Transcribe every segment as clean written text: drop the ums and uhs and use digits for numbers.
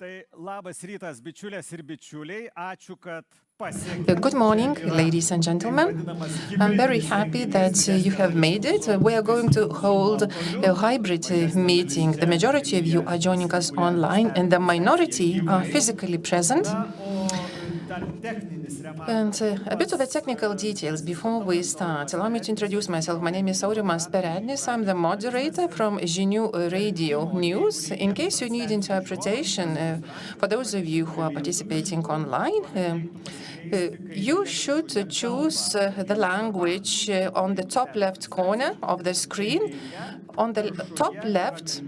Tai labas rytas, bičiulės ir bičiuliai. Ačiū, kad Good morning, ladies and gentlemen. I'm very happy that you have made it. We are going to hold a hybrid meeting. The majority of you are joining us online, and the minority are physically present. And a bit of the technical details before we start. Allow me to introduce myself. My name is Aurimas Perednis. I'm the moderator from Žinių Radio News. In case you need interpretation, for those of you who are participating online, you should choose the language on the top left corner of the screen. On the top left,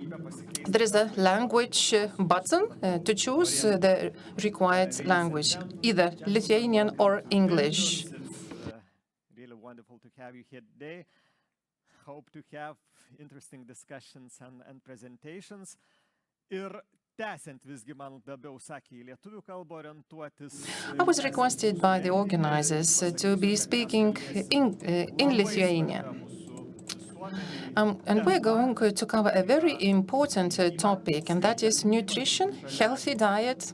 there is a language button to choose the required language, either Lithuanian or English. Really wonderful to have you here today. Hope to have interesting discussions and presentations. I was requested by the organizers to be speaking in Lithuania. And we're going to cover a very important topic, and that is nutrition, healthy diet.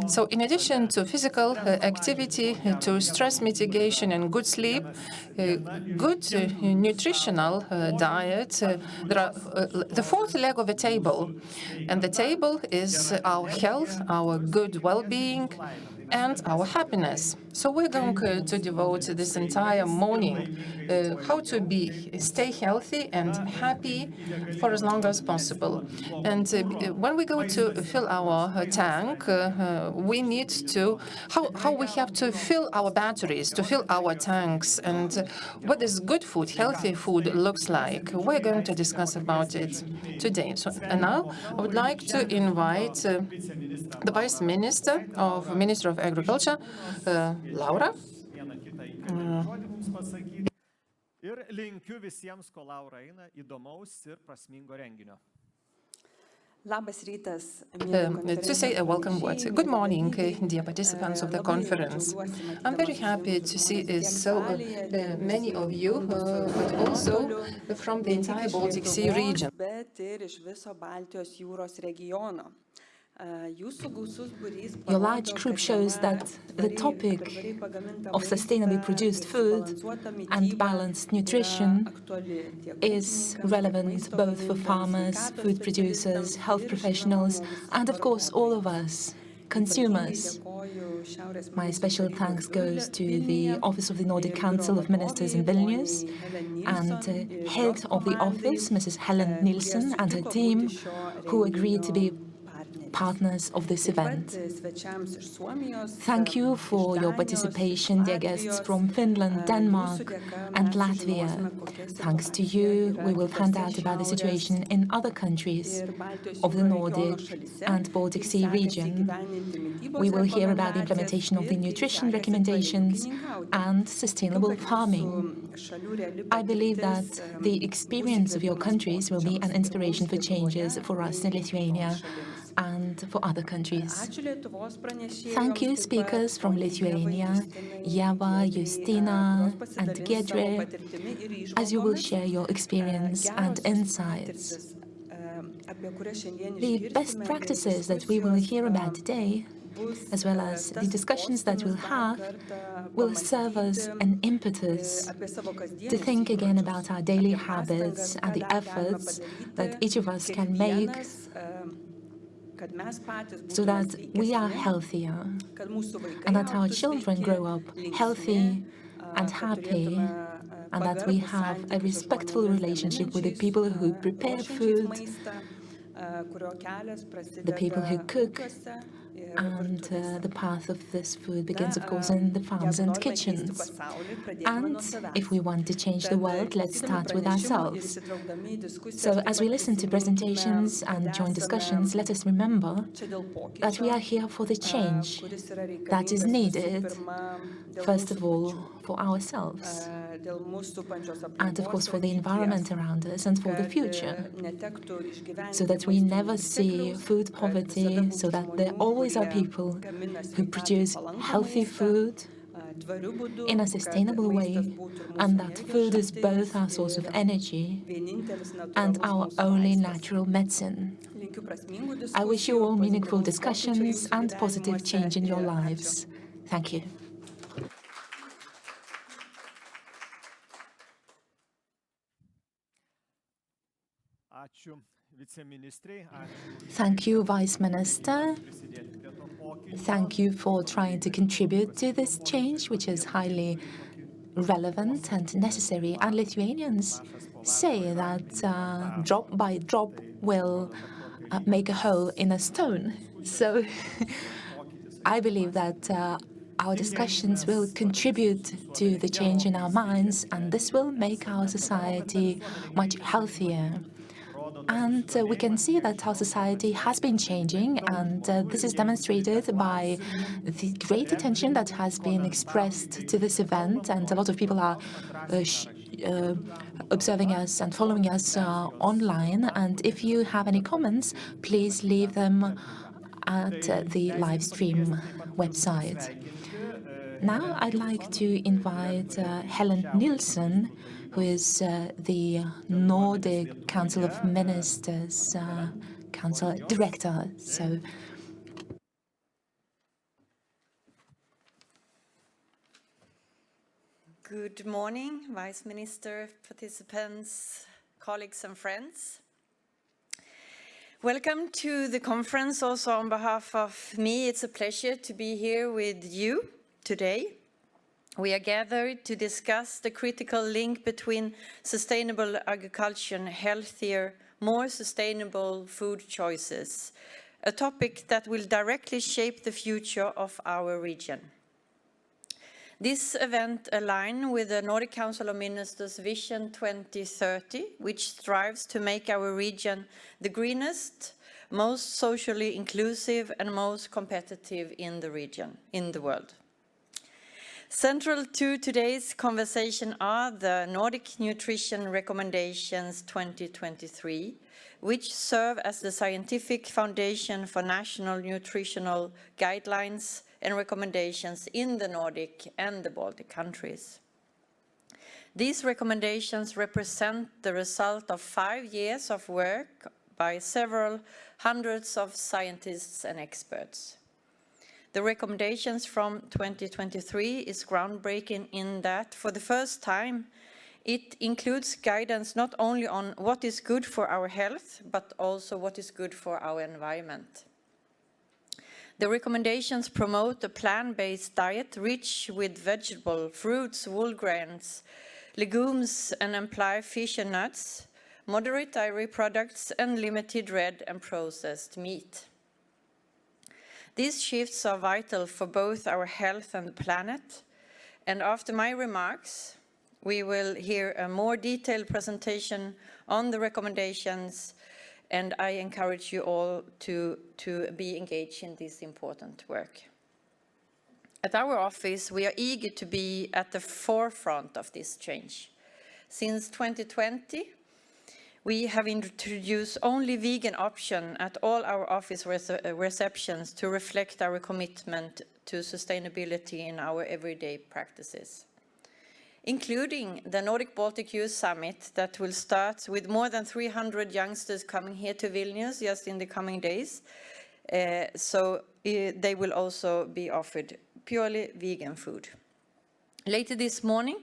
So in addition to physical activity, to stress mitigation and good sleep, good nutritional diet, there are the fourth leg of a table. And the table is our health, our good well-being, and our happiness. So we're going to devote this entire morning how to stay healthy and happy for as long as possible. And when we go to fill our tank, we need to, how we have to fill our batteries, to fill our tanks, and what this good food, healthy food looks like. We're going to discuss about it today. So, and now I would like to invite the Vice Minister of Agriculture, Laura. Ir linkiu visiems, ko Laura eina, įdomaus ir prasmingo renginio. To say a welcome word. Good morning, dear participants of the conference. I'm very happy to see so many of you, but also from the entire Baltic Sea region. Your large group shows that the topic of sustainably produced food and balanced nutrition is relevant both for farmers, food producers, health professionals, and of course all of us, consumers. My special thanks goes to the Office of the Nordic Council of Ministers in Vilnius and head of the office, Mrs. Helen Nielsen, and her team, who agreed to be partners of this event. Thank you for your participation, dear guests from Finland, Denmark, and Latvia. Thanks to you, we will find out about the situation in other countries of the Nordic and Baltic Sea region. We will hear about the implementation of the nutrition recommendations and sustainable farming. I believe that the experience of your countries will be an inspiration for changes for us in Lithuania and for other countries. Thank you, speakers from Lithuania, Ieva, Justina, and Giedre, as you will share your experience and insights. The best practices that we will hear about today, as well as the discussions that we'll have, will serve as an impetus to think again about our daily habits and the efforts that each of us can make so that we are healthier and that our children grow up healthy and happy, and that we have a respectful relationship with the people who prepare food, the people who cook, and the path of this food begins, of course, in the farms and kitchens. And if we want to change the world, let's start with ourselves. So as we listen to presentations and join discussions, let us remember that we are here for the change that is needed, first of all, for ourselves, and of course for the environment around us and for the future, so that we never see food poverty, so that there always are people who produce healthy food in a sustainable way, and that food is both our source of energy and our only natural medicine. I wish you all meaningful discussions and positive change in your lives. Thank you. Thank you, Vice Minister. Thank you for trying to contribute to this change, which is highly relevant and necessary. And Lithuanians say that drop by drop will make a hole in a stone. So I believe that our discussions will contribute to the change in our minds, and this will make our society much healthier. And we can see that our society has been changing, and this is demonstrated by the great attention that has been expressed to this event, and a lot of people are observing us and following us online. And if you have any comments, please leave them at the live stream website. Now I'd like to invite Helen Nielsen, who is the Nordic Council of Ministers Council Director. So, good morning, Vice Minister, participants, colleagues and friends. Welcome to the conference. Also on behalf of me, it's a pleasure to be here with you today. We are gathered to discuss the critical link between sustainable agriculture and healthier, more sustainable food choices, a topic that will directly shape the future of our region. This event aligns with the Nordic Council of Ministers Vision 2030, which strives to make our region the greenest, most socially inclusive and most competitive in the world. Central to today's conversation are the Nordic Nutrition Recommendations 2023, which serve as the scientific foundation for national nutritional guidelines and recommendations in the Nordic and the Baltic countries. These recommendations represent the result of 5 years of work by several hundreds of scientists and experts. The recommendations from 2023 is groundbreaking in that, for the first time, it includes guidance not only on what is good for our health, but also what is good for our environment. The recommendations promote a plant-based diet rich with vegetable, fruits, whole grains, legumes, and imply fish and nuts, moderate dairy products, and limited red and processed meat. These shifts are vital for both our health and the planet, and after my remarks, we will hear a more detailed presentation on the recommendations, and I encourage you all to be engaged in this important work. At our office, we are eager to be at the forefront of this change. Since 2020, we have introduced only vegan option at all our office receptions to reflect our commitment to sustainability in our everyday practices, including the Nordic Baltic Youth Summit that will start with more than 300 youngsters coming here to Vilnius just in the coming days. So they will also be offered purely vegan food. Later this morning,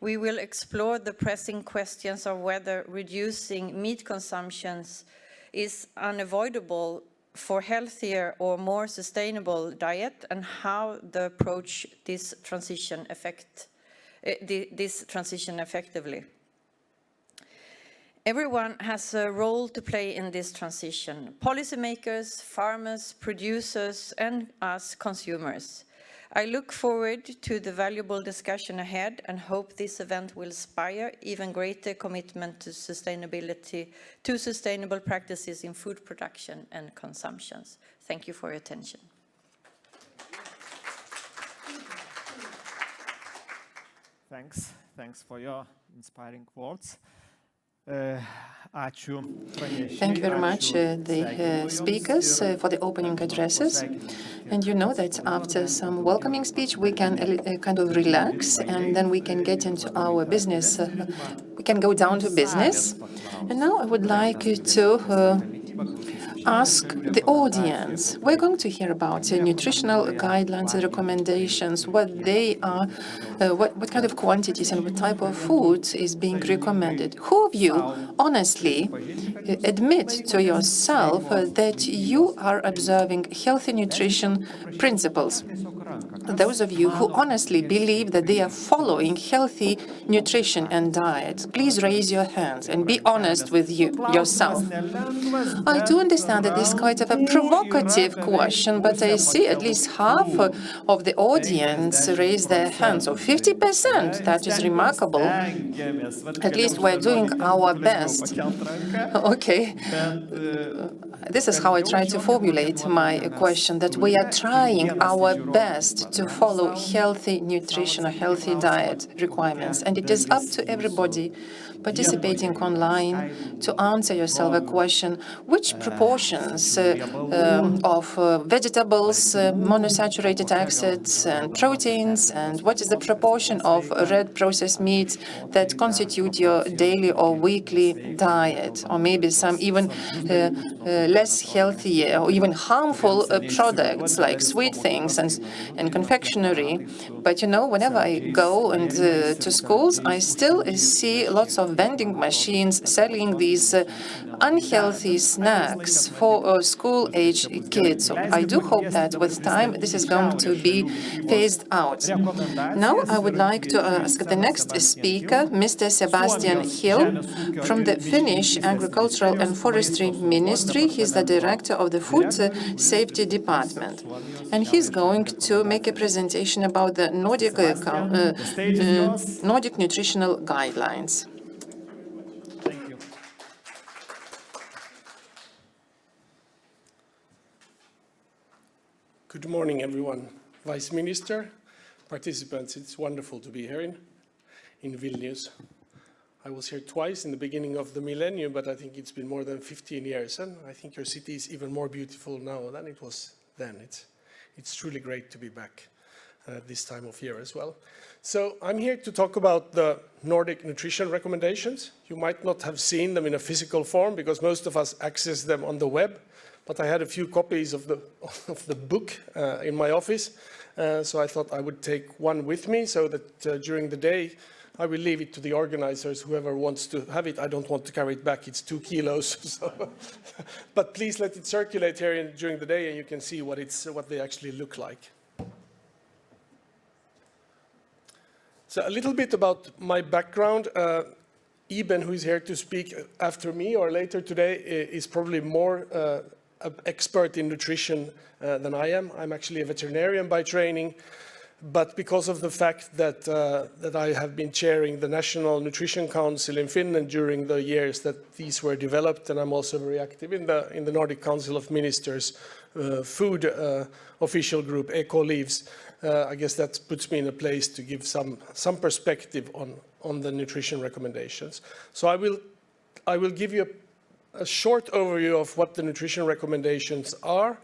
we will explore the pressing questions of whether reducing meat consumptions is unavoidable for healthier or more sustainable diet, and how the approach this transition effectively. Everyone has a role to play in this transition: policymakers, farmers, producers, and us consumers. I look forward to the valuable discussion ahead and hope this event will inspire even greater commitment to sustainability, to sustainable practices in food production and consumptions. Thank you for your attention. Thanks for your inspiring words. Thank you very much, the speakers, for the opening addresses. And you know that after some welcoming speech, we can kind of relax, and then we can get into our business. We can go down to business. And now I would like to ask the audience. We're going to hear about nutritional guidelines and recommendations, what they are, what kind of quantities and what type of food is being recommended. Who of you honestly admit to yourself that you are observing healthy nutrition principles? Those of you who honestly believe that they are following healthy nutrition and diet, please raise your hands and be honest with yourself. I do understand that this is quite of a provocative question, but I see at least half of the audience raise their hands, so 50%. That is remarkable. At least we're doing our best. Okay. This is how I try to formulate my question, that we are trying our best to follow healthy nutrition or healthy diet requirements. And it is up to everybody participating online to answer yourself a question, which proportions of vegetables, monosaturated acids and proteins, and what is the proportion of red processed meats that constitute your daily or weekly diet, or maybe some even less healthy or even harmful products like sweet things and confectionery. But you know, whenever I go to schools, I still see lots of vending machines selling these unhealthy snacks for school-age kids. So I do hope that with time this is going to be phased out. Now I would like to ask the next speaker, Mr. Sebastian Hill from the Finnish Agricultural and Forestry Ministry. He's the director of the Food Safety Department. And he's going to make a presentation about the Nordic nutritional guidelines. Thank you. Good morning, everyone. Vice Minister, participants, it's wonderful to be here in Vilnius. I was here twice in the beginning of the millennium, but I think it's been more than 15 years, and I think your city is even more beautiful now than it was then. It's truly great to be back this time of year as well. So I'm here to talk about the Nordic nutrition recommendations. You might not have seen them in a physical form because most of us access them on the web, but I had a few copies of the book in my office, so I thought I would take one with me so that during the day I will leave it to the organizers, whoever wants to have it. I don't want to carry it back, it's 2 kilos. So but please let it circulate here during the day and you can see what they actually look like. So a little bit about my background. Eben, who is here to speak after me or later today, is probably more an expert in nutrition than I am. I'm actually a veterinarian by training. But because of the fact that I have been chairing the National Nutrition Council in Finland during the years that these were developed, and I'm also very active in the Nordic Council of Ministers food official group, ECO-LEAVES, I guess that puts me in a place to give some perspective on the nutrition recommendations. So I will give you a short overview of what the nutrition recommendations are.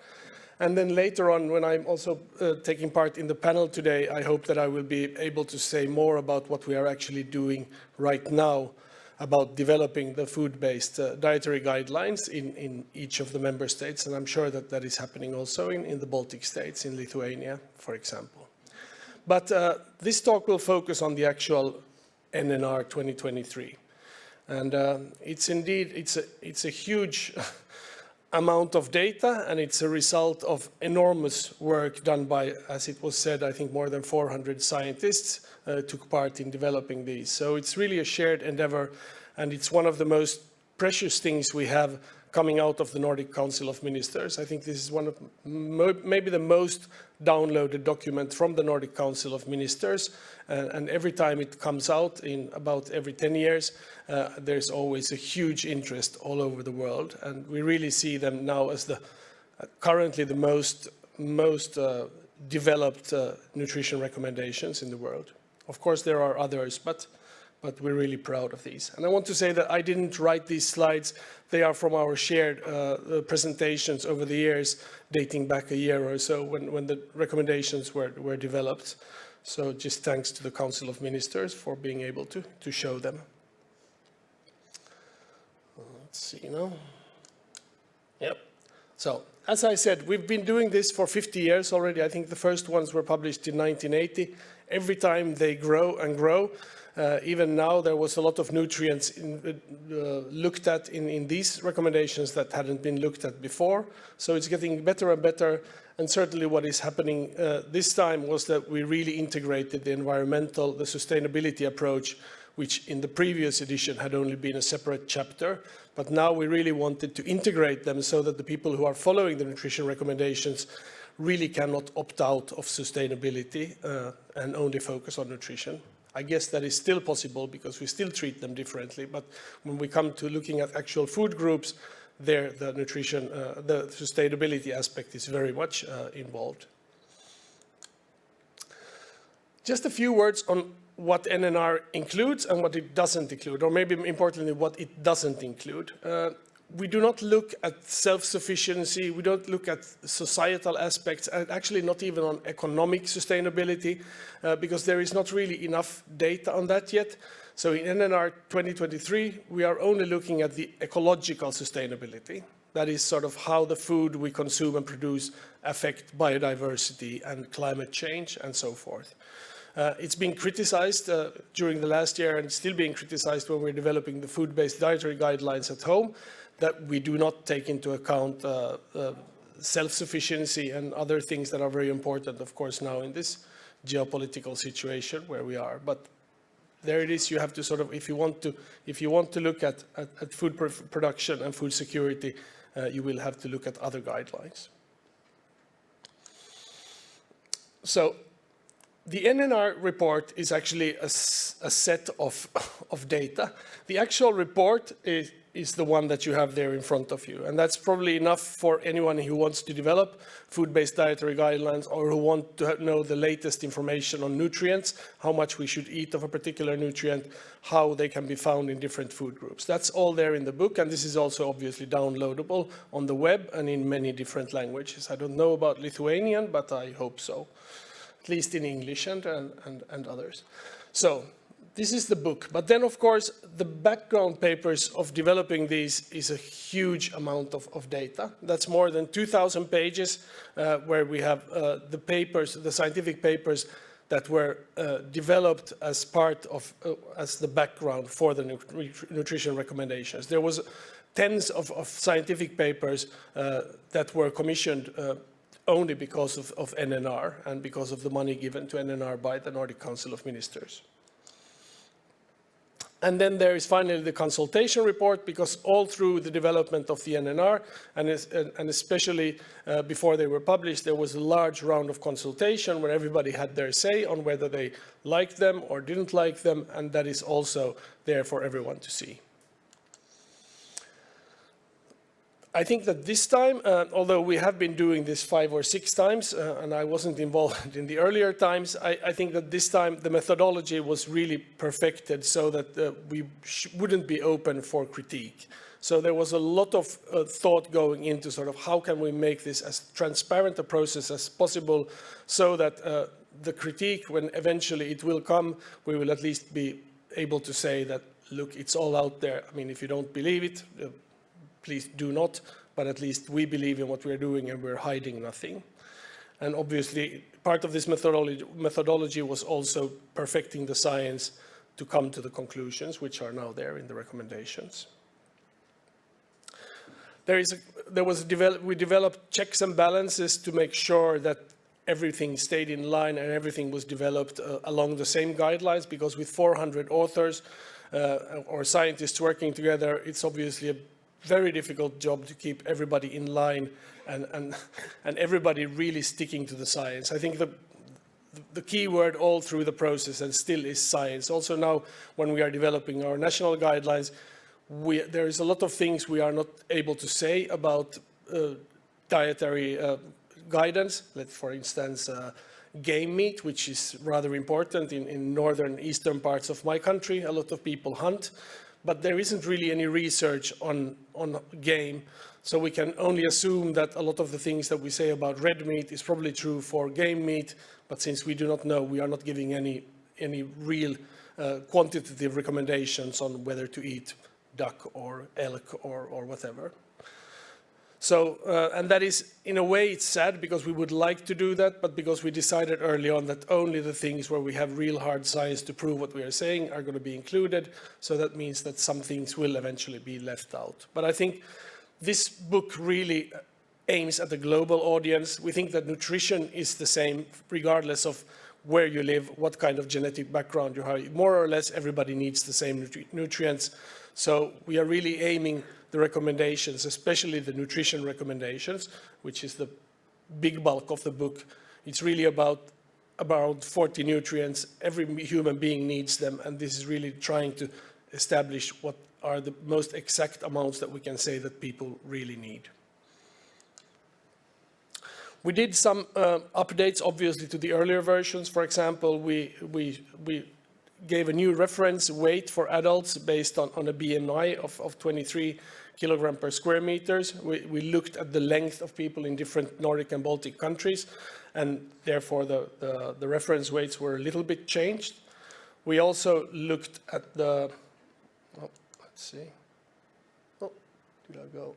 And then later on, when I'm also taking part in the panel today, I hope that I will be able to say more about what we are actually doing right now about developing the food-based dietary guidelines in each of the member states. And I'm sure that that is happening also in the Baltic states, in Lithuania, for example. But this talk will focus on the actual NNR 2023. And it's a huge amount of data, and it's a result of enormous work done by, as it was said, I think more than 400 scientists took part in developing these. So it's really a shared endeavor, and it's one of the most precious things we have coming out of the Nordic Council of Ministers. I think this is one of maybe the most downloaded document from the Nordic Council of Ministers, and every time it comes out, in about every 10 years, there's always a huge interest all over the world, and we really see them now as currently the most developed nutrition recommendations in the world. Of course, there are others, but we're really proud of these. And I want to say that I didn't write these slides. They are from our shared presentations over the years, dating back a year or so when the recommendations were developed. So just thanks to the Council of Ministers for being able to show them. Let's see now. Yep. So, as I said, we've been doing this for 50 years already. I think the first ones were published in 1980. Every time they grow and grow. Even now, there was a lot of nutrients looked at in these recommendations that hadn't been looked at before. So it's getting better and better. And certainly what is happening this time was that we really integrated the environmental, the sustainability approach, which in the previous edition had only been a separate chapter. But now we really wanted to integrate them so that the people who are following the nutrition recommendations really cannot opt out of sustainability and only focus on nutrition. I guess that is still possible because we still treat them differently. But when we come to looking at actual food groups, there the nutrition, the sustainability aspect is very much involved. Just a few words on what NNR includes and what it doesn't include, or maybe importantly, what it doesn't include. We do not look at self-sufficiency, we don't look at societal aspects, and actually not even on economic sustainability, because there is not really enough data on that yet. So in NNR 2023, we are only looking at the ecological sustainability. That is sort of how the food we consume and produce affect biodiversity and climate change and so forth. It's been criticized during the last year and still being criticized when we're developing the food-based dietary guidelines at home, that we do not take into account self-sufficiency and other things that are very important, of course, now in this geopolitical situation where we are. But there it is. You have to sort of, if you want to look at food production and food security, you will have to look at other guidelines. So the NNR report is actually a set of data. The actual report is the one that you have there in front of you. And that's probably enough for anyone who wants to develop food-based dietary guidelines or who want to know the latest information on nutrients, how much we should eat of a particular nutrient, how they can be found in different food groups. That's all there in the book, and this is also obviously downloadable on the web and in many different languages. I don't know about Lithuanian, but I hope so, at least in English and others. So this is the book. But then, of course, the background papers of developing these is a huge amount of data. That's more than 2,000 pages where we have the papers, the scientific papers that were developed as part of, as the background for the nutrition recommendations. There was tens of scientific papers that were commissioned only because of NNR and because of the money given to NNR by the Nordic Council of Ministers. And then there is finally the consultation report, because all through the development of the NNR, and especially before they were published, there was a large round of consultation where everybody had their say on whether they liked them or didn't like them, and that is also there for everyone to see. I think that this time, although we have been doing this 5 or 6 times, and I wasn't involved in the earlier times, I think that this time the methodology was really perfected so that we wouldn't be open for critique. So there was a lot of thought going into sort of how can we make this as transparent a process as possible so that the critique, when eventually it will come, we will at least be able to say that, look, it's all out there. I mean, if you don't believe it, please do not, but at least we believe in what we're doing and we're hiding nothing. And obviously, part of this methodology was also perfecting the science to come to the conclusions, which are now there in the recommendations. We developed checks and balances to make sure that everything stayed in line and everything was developed along the same guidelines, because with 400 authors or scientists working together, it's obviously a very difficult job to keep everybody in line and everybody really sticking to the science. I think the key word all through the process and still is science. Also now, when we are developing our national guidelines, there is a lot of things we are not able to say about dietary guidance. For instance, game meat, which is rather important in northern eastern parts of my country. A lot of people hunt. But there isn't really any research on game, so we can only assume that a lot of the things that we say about red meat is probably true for game meat, but since we do not know, we are not giving any real quantitative recommendations on whether to eat duck or elk or whatever. So, and that is, in a way, it's sad because we would like to do that, but because we decided early on that only the things where we have real hard science to prove what we are saying are going to be included. So that means that some things will eventually be left out. But I think this book really aims at the global audience. We think that nutrition is the same regardless of where you live, what kind of genetic background you have. More or less everybody needs the same nutrients. So we are really aiming the recommendations, especially the nutrition recommendations, which is the big bulk of the book. It's really about 40 nutrients. Every human being needs them, and this is really trying to establish what are the most exact amounts that we can say that people really need. We did some updates, obviously, to the earlier versions. For example, we gave a new reference weight for adults based on a BMI of 23 kilogram per square meters. We looked at the length of people in different Nordic and Baltic countries, and therefore the reference weights were a little bit changed. We also looked at the, let's see, did I go?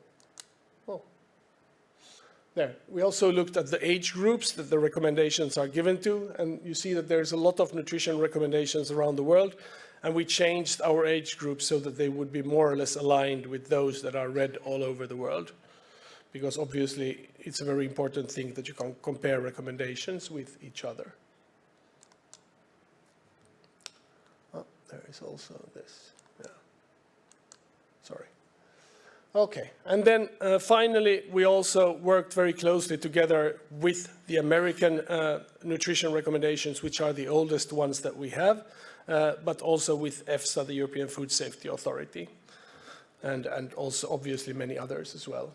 There. We also looked at the age groups that the recommendations are given to, and you see that there's a lot of nutrition recommendations around the world, and we changed our age groups so that they would be more or less aligned with those that are read all over the world, because obviously it's a very important thing that you can compare recommendations with each other. Oh, there is also this. Yeah. Sorry. Okay, and then finally, we also worked very closely together with the American nutrition recommendations, which are the oldest ones that we have, but also with EFSA, the European Food Safety Authority, and also obviously many others as well.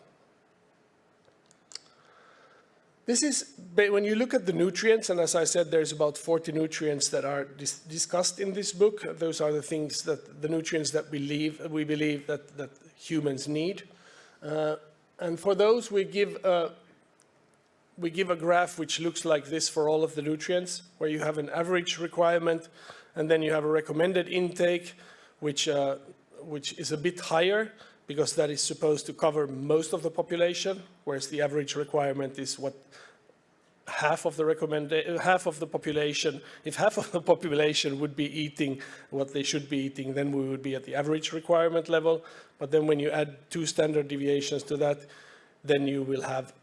This is, when you look at the nutrients, and as I said, there's about 40 nutrients that are discussed in this book. Those are the things that, the nutrients that we believe that humans need. And for those, we give a graph which looks like this for all of the nutrients, where you have an average requirement, and then you have a recommended intake, which is a bit higher, because that is supposed to cover most of the population, whereas the average requirement is what half of the population. If half of the population would be eating what they should be eating, then we would be at the average requirement level. But then when you add 2 standard deviations to that, then you will have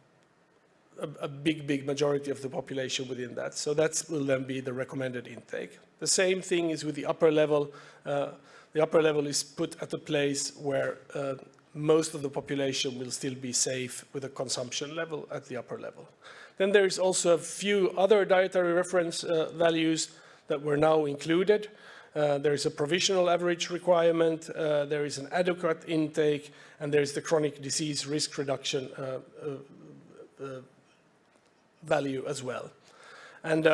a big majority of the population within that. So that will then be the recommended intake. The same thing is with the upper level. The upper level is put at a place where most of the population will still be safe with a consumption level at the upper level. Then there is also a few other dietary reference values that were now included. There is a provisional average requirement, there is an adequate intake, and there is the chronic disease risk reduction value as well. And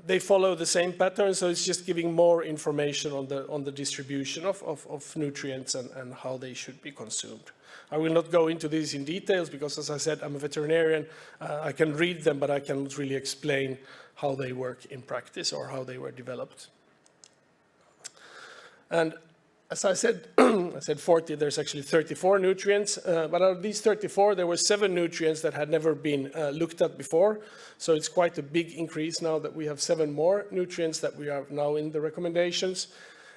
they follow the same pattern, so it's just giving more information on the distribution of nutrients and how they should be consumed. I will not go into these in details because, as I said, I'm a veterinarian. I can read them, but I cannot really explain how they work in practice or how they were developed. And as I said, I said 40, there's actually 34 nutrients, but out of these 34, there were 7 nutrients that had never been looked at before. So it's quite a big increase now that we have 7 more nutrients that we are now in the recommendations.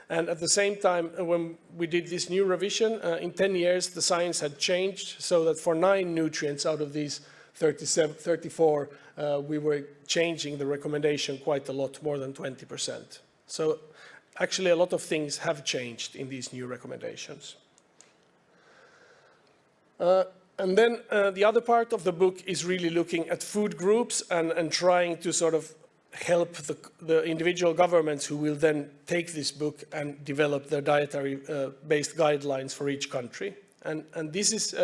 And at the same time, when we did this new revision, in 10 years, the science had changed so that for 9 nutrients out of these 34, we were changing the recommendation quite a lot, more than 20%. So actually, a lot of things have changed in these new recommendations. And then the other part of the book is really looking at food groups and trying to sort of help the individual governments who will then take this book and develop their dietary-based guidelines for each country. And this is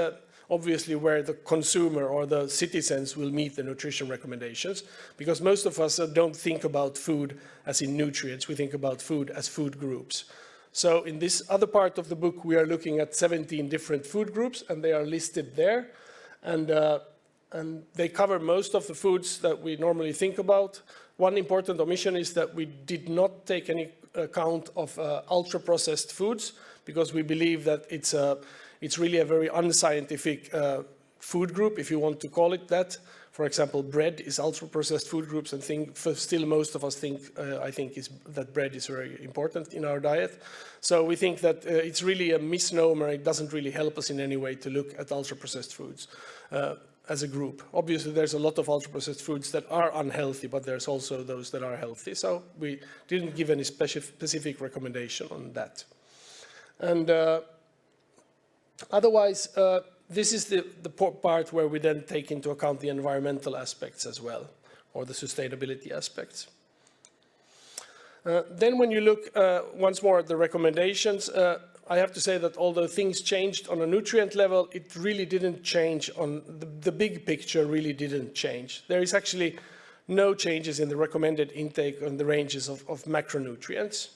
obviously where the consumer or the citizens will meet the nutrition recommendations, because most of us don't think about food as in nutrients, we think about food as food groups. So in this other part of the book, we are looking at 17 different food groups, and they are listed there. And they cover most of the foods that we normally think about. One important omission is that we did not take any account of ultra-processed foods, because we believe that it's really a very unscientific food group, if you want to call it that. For example, bread is ultra-processed food groups, and still most of us think, I think, that bread is very important in our diet. So we think that it's really a misnomer. It doesn't really help us in any way to look at ultra-processed foods as a group. Obviously, there's a lot of ultra-processed foods that are unhealthy, but there's also those that are healthy. So we didn't give any specific recommendation on that. And otherwise, this is the part where we then take into account the environmental aspects as well, or the sustainability aspects. Then when you look once more at the recommendations, I have to say that although things changed on a nutrient level, it really didn't change on the big picture really didn't change. There is actually no changes in the recommended intake on the ranges of macronutrients,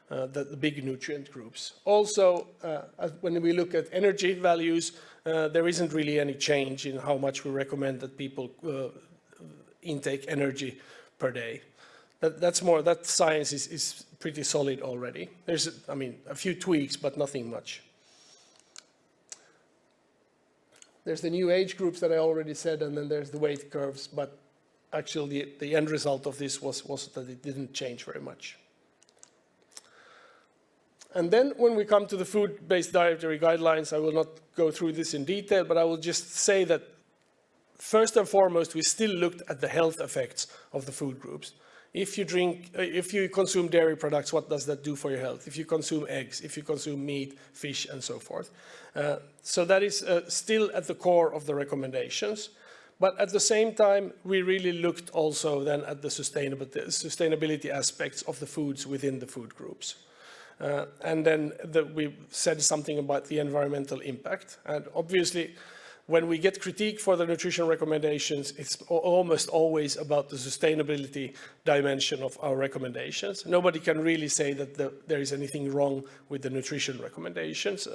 the big nutrient groups. Also, when we look at energy values, there isn't really any change in how much we recommend that people intake energy per day. That science is pretty solid already. There's, I mean, a few tweaks, but nothing much. There's the new age groups that I already said, and then there's the weight curves, but actually the end result of this was that it didn't change very much. And then when we come to the food-based dietary guidelines, I will not go through this in detail, but I will just say that first and foremost, we still looked at the health effects of the food groups. If you consume dairy products, what does that do for your health? If you consume eggs, if you consume meat, fish, and so forth. So that is still at the core of the recommendations. But at the same time, we really looked also then at the sustainability aspects of the foods within the food groups. And then we said something about the environmental impact. And obviously, when we get critique for the nutrition recommendations, it's almost always about the sustainability dimension of our recommendations. Nobody can really say that there is anything wrong with the nutrition recommendations,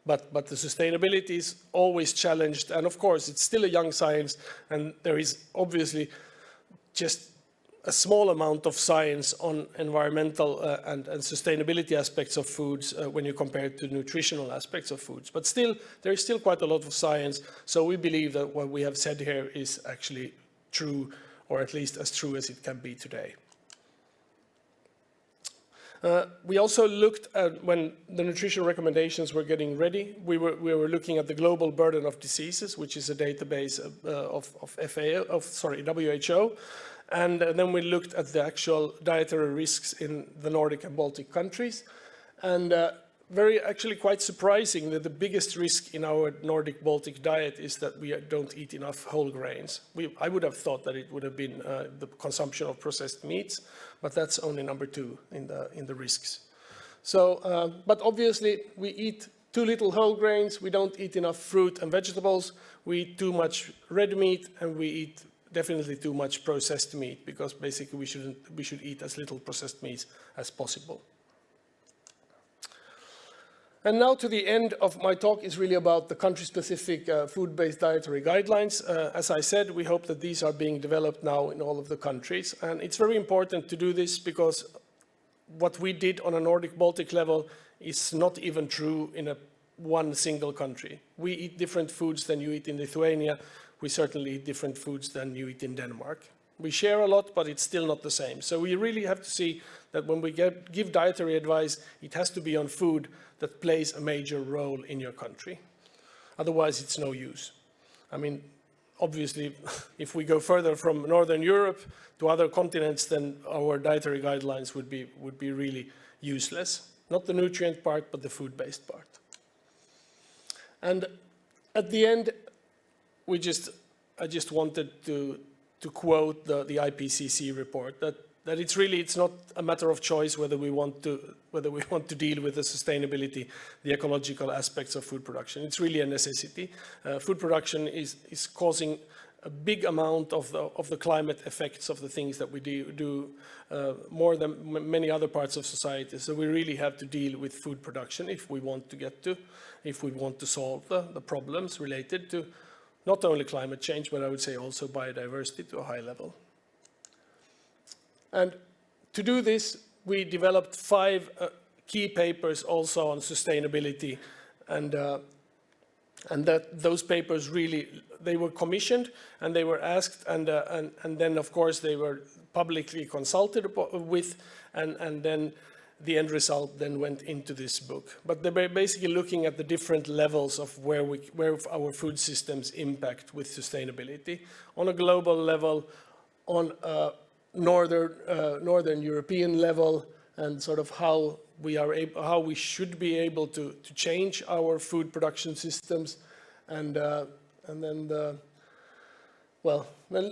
but the sustainability is always challenged. And of course, it's still a young science, and there is obviously just a small amount of science on environmental and sustainability aspects of foods when you compare it to nutritional aspects of foods. But still, there is still quite a lot of science, so we believe that what we have said here is actually true, or at least as true as it can be today. We also looked at, when the nutrition recommendations were getting ready, we were looking at the global burden of diseases, which is a database of WHO. And then we looked at the actual dietary risks in the Nordic and Baltic countries. And actually quite surprising that the biggest risk in our Nordic Baltic diet is that we don't eat enough whole grains. I would have thought that it would have been the consumption of processed meats, but that's only number 2 in the risks. So, but obviously we eat too little whole grains, we don't eat enough fruit and vegetables, we eat too much red meat, and we eat definitely too much processed meat, because basically we should eat as little processed meat as possible. And now to the end of my talk is really about the country-specific food-based dietary guidelines. As I said, we hope that these are being developed now in all of the countries. And it's very important to do this because what we did on a Nordic-Baltic level is not even true in one single country. We eat different foods than you eat in Lithuania. We certainly eat different foods than you eat in Denmark. We share a lot, but it's still not the same. So we really have to see that when we give dietary advice, it has to be on food that plays a major role in your country. Otherwise, it's no use. I mean, obviously, if we go further from Northern Europe to other continents, then our dietary guidelines would be really useless. Not the nutrient part, but the food-based part. And at the end, I just wanted to quote the IPCC report that it's not a matter of choice whether we want to deal with the sustainability, the ecological aspects of food production. It's really a necessity. Food production is causing a big amount of the climate effects of the things that we do more than many other parts of society. So we really have to deal with food production if we want to solve the problems related to not only climate change, but I would say also biodiversity to a high level. And to do this, we developed 5 key papers also on sustainability. And And that those papers really, they were commissioned and they were asked, and then of course they were publicly consulted with, and then the end result then went into this book. But they're basically looking at the different levels of where our food systems impact with sustainability on a global level, on a northern European level, and sort of how we should be able to change our food production systems, and then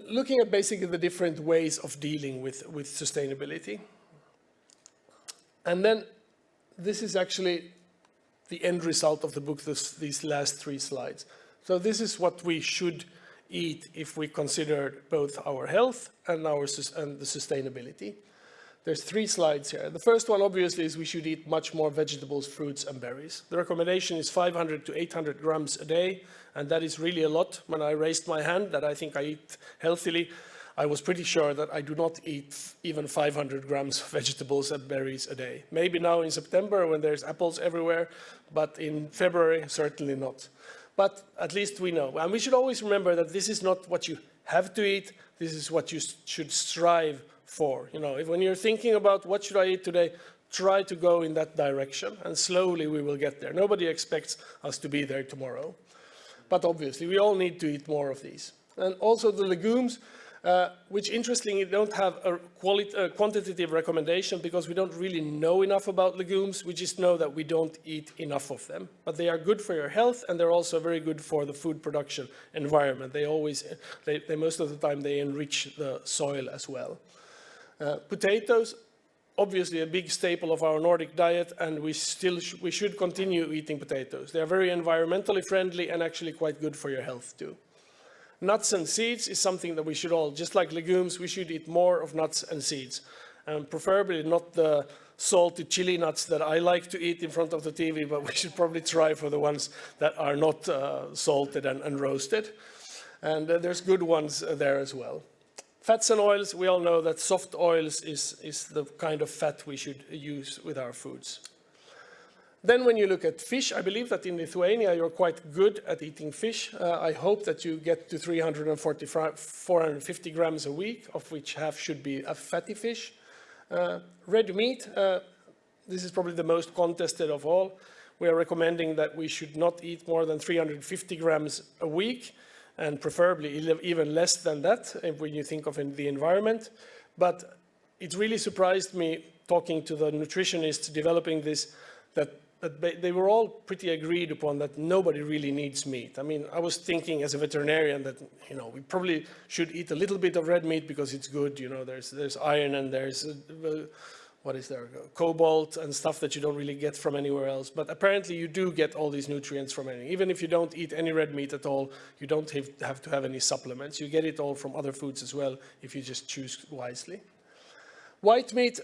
looking at basically the different ways of dealing with sustainability. And then this is actually the end result of the book, these last 3 slides. So this is what we should eat if we consider both our health and the sustainability. There's 3 slides here. The first one, obviously, is we should eat much more vegetables, fruits, and berries. The recommendation is 500 to 800 grams a day, and that is really a lot. When I raised my hand that I think I eat healthily, I was pretty sure that I do not eat even 500 grams of vegetables and berries a day. Maybe now in September when there's apples everywhere, but in February, certainly not. But at least we know. And we should always remember that this is not what you have to eat, this is what you should strive for. You know, when you're thinking about what should I eat today, try to go in that direction, and slowly we will get there. Nobody expects us to be there tomorrow. But obviously, we all need to eat more of these. And also the legumes, which interestingly don't have a quantitative recommendation because we don't really know enough about legumes. We just know that we don't eat enough of them. But they are good for your health, and they're also very good for the food production environment. They most of the time, they enrich the soil as well. Potatoes, obviously a big staple of our Nordic diet, and we should continue eating potatoes. They are very environmentally friendly and actually quite good for your health too. Nuts and seeds is something that we should all, just like legumes, we should eat more of nuts and seeds. And preferably not the salty chili nuts that I like to eat in front of the TV, but we should probably try for the ones that are not salted and roasted. And there's good ones there as well. Fats and oils, we all know that soft oils is the kind of fat we should use with our foods. Then when you look at fish, I believe that in Lithuania you're quite good at eating fish. I hope that you get to 450 grams a week, of which half should be a fatty fish. Red meat, this is probably the most contested of all. We are recommending that we should not eat more than 350 grams a week, and preferably even less than that when you think of the environment. But it really surprised me talking to the nutritionists developing this, that they were all pretty agreed upon that nobody really needs meat. I mean, I was thinking as a veterinarian that, you know, we probably should eat a little bit of red meat because it's good. You know, there's iron and there's, what is there, cobalt and stuff that you don't really get from anywhere else. But apparently you do get all these nutrients from anything. Even if you don't eat any red meat at all, you don't have to have any supplements. You get it all from other foods as well if you just choose wisely. White meat,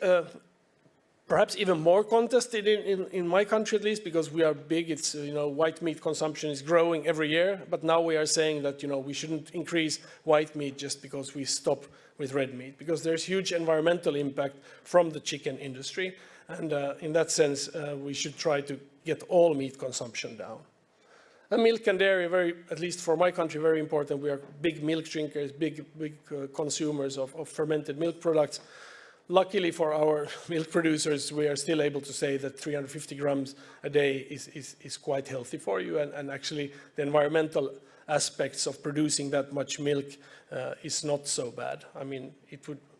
perhaps even more contested in my country at least, because we are big. It's, you know, white meat consumption is growing every year, but now we are saying that, you know, we shouldn't increase white meat just because we stop with red meat, because there's huge environmental impact from the chicken industry, and in that sense we should try to get all meat consumption down. And milk and dairy, at least for my country, very important. We are big milk drinkers, big consumers of fermented milk products. Luckily for our milk producers, we are still able to say that 350 grams a day is quite healthy for you, and actually the environmental aspects of producing that much milk is not so bad. I mean,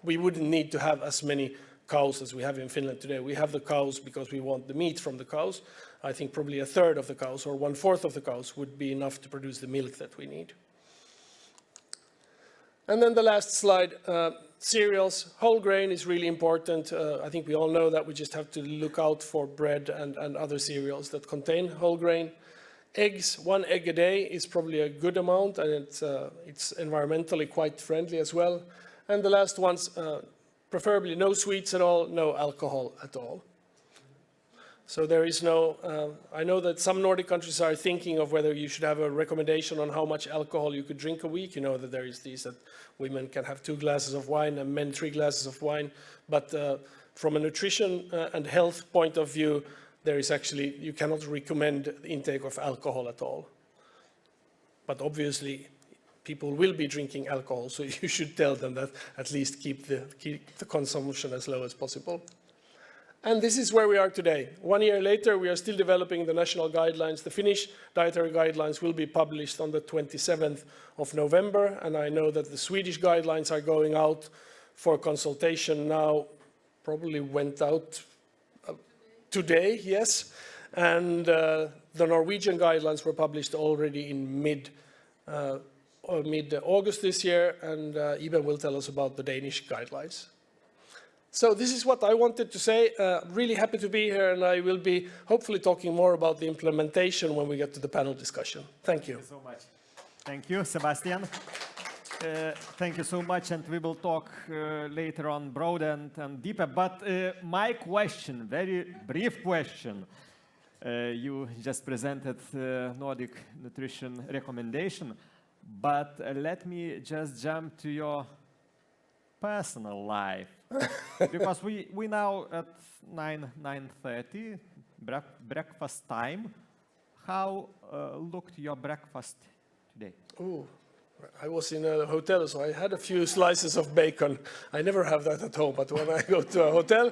we wouldn't need to have as many cows as we have in Finland today. We have the cows because we want the meat from the cows. I think probably a third of the cows or 1/4 of the cows would be enough to produce the milk that we need. And then the last slide, cereals. Whole grain is really important. I think we all know that. We just have to look out for bread and other cereals that contain whole grain. Eggs, 1 egg a day is probably a good amount, and it's environmentally quite friendly as well. And the last ones, preferably no sweets at all, no alcohol at all. So there is no, I know that some Nordic countries are thinking of whether you should have a recommendation on how much alcohol you could drink a week. You know that there is these that women can have 2 glasses of wine and men 3 glasses of wine. But from a nutrition and health point of view, there is actually, you cannot recommend the intake of alcohol at all. but obviously people will be drinking alcohol, so you should tell them that at least keep the consumption as low as possible. And this is where we are today. 1 year later, we are still developing the national guidelines. The Finnish dietary guidelines will be published on the 27th of November, and I know that the Swedish guidelines are going out for consultation now, probably went out today, yes. And the Norwegian guidelines were published already in mid-August this year, and Iben will tell us about the Danish guidelines. So this is what I wanted to say. Really happy to be here, and I will be hopefully talking more about the implementation when we get to the panel discussion. Thank you. Thank you so much. Thank you, Sebastian. Thank you so much, and we will talk later on broad and deeper. But my question, very brief question. You just presented Nordic nutrition recommendation, but let me just jump to your personal life. Because we now at 9:30, breakfast time. How looked your breakfast today? Ooh, I was in a hotel, so I had a few slices of bacon. I never have that at home, but when I go to a hotel,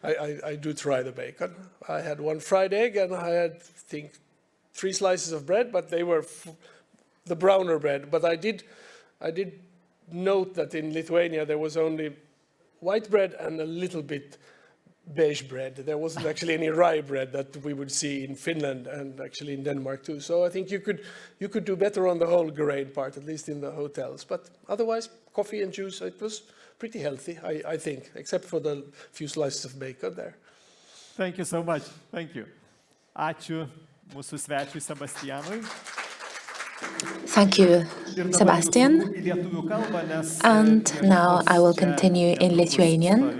I do try the bacon. I had one fried egg, and I had, I think, 3 slices of bread, but they were the browner bread. But I did note that in Lithuania there was only white bread and a little bit beige bread. There wasn't actually any rye bread that we would see in Finland and actually in Denmark too. So I think you could do better on the whole grain part, at least in the hotels. But otherwise, coffee and juice, it was pretty healthy, I think, except for the few slices of bacon there. Thank you so much. Thank you. Ačiū mūsų svečiui Sebastianui. Thank you, Sebastian. And now I will continue in Lithuanian,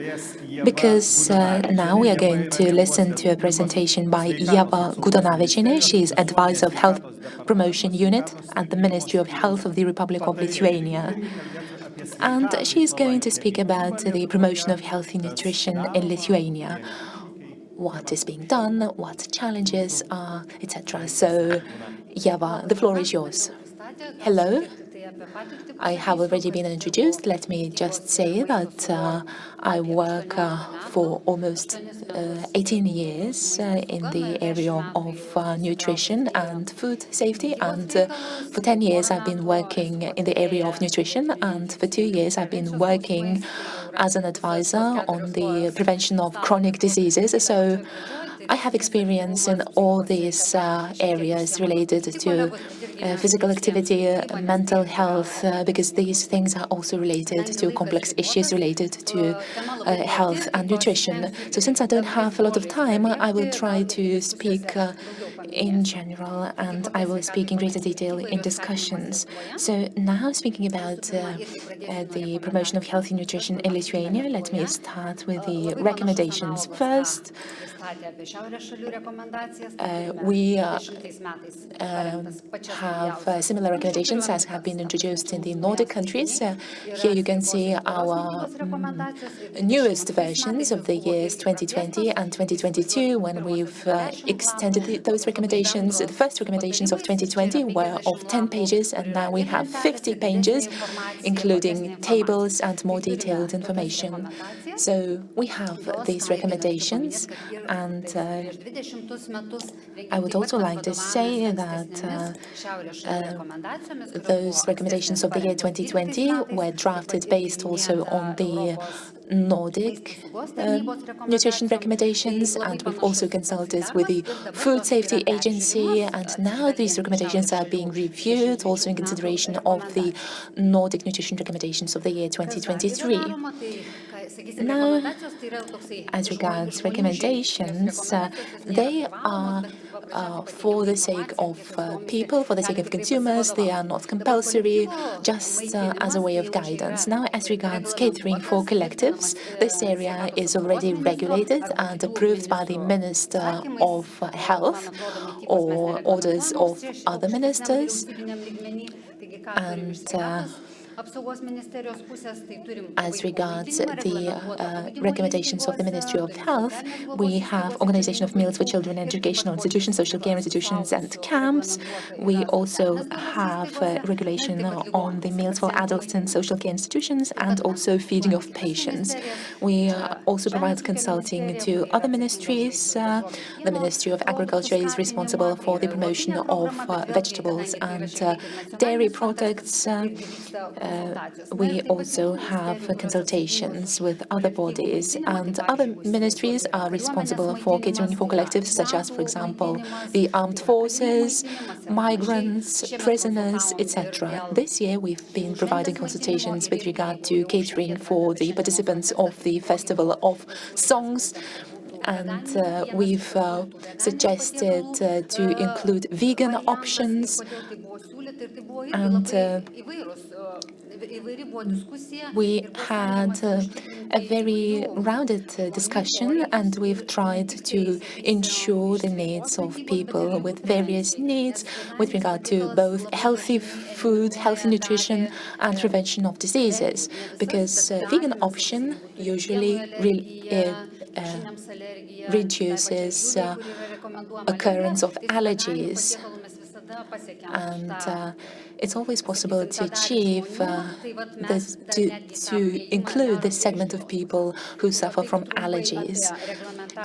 because now we are going to listen to a presentation by Ieva Gudonavičienė. She is Advisor of Health Promotion Unit at the Ministry of Health of the Republic of Lithuania. And she is going to speak about the promotion of healthy nutrition in Lithuania. What is being done, what challenges are, etc. So, Ieva, the floor is yours. Hello. I have already been introduced. Let me just say that I work for almost 18 years in the area of nutrition and food safety, and for 10 years I've been working in the area of nutrition, and for 2 years I've been working as an advisor on the prevention of chronic diseases. So I have experience in all these areas related to physical activity, mental health, because these things are also related to complex issues related to health and nutrition. So since I don't have a lot of time, I will try to speak in general, and I will speak in greater detail in discussions. So now speaking about the promotion of healthy nutrition in Lithuania, let me start with the recommendations. First, we have similar recommendations as have been introduced in the Nordic countries. Here you can see our newest versions of the years 2020 and 2022, when we've extended those recommendations. The first recommendations of 2020 were of 10 pages, and now we have 50 pages, including tables and more detailed information. So we have these recommendations, and I would also like to say that those recommendations of the year 2020 were drafted based also on the Nordic nutrition recommendations, and we've also consulted with the Food Safety Agency, and now these recommendations are being reviewed also in consideration of the Nordic nutrition recommendations of the year 2023. Now, as regards recommendations, they are for the sake of people, for the sake of consumers. They are not compulsory, just as a way of guidance. Now, as regards catering for collectives, this area is already regulated and approved by the Minister of Health or orders of other ministers. And As regards the recommendations of the Ministry of Health, we have organization of meals for children in educational institutions, social care institutions and camps. We also have regulation on the meals for adults in social care institutions and also feeding of patients. We also provide consulting to other ministries. The Ministry of Agriculture is responsible for the promotion of vegetables and dairy products. We also have consultations with other bodies, and other ministries are responsible for catering for collectives such as, for example, the armed forces, migrants, prisoners, etc. This year we've been providing consultations with regard to catering for the participants of the Festival of Songs, and we've suggested to include vegan options, and we had a very rounded discussion, and we've tried to ensure the needs of people with various needs with regard to both healthy food, healthy nutrition, and prevention of diseases, because vegan option usually reduces occurrence of allergies, and it's always possible to achieve this, to include this segment of people who suffer from allergies.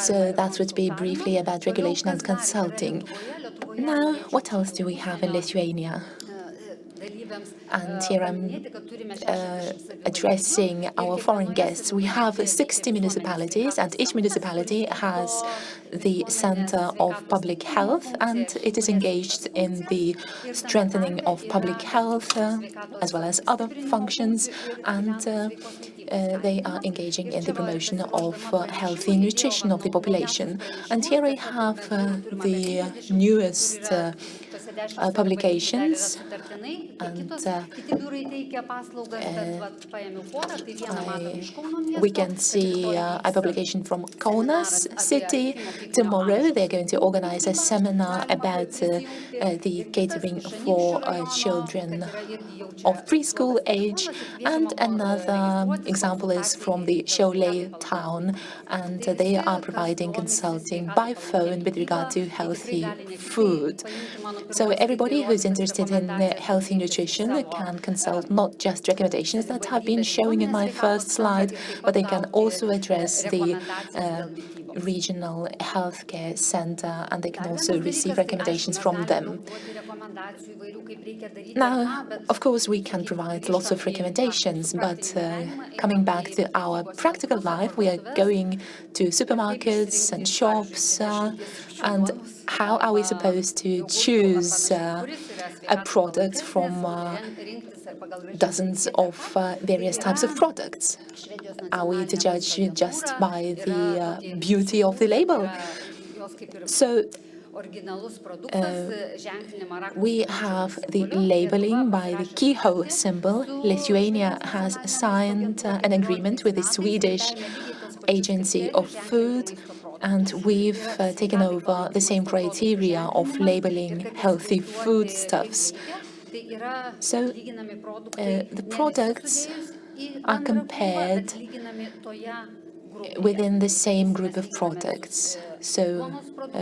So that would be briefly about regulation and consulting. Now, what else do we have in Lithuania? And here I'm addressing our foreign guests. We have 60 municipalities, and each municipality has the Center of Public Health, and it is engaged in the strengthening of public health as well as other functions, and they are engaging in the promotion of healthy nutrition of the population. And here I have the newest publications, and we can see a publication from Kaunas city. Tomorrow they're going to organize a seminar about the catering for children of preschool age, and another example is from the Šiauliai town, and they are providing consulting by phone with regard to healthy food. So everybody who's interested in healthy nutrition can consult not just recommendations that have been showing in my first slide, but they can also address the regional healthcare center, and they can also receive recommendations from them. Now, of course, we can provide lots of recommendations, but coming back to our practical life, we are going to supermarkets and shops, and how are we supposed to choose a product from dozens of various types of products? Are we to judge just by the beauty of the label? So we have the labeling by the keyhole symbol. Lithuania has signed an agreement with the Swedish Agency of Food, and we've taken over the same criteria of labeling healthy foodstuffs. So the products are compared within the same group of products. So,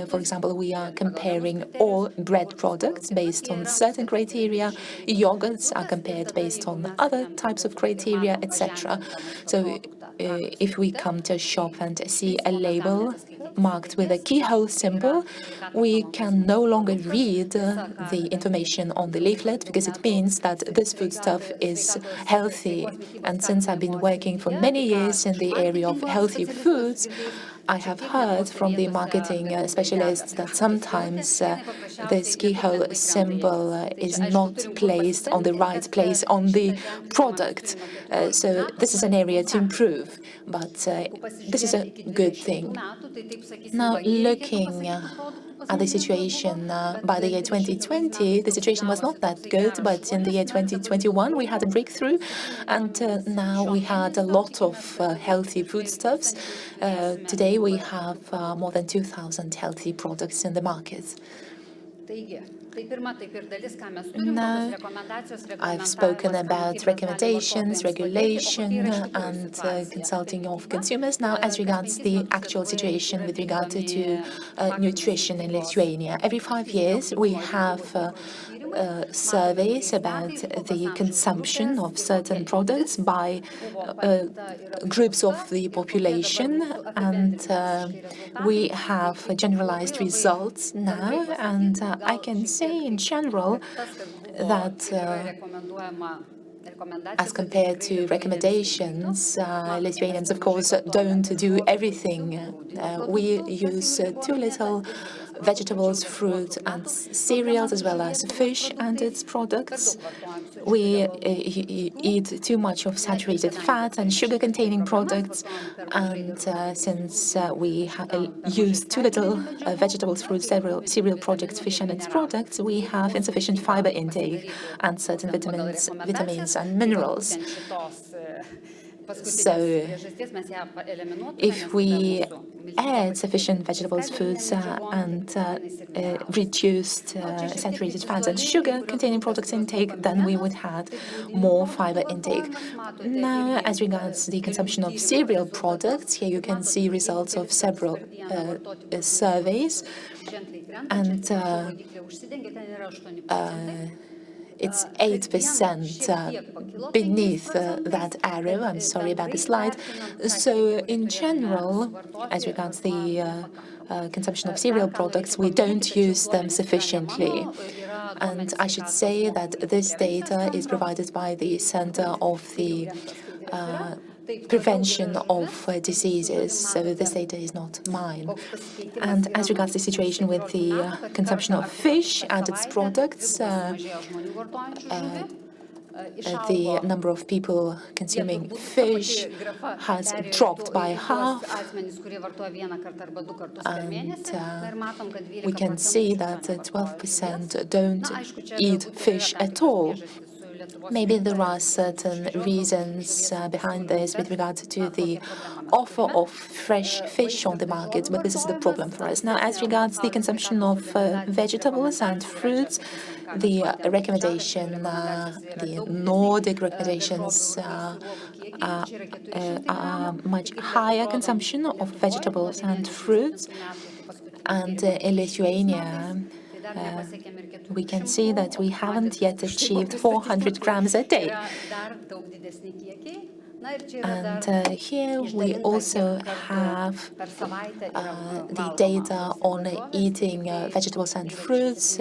for example, we are comparing all bread products based on certain criteria, yogurts are compared based on other types of criteria, etc. So, if we come to a shop and see a label marked with a keyhole symbol, we can no longer read the information on the leaflet, because it means that this foodstuff is healthy. And since I've been working for many years in the area of healthy foods, I have heard from the marketing specialists that sometimes this keyhole symbol is not placed on the right place on the product. So this is an area to improve, but this is a good thing. Now, looking at the situation by the year 2020, the situation was not that good, but in the year 2021 we had a breakthrough, and now we had a lot of healthy foodstuffs. Today we have more than 2,000 healthy products in the market. Now, I've spoken about recommendations, regulation, and consulting of consumers. Now, as regards the actual situation with regard to nutrition in Lithuania, every 5 years we have surveys about the consumption of certain products by groups of the population, and we have generalized results now, and I can say in general that as compared to recommendations, Lithuanians, of course, don't do everything. We use too little vegetables, fruit, and cereals, as well as fish and its products. We eat too much of saturated fat and sugar-containing products, and since we use too little vegetables, fruits, cereal products, fish, and its products, we have insufficient fiber intake and certain vitamins and minerals. So, if we add sufficient vegetables, foods, and reduced saturated fats and sugar-containing products intake, then we would have more fiber intake. Now, as regards the consumption of cereal products, here you can see results of several surveys, and it's 8% beneath that arrow. I'm sorry about the slide. So in general, as regards the consumption of cereal products, we don't use them sufficiently. And I should say that this data is provided by the Center of the Prevention of Diseases, so this data is not mine. And as regards the situation with the consumption of fish and its products, the number of people consuming fish has dropped by half, and we can see that 12% don't eat fish at all. Maybe there are certain reasons behind this with regard to the offer of fresh fish on the market, but this is the problem for us. Now, as regards the consumption of vegetables and fruits, the recommendation, the Nordic recommendations are much higher consumption of vegetables and fruits, and in Lithuania, we can see that we haven't yet achieved 400 grams a day. And here we also have the data on eating vegetables and fruits.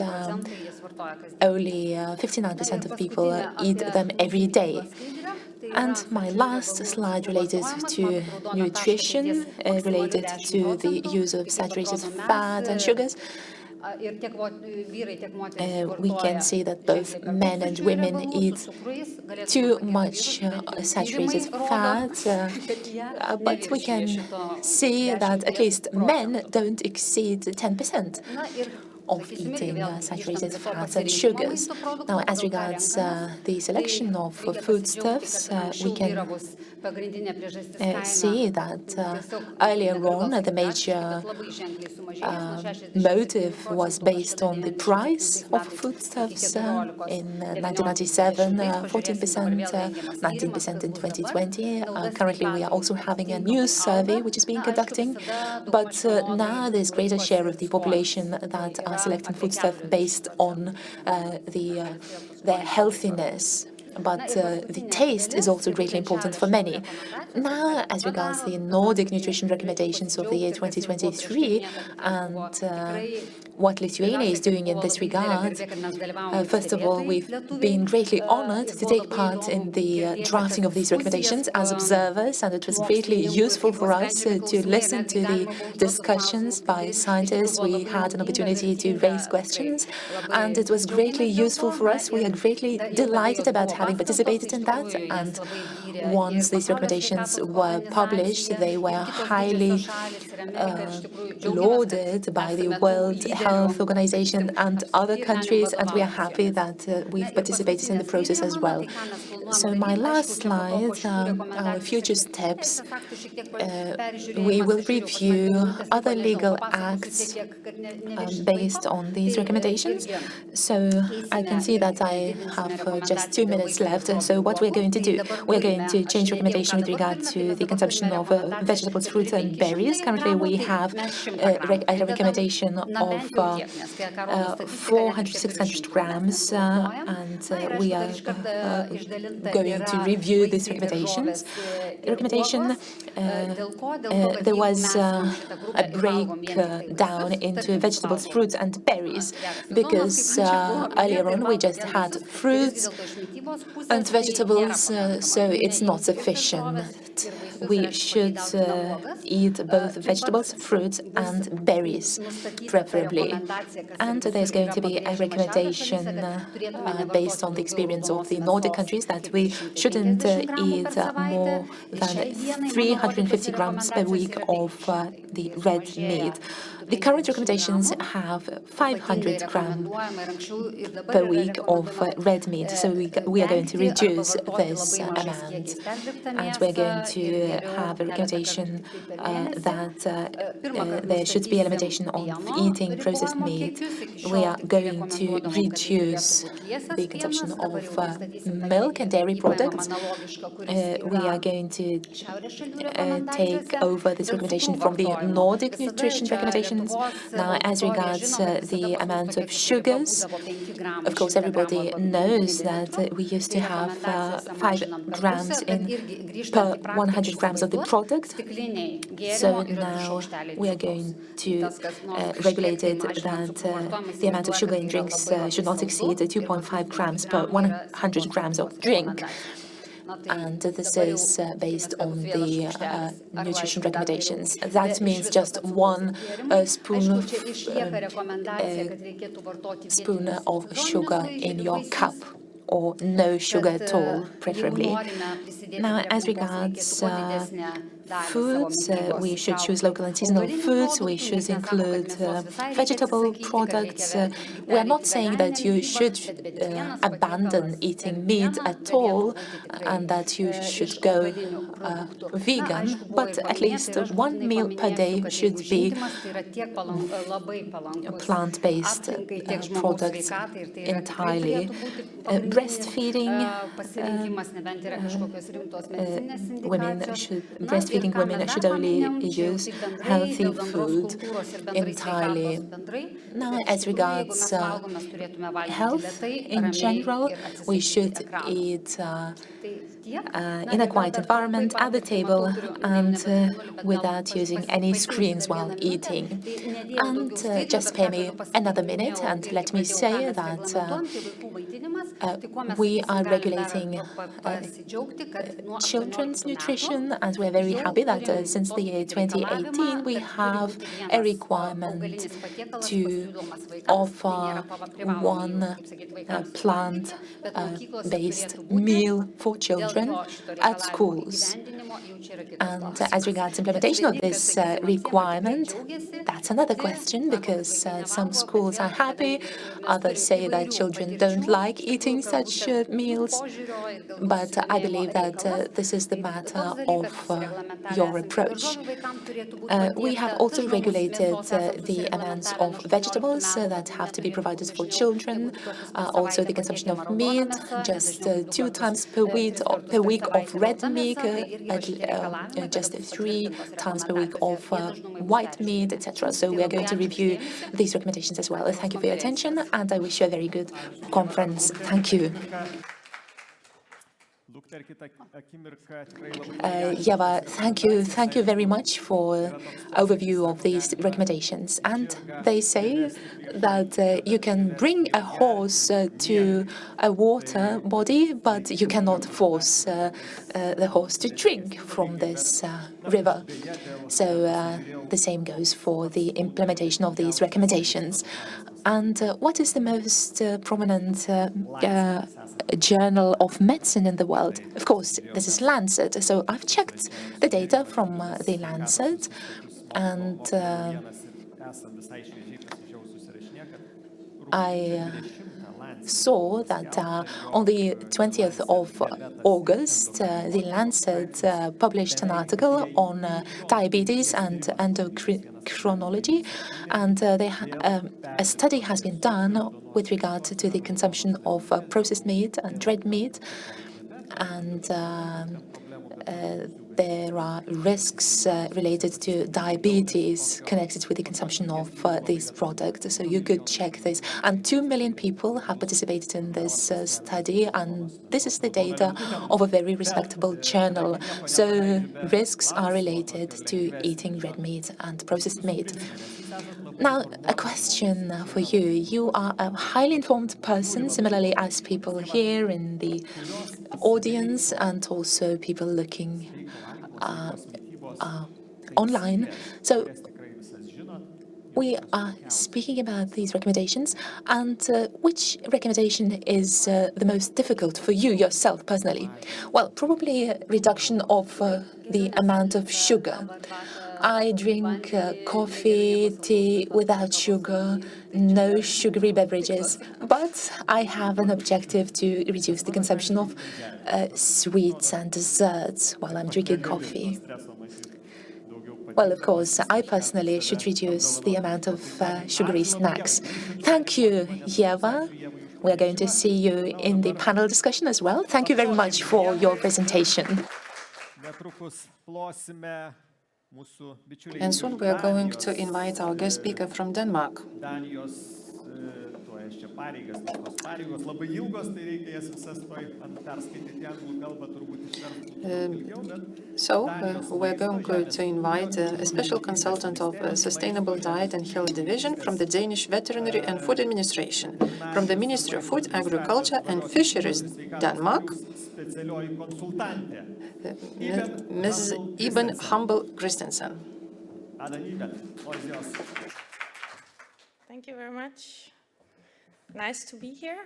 Only 59% of people eat them every day. And my last slide related to nutrition, related to the use of saturated fat and sugars. We can see that both men and women eat too much saturated fat, but we can see that at least men don't exceed 10% of eating saturated fats and sugars. Now, as regards the selection of foodstuffs, we can see that earlier on the major motive was based on the price of foodstuffs. In 1997, 14%, 19% in 2020. Currently, we are also having a new survey which is being conducting, but now there's greater share of the population that are selecting foodstuff based on their healthiness. But the taste is also greatly important for many. Now, as regards the Nordic nutrition recommendations of the year 2023 and what Lithuania is doing in this regard, first of all, we've been greatly honored to take part in the drafting of these recommendations as observers, and it was greatly useful for us to listen to the discussions by scientists. We had an opportunity to raise questions, and it was greatly useful for us. We are greatly delighted about having having participated in that. And once these recommendations were published, they were highly lauded by the World Health Organization and other countries, and we are happy that we've participated in the process as well. So my last slide, our future steps. We will review other legal acts based on these recommendations. So I can see that I have just 2 minutes left. So what we're going to do, we're going to change recommendation with regard to the consumption of vegetables, fruits and berries. Currently we have a recommendation of 400-600 grams, and we are going to review these recommendations. There was a breakdown into vegetables, fruits and berries, because earlier on we just had fruits and vegetables, so it's not sufficient. We should eat both vegetables, fruits and berries, preferably. And there's going to be a recommendation based on the experience of the Nordic countries that we shouldn't eat more than 350 grams per week of the red meat. The current recommendations have 500 grams per week of red meat, so we are going to reduce this amount. And we're going to have a recommendation that there should be a limitation of eating processed meat. We are going to reduce the consumption of milk and dairy products. We are going to take over this recommendation from the Nordic nutrition recommendations. Now, as regards the amount of sugars, of course, everybody knows that we used to have 5 grams per 100 grams of the product. So now we are going to regulate it that the amount of sugar in drinks should not exceed 2.5 grams per 100 grams of drink. And this is based on the nutrition recommendations. That means just 1 spoon of sugar in your cup, or no sugar at all, preferably. Now, as regards foods, we should choose local and seasonal foods. We should include vegetable products. We are not saying that you should abandon eating meat at all and that you should go vegan, but at least 1 meal per day should be plant-based products entirely. Breastfeeding women should only use healthy food entirely. Now, as regards health in general, we should eat in a quiet environment, at the table, and without using any screens while eating. And just spare me another minute and let me say that we are regulating children's nutrition, and we're very happy that since the year 2018 we have a requirement to offer 1 plant-based meal for children at schools. And as regards implementation of this requirement, that's another question, because some schools are happy, others say that children don't like eating such meals, but I believe that this is the matter of your approach. We have also regulated the amounts of vegetables that have to be provided for children, also the consumption of meat, just 2 times per week of red meat, just 3 times per week of white meat, etc. So we are going to review these recommendations as well. Thank you for your attention, and I wish you a very good conference. Thank you. Yeva, thank you very much for overview of these recommendations. And they say that you can bring a horse to a water body, but you cannot force the horse to drink from this river. So the same goes for the implementation of these recommendations. And what is the most prominent journal of medicine in the world? Of course, this is Lancet. So I've checked the data from the Lancet, and I saw that on the 20th of August, the Lancet published an article on diabetes and endocrinology, and a study has been done with regard to the consumption of processed meat and red meat, and there are risks related to diabetes connected with the consumption of these products. So you could check this. And 2 million people have participated in this study, and this is the data of a very respectable journal. So risks are related to eating red meat and processed meat. Now, a question for you. You are a highly informed person, similarly as people here in the audience and also people looking online. So we are speaking about these recommendations, and which recommendation is the most difficult for you yourself personally? Well, probably a reduction of the amount of sugar. I drink coffee, tea without sugar, no sugary beverages, but I have an objective to reduce the consumption of sweets and desserts while I'm drinking coffee. Well, of course, I personally should reduce the amount of sugary snacks. Thank you, Yeva. We are going to see you in the panel discussion as well. Thank you very much for your presentation. And soon we are going to invite our guest speaker from Denmark. So we're going to invite a special consultant of Sustainable Diet and Health Division from the Danish Veterinary and Food Administration, from the Ministry of Food, Agriculture and Fisheries, Denmark, Ms. Iben Humble Christensen. Thank you very much. Nice to be here.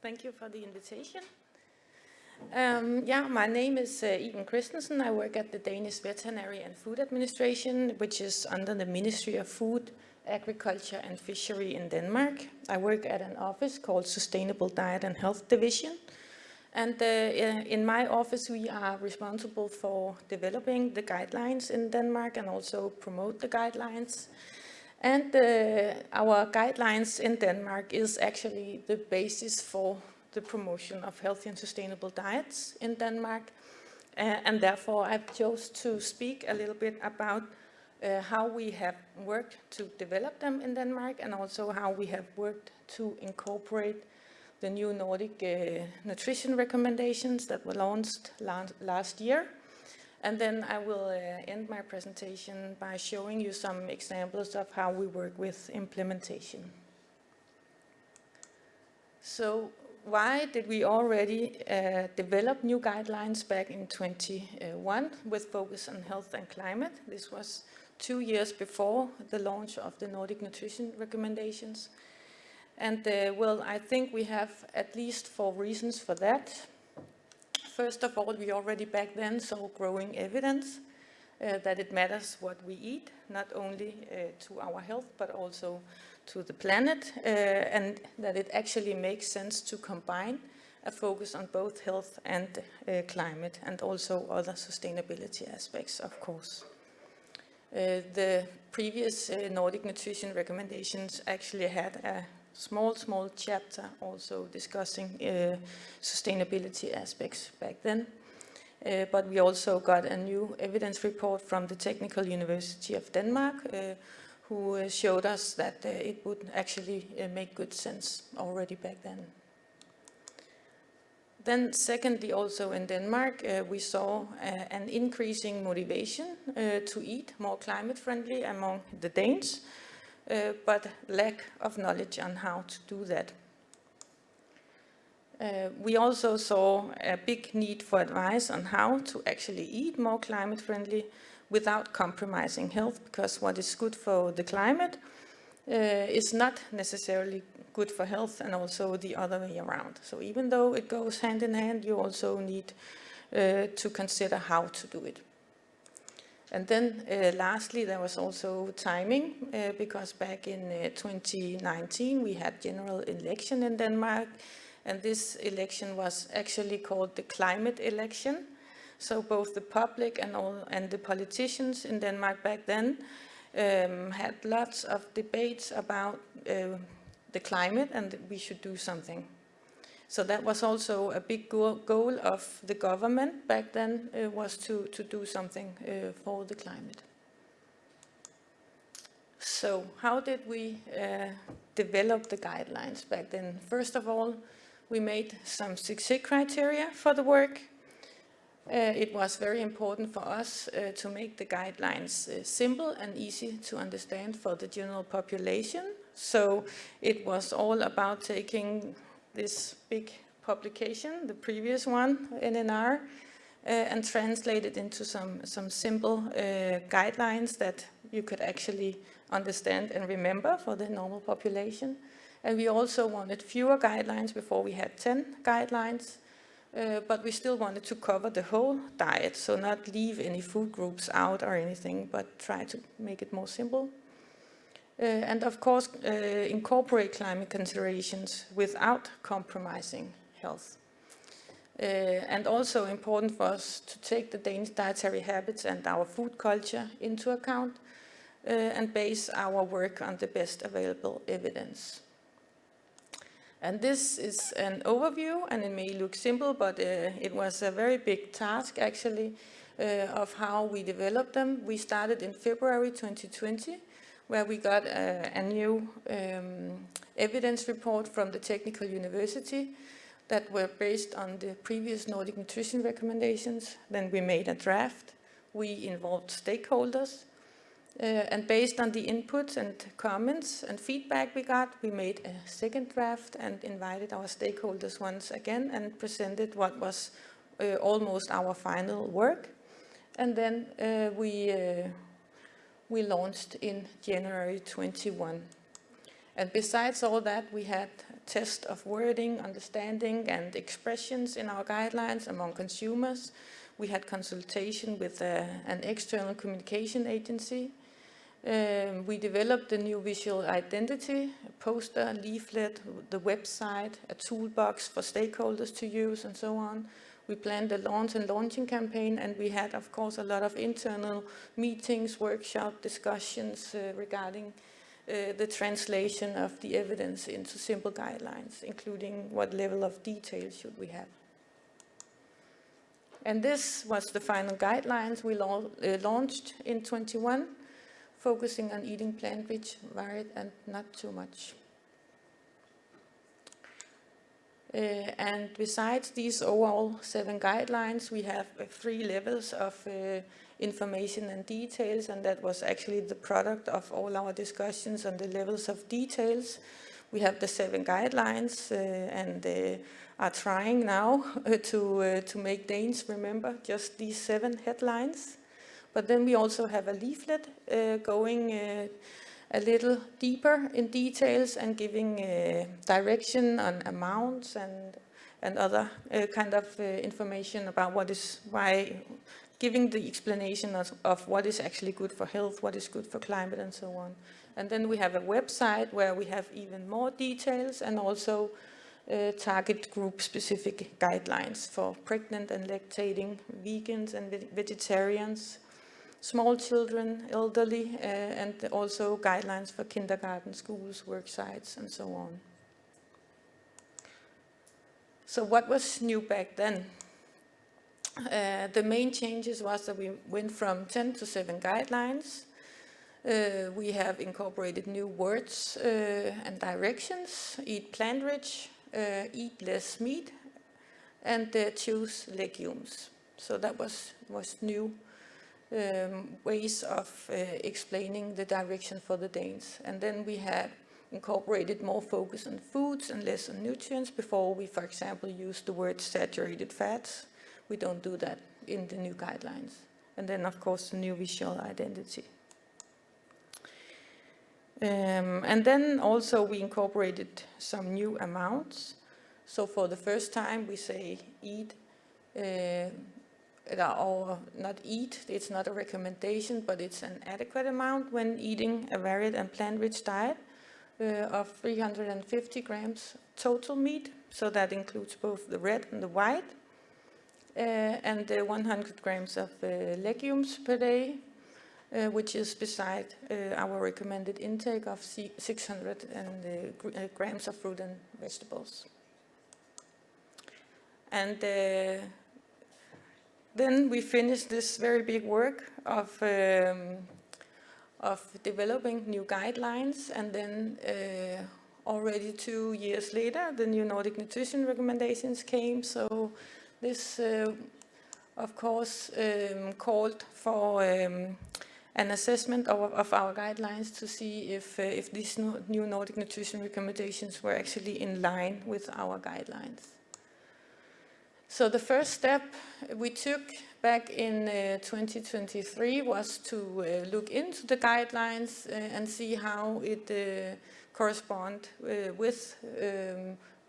Thank you for the invitation. My name is Iben Christensen. I work at the Danish Veterinary and Food Administration, which is under the Ministry of Food, Agriculture and Fishery in Denmark. I work at an office called Sustainable Diet and Health Division. And in my office, we are responsible for developing the guidelines in Denmark and also promote the guidelines. And our guidelines in Denmark is actually the basis for the promotion of healthy and sustainable diets in Denmark. And therefore, I've chosen to speak a little bit about how we have worked to develop them in Denmark and also how we have worked to incorporate the new Nordic nutrition recommendations that were launched last year. And then I will end my presentation by showing you some examples of how we work with implementation. So why did we already develop new guidelines back in 2021 with focus on health and climate? This was 2 years before the launch of the Nordic nutrition recommendations. And well, I think we have at least 4 reasons for that. First of all, we already back then saw growing evidence that it matters what we eat, not only to our health, but also to the planet, and that it actually makes sense to combine a focus on both health and climate, and also other sustainability aspects, of course. The previous Nordic nutrition recommendations actually had a small chapter also discussing sustainability aspects back then. But we also got a new evidence report from the Technical University of Denmark who showed us that it would actually make good sense already back then. Then secondly, also in Denmark, we saw an increasing motivation to eat more climate friendly among the Danes, but lack of knowledge on how to do that. We also saw a big need for advice on how to actually eat more climate friendly without compromising health, because what is good for the climate is not necessarily good for health, and also the other way around. So even though it goes hand in hand, you also need to consider how to do it. And then lastly, there was also timing, because back in 2019 we had general election in Denmark, and this election was actually called the climate election. So both the public and the politicians in Denmark back then had lots of debates about the climate, and that we should do something. So that was also a big goal of the government back then, was to do something for the climate. So how did we develop the guidelines back then? First of all, we made some success criteria for the work. It was very important for us to make the guidelines simple and easy to understand for the general population. So it was all about taking this big publication, the previous one, NNR, and translate it into some simple guidelines that you could actually understand and remember for the normal population. And we also wanted fewer guidelines. Before we had 10 guidelines, but we still wanted to cover the whole diet, so not leave any food groups out or anything, but try to make it more simple. And of course, incorporate climate considerations without compromising health. And also important for us to take the Danish dietary habits and our food culture into account, and base our work on the best available evidence. And this is an overview, and it may look simple, but it was a very big task actually of how we developed them. We started in February 2020, where we got a new evidence report from the Technical University that were based on the previous Nordic nutrition recommendations. Then we made a draft. We involved stakeholders. And based on the inputs and comments and feedback we got, we made a second draft and invited our stakeholders once again and presented what was almost our final work. And then we launched in January 21. And besides all that, we had tests of wording, understanding, and expressions in our guidelines among consumers. We had consultation with an external communication agency. We developed the new visual identity, a poster, a leaflet, the website, a toolbox for stakeholders to use, and so on. We planned a launch and launching campaign, and we had, of course, a lot of internal meetings, workshop discussions regarding the translation of the evidence into simple guidelines, including what level of detail should we have. And this was the final guidelines we launched in 21. Focusing on eating plant-rich, varied, and not too much. And besides these overall 7 guidelines, we have 3 levels of information and details, and that was actually the product of all our discussions on the levels of details. We have the 7 guidelines, and are trying now to make Danes remember just these 7 headlines. But then we also have a leaflet going a little deeper in details and giving direction on amounts and other kind of information about giving the explanation of what is actually good for health, what is good for climate, and so on. And then we have a website where we have even more details, and also target group specific guidelines for pregnant and lactating, vegans and vegetarians, small children, elderly, and also guidelines for kindergarten, schools, work sites, and so on. So what was new back then? The main changes was that we went from 10 to 7 guidelines. We have incorporated new words and directions: eat plant-rich, eat less meat, and choose legumes. So that was new ways of explaining the direction for the Danes. And then we had incorporated more focus on foods and less on nutrients. Before we, for example, used the word saturated fats. We don't do that in the new guidelines. And then, of course, the new visual identity. And then also we incorporated some new amounts. So for the first time we say eat, or not eat, it's not a recommendation, but it's an adequate amount when eating a varied and plant-rich diet of 350 grams total meat. So that includes both the red and the white, and 100 grams of legumes per day, which is beside our recommended intake of 600 grams of fruit and vegetables. And then we finished this very big work of developing new guidelines, and then already 2 years later, the new Nordic nutrition recommendations came. So this, of course, called for an assessment of our guidelines to see if these new Nordic nutrition recommendations were actually in line with our guidelines. So the first step we took back in 2023 was to look into the guidelines and see how it correspond with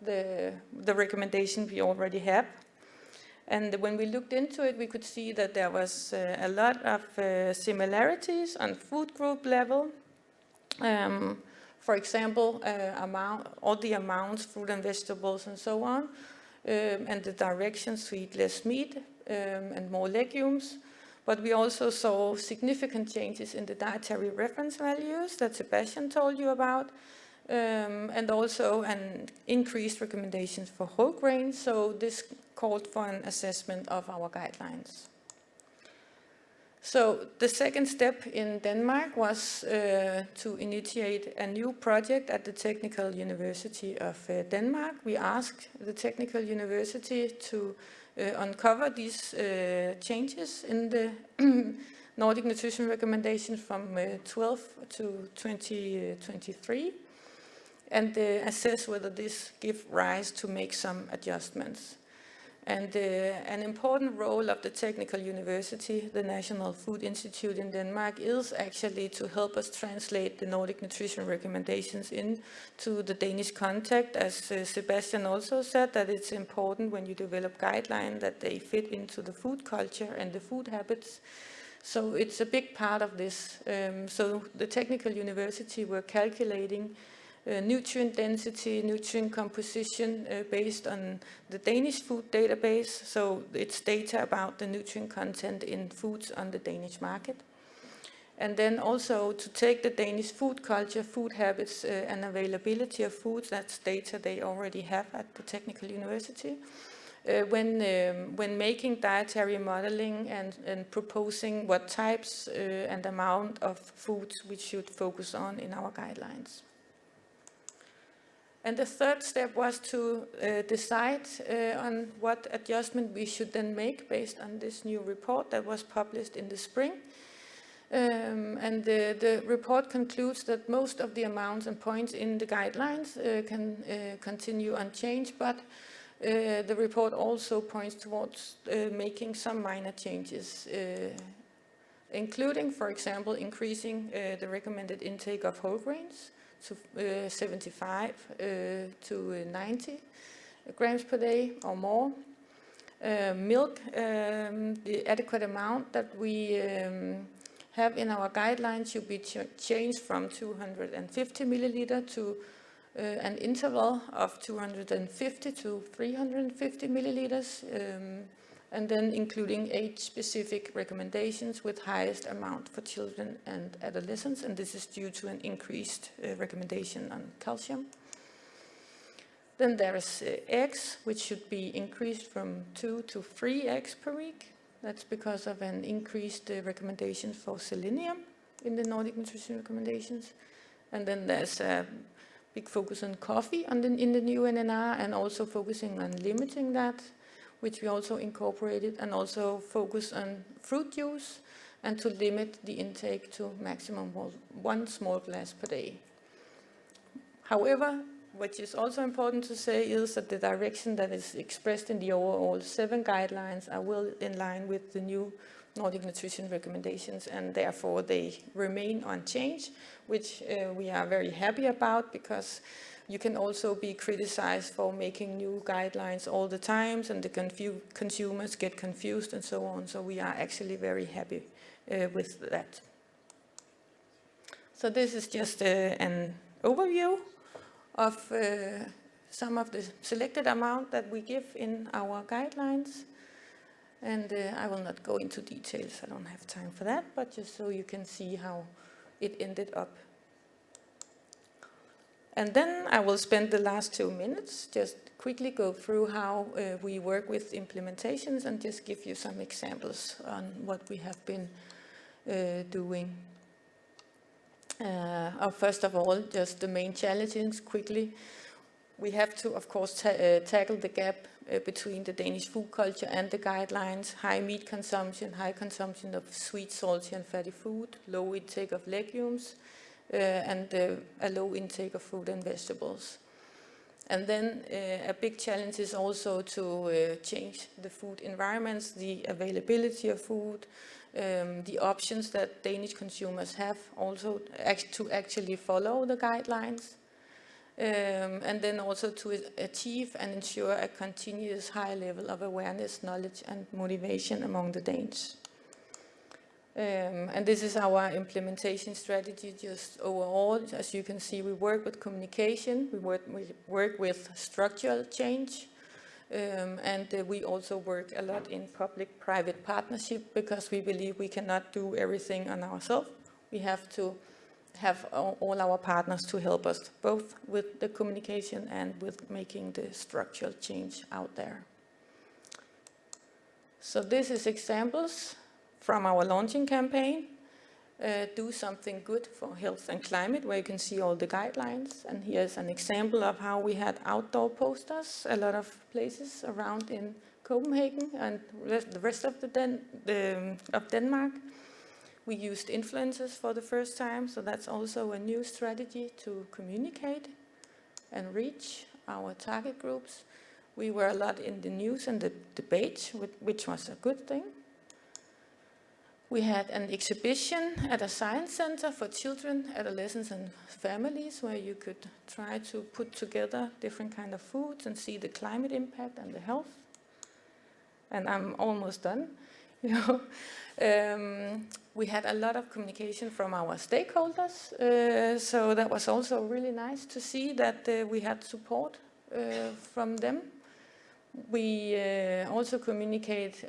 the recommendation we already have. And when we looked into it, we could see that there was a lot of similarities on food group level. For example, all the amounts, fruit and vegetables and so on, and the directions to eat less meat and more legumes. But we also saw significant changes in the dietary reference values that Sebastian told you about, and also an increased recommendations for whole grains. So this called for an assessment of our guidelines. So the second step in Denmark was to initiate a new project at the Technical University of Denmark. We asked the Technical University to uncover these changes in the Nordic nutrition recommendations from 12 to 2023 and assess whether this gives rise to make some adjustments. And an important role of the Technical University, the National Food Institute in Denmark, is actually to help us translate the Nordic nutrition recommendations into the Danish context. As Sebastian also said, that it's important when you develop guidelines that they fit into the food culture and the food habits. So it's a big part of this. So the Technical University were calculating nutrient density, nutrient composition based on the Danish food database. So it's data about the nutrient content in foods on the Danish market. And then also to take the Danish food culture, food habits and availability of foods, that's data they already have at the Technical University. When making dietary modeling and proposing what types and amount of foods we should focus on in our guidelines. And the third step was to decide on what adjustment we should then make based on this new report that was published in the spring. And the report concludes that most of the amounts and points in the guidelines can continue unchanged, but the report also points towards making some minor changes, including, for example, increasing the recommended intake of whole grains to 75 to 90 grams per day or more. Milk, the adequate amount that we have in our guidelines should be changed from 250 milliliter to an interval of 250 to 350 milliliters, and then including age-specific recommendations with highest amount for children and adolescents, and this is due to an increased recommendation on calcium. Then there is eggs, which should be increased from 2 to 3 eggs per week. That's because of an increased recommendation for selenium in the Nordic nutrition recommendations. And then there's a big focus on coffee in the new NNR, and also focusing on limiting that, which we also incorporated, and also focus on fruit juice and to limit the intake to maximum 1 small glass per day. However, what is also important to say is that the direction that is expressed in the overall 7 guidelines are well in line with the new Nordic nutrition recommendations, and therefore they remain unchanged, which we are very happy about, because you can also be criticized for making new guidelines all the time, and the consumers get confused and so on. So we are actually very happy with that. So this is just an overview of some of the selected amount that we give in our guidelines. And I will not go into details, I don't have time for that, but just so you can see how it ended up. And then I will spend the last 2 minutes just quickly go through how we work with implementations and just give you some examples on what we have been doing. First of all, just the main challenges quickly. We have to, of course, tackle the gap between the Danish food culture and the guidelines: high meat consumption, high consumption of sweet, salty and fatty food, low intake of legumes, and a low intake of fruit and vegetables. And then a big challenge is also to change the food environments, the availability of food, the options that Danish consumers have also to actually follow the guidelines. And then also to achieve and ensure a continuous high level of awareness, knowledge and motivation among the Danes. And this is our implementation strategy just overall. As you can see, we work with communication, we work with structural change, and we also work a lot in public-private partnership, because we believe we cannot do everything on ourselves. We have to have all our partners to help us, both with the communication and with making the structural change out there. So this is examples from our launching campaign, Do Something Good for Health and Climate, where you can see all the guidelines. And here's an example of how we had outdoor posters, a lot of places around in Copenhagen and the rest of Denmark. We used influencers for the first time, so that's also a new strategy to communicate and reach our target groups. We were a lot in the news and the debate, which was a good thing. We had an exhibition at a science center for children, adolescents and families, where you could try to put together different kind of foods and see the climate impact and the health. And I'm almost done. We had a lot of communication from our stakeholders, so that was also really nice to see that we had support from them. We also communicate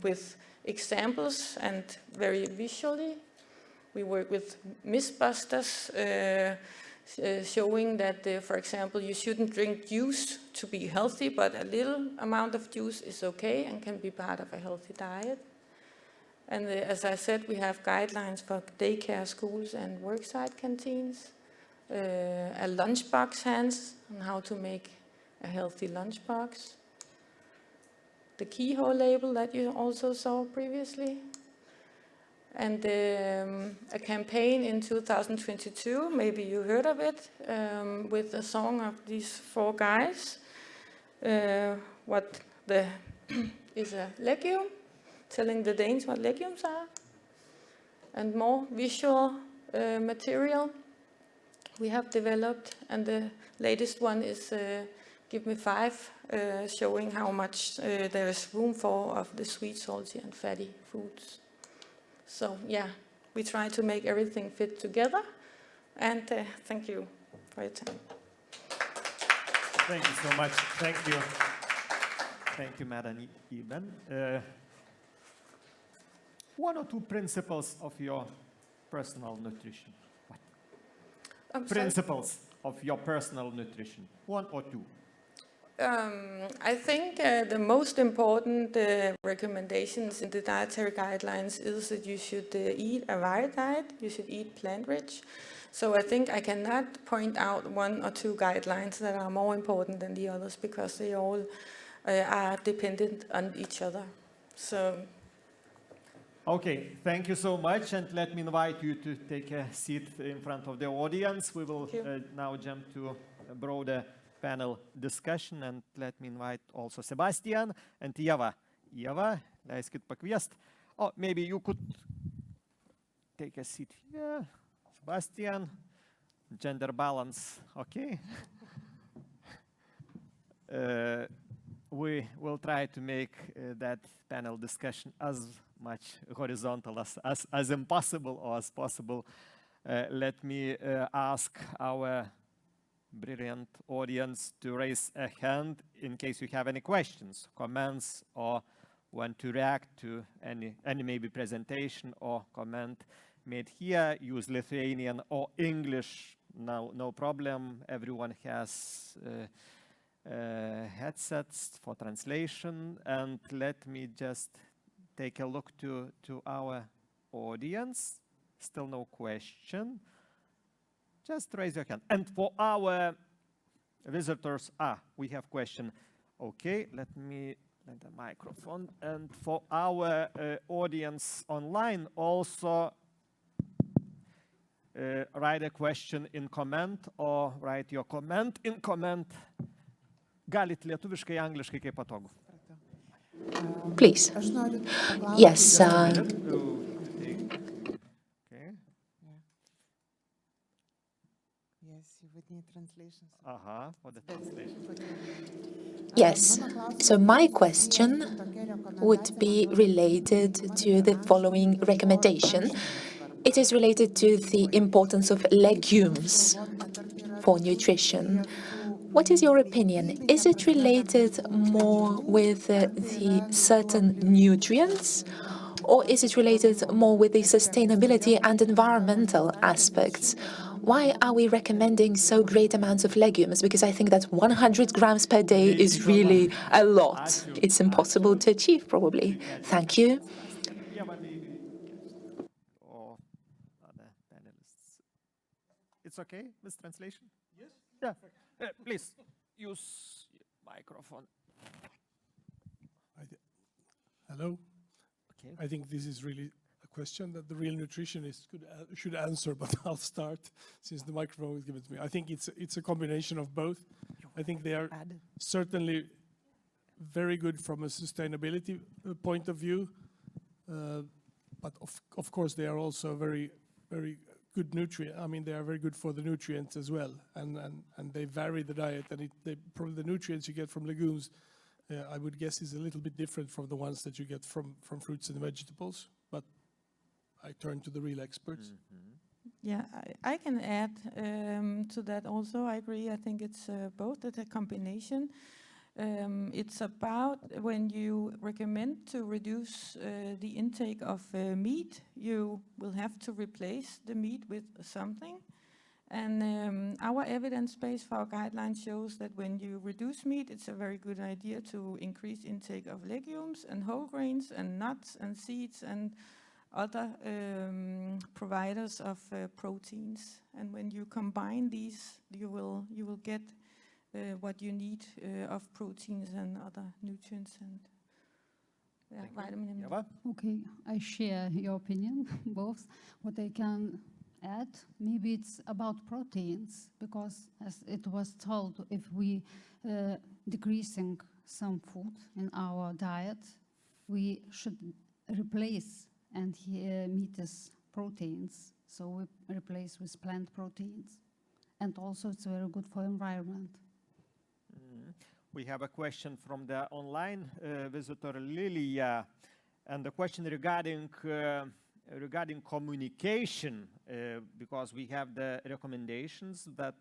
with examples and very visually. We work with mythbusters, showing that, for example, you shouldn't drink juice to be healthy, but a little amount of juice is okay and can be part of a healthy diet. And as I said, we have guidelines for daycare schools and worksite canteens, a lunchbox hands on how to make a healthy lunchbox, the keyhole label that you also saw previously, and a campaign in 2022, maybe you heard of it, with a song of these 4 guys, what is a legume, telling the Danes what legumes are, and more visual material we have developed. And the latest one is Give Me 5, showing how much there is room for of the sweet, salty and fatty foods. So yeah, we try to make everything fit together, and thank you for your time. Thank you so much. Thank you. Thank you, Madam Eben. 1 or 2 principles of your personal nutrition. What? Principles of your personal nutrition. 1 or 2. I think the most important recommendations in the dietary guidelines is that you should eat a varied diet, you should eat plant-rich. So I think I cannot point out 1 or 2 guidelines that are more important than the others, because they all are dependent on each other. So. Okay, thank you so much, and let me invite you to take a seat in front of the audience. We will now jump to a broader panel discussion, and let me invite also Sebastian and Ieva. Ieva, leiskit pakviest. Oh, maybe you could take a seat here. Sebastian, gender balance, okay? We will try to make that panel discussion as much horizontal as impossible or as possible. Let me ask our brilliant audience to raise a hand in case you have any questions, comments, or want to react to any maybe presentation or comment made here. Use Lithuanian or English, no problem. Everyone has headsets for translation. And let me just take a look to our audience. Still no question. Just raise your hand. And for our visitors, we have question. Okay, let me let the microphone. And for our audience online, also write a question in comment or write your comment in comment. Galit lietuviškai, angliškai, kaip patogu. Please. Yes. For the translation. Yes. So my question would be related to the following recommendation. It is related to the importance of legumes for nutrition. What is your opinion? Is it related more with the certain nutrients, or is it related more with the sustainability and environmental aspects? Why are we recommending so great amounts of legumes? Because I think that 100 grams per day is really a lot. It's impossible to achieve, probably. Thank you. Or other panelists. It's okay with translation? Yes. Yeah. Please use microphone. Hello. Okay. I think this is really a question that the real nutritionist should answer, but I'll start since the microphone was given to me. I think it's a combination of both. I think they are certainly very good from a sustainability point of view, but of course they are also very good nutrient. I mean, they are very good for the nutrients as well, and they vary the diet, and probably the nutrients you get from legumes, I would guess, is a little bit different from the ones that you get from fruits and vegetables. But I turn to the real experts. Yeah, I can add to that also. I agree. I think it's both. It's a combination. It's about when you recommend to reduce the intake of meat, you will have to replace the meat with something. And our evidence base for our guidelines shows that when you reduce meat, it's a very good idea to increase intake of legumes and whole grains and nuts and seeds and other providers of proteins. And when you combine these, you will get what you need of proteins and other nutrients and vitamin. Okay, I share your opinion, both. What I can add, maybe it's about proteins, because as it was told, if we decreasing some food in our diet, we should replace meat as proteins. So we replace with plant proteins. And also it's very good for environment. We have a question from the online visitor Lilia, and the question regarding communication, because we have the recommendations that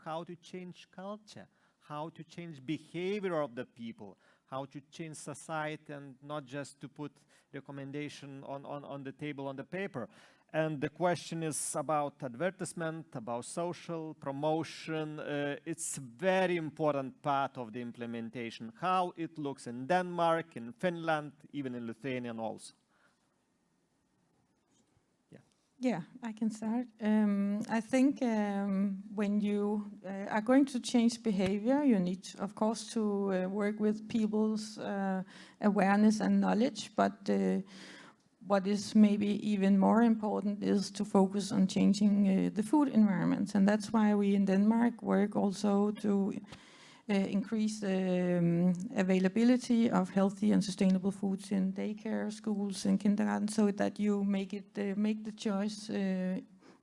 how to change culture, how to change behavior of the people, how to change society, and not just to put recommendation on the table, on the paper. And the question is about advertisement, about social promotion. It's a very important part of the implementation, how it looks in Denmark, in Finland, even in Lithuania also. Yeah, I can start. I think when you are going to change behavior, you need, of course, to work with people's awareness and knowledge. But what is maybe even more important is to focus on changing the food environment. And that's why we in Denmark work also to increase availability of healthy and sustainable foods in daycare, schools, and kindergarten, so that you make the choice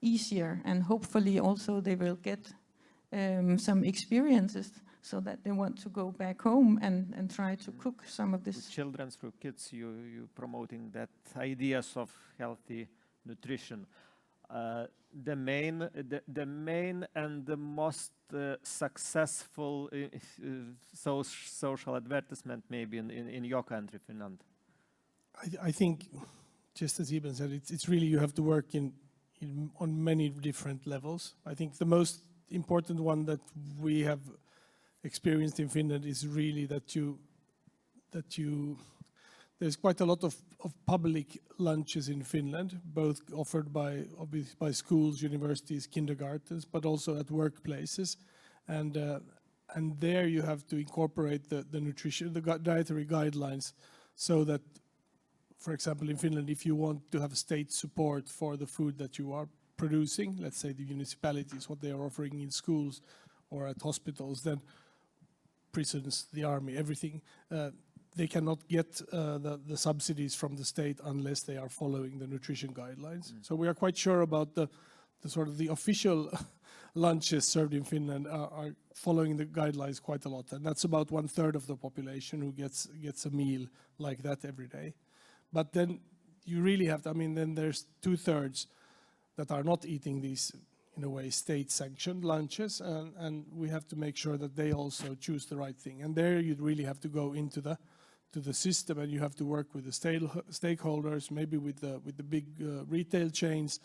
easier, and hopefully also they will get some experiences so that they want to go back home and try to cook some of With this. children, through kids, you promoting that ideas of healthy nutrition. The main and the most successful social advertisement maybe in your country, Finland. I think, just as Eben said, it's really you have to work on many different levels. I think the most important one that we have experienced in Finland is really that there's quite a lot of public lunches in Finland, both offered by schools, universities, kindergartens, but also at workplaces, and there you have to incorporate the nutrition, the dietary guidelines, so that, for example, in Finland, if you want to have state support for the food that you are producing, let's say the municipalities, what they are offering in schools or at hospitals, then prisons, the army, everything, they cannot get the subsidies from the state unless they are following the nutrition guidelines. So we are quite sure about the sort of the official lunches served in Finland are following the guidelines quite a lot, and that's about 1/3 of the population who gets a meal like that every day. But then you really have to, I mean, then there's 2/3 that are not eating these, in a way, state-sanctioned lunches, and we have to make sure that they also choose the right thing. And there you really have to go into the system, and you have to work with the stakeholders, maybe with the big retail chains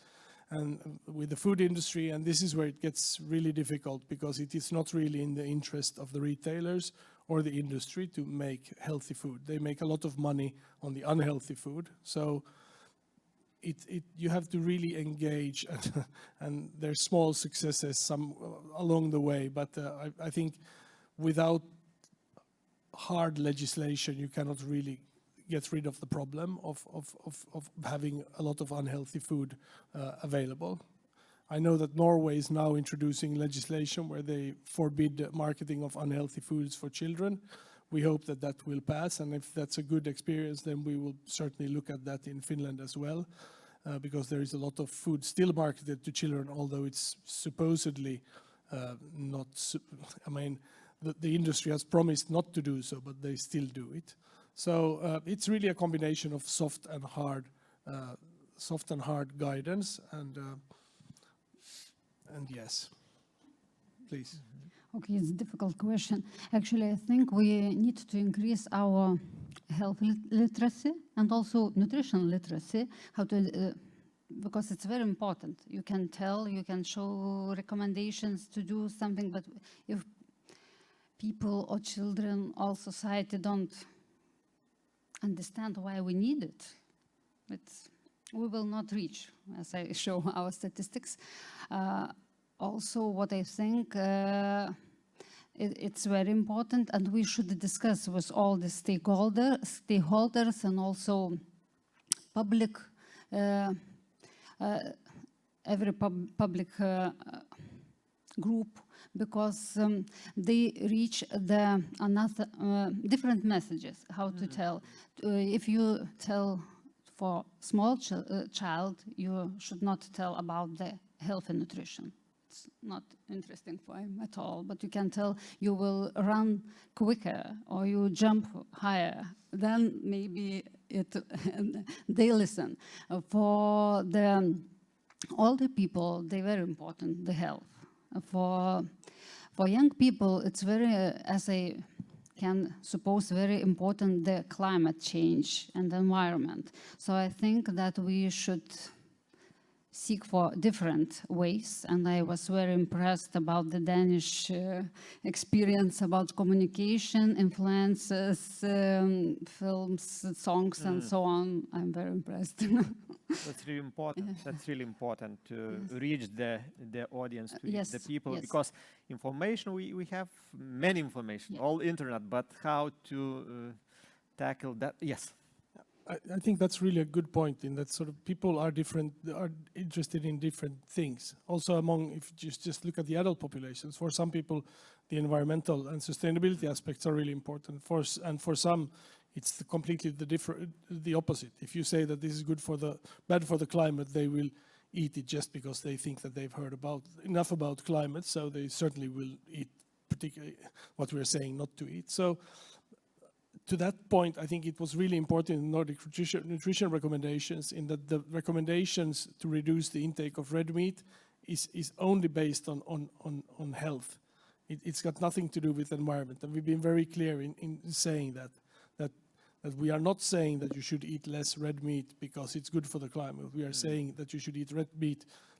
and with the food industry. And this is where it gets really difficult, because it is not really in the interest of the retailers or the industry to make healthy food. They make a lot of money on the unhealthy food. So you have to really engage, and there's small successes some along the way, but I think without hard legislation you cannot really get rid of the problem of having a lot of unhealthy food available. I know that Norway is now introducing legislation where they forbid marketing of unhealthy foods for children. We hope that that will pass, and if that's a good experience, then we will certainly look at that in Finland as well, because there is a lot of food still marketed to children, although it's supposedly not. I mean, the industry has promised not to do so, but they still do it. So it's really a combination of soft and hard guidance, and yes, please. Okay, it's a difficult question. Actually, I think we need to increase our health literacy and also nutrition literacy, because it's very important. You can tell, you can show recommendations to do something, but if people or children or society don't understand why we need it, we will not reach, as I show our statistics. Also, what I think, it's very important, and we should discuss with all the stakeholders and also public, every public group, because they reach different messages, how to tell. If you tell for small child, you should not tell about the healthy nutrition. It's not interesting for him at all, but you can tell you will run quicker or you jump higher, then maybe they listen. For the older people, they're very important, the health. For young people, it's very, as I can suppose, very important, the climate change and the environment. So I think that we should seek for different ways, and I was very impressed about the Danish experience about communication, influences, films, songs, and so on. I'm very impressed. That's really important. Yeah. That's really important to reach the audience, to reach Yes, the people, yes. because information, we have many information, Yeah. all internet, but how to tackle that? Yes. I think that's really a good point in that sort of people are different, are interested in different things. Also among, if you just look at the adult populations, for some people, the environmental and sustainability aspects are really important. And for some, it's completely the opposite. If you say that this is bad for the climate, they will eat it just because they think that they've heard enough about climate, so they certainly will eat particularly what we're saying not to eat. So to that point, I think it was really important in Nordic nutrition recommendations in that the recommendations to reduce the intake of red meat is only based on health. It's got nothing to do with environment. And we've been very clear in saying that we are not saying that you should eat less red meat because it's good for the climate. We are saying that you should eat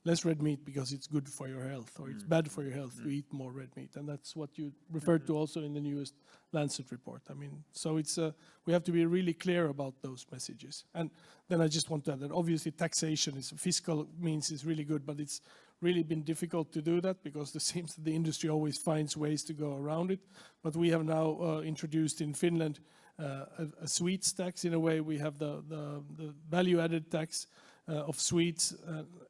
less red meat because it's good for your health, or it's bad for your health to eat more red meat. And that's what you referred to also in the newest Lancet report. I mean, so it's we have to be really clear about those messages. And then I just want to add that obviously taxation fiscal means is really good, but it's really been difficult to do that because it seems that the industry always finds ways to go around it. But we have now introduced in Finland a sweets tax. In a way, we have the value-added tax of sweets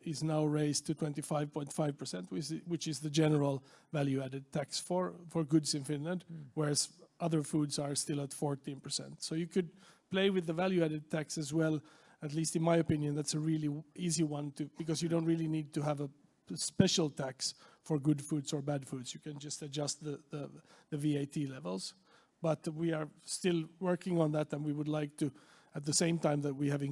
is now raised to 25.5%, which is the general value-added tax for goods in Finland, whereas other foods are still at 14%. So you could play with the value-added tax as well. At least in my opinion, that's a really easy one because you don't really need to have a special tax for good foods or bad foods. You can just adjust the VAT levels. But we are still working on that, and we would like to, at the same time that we have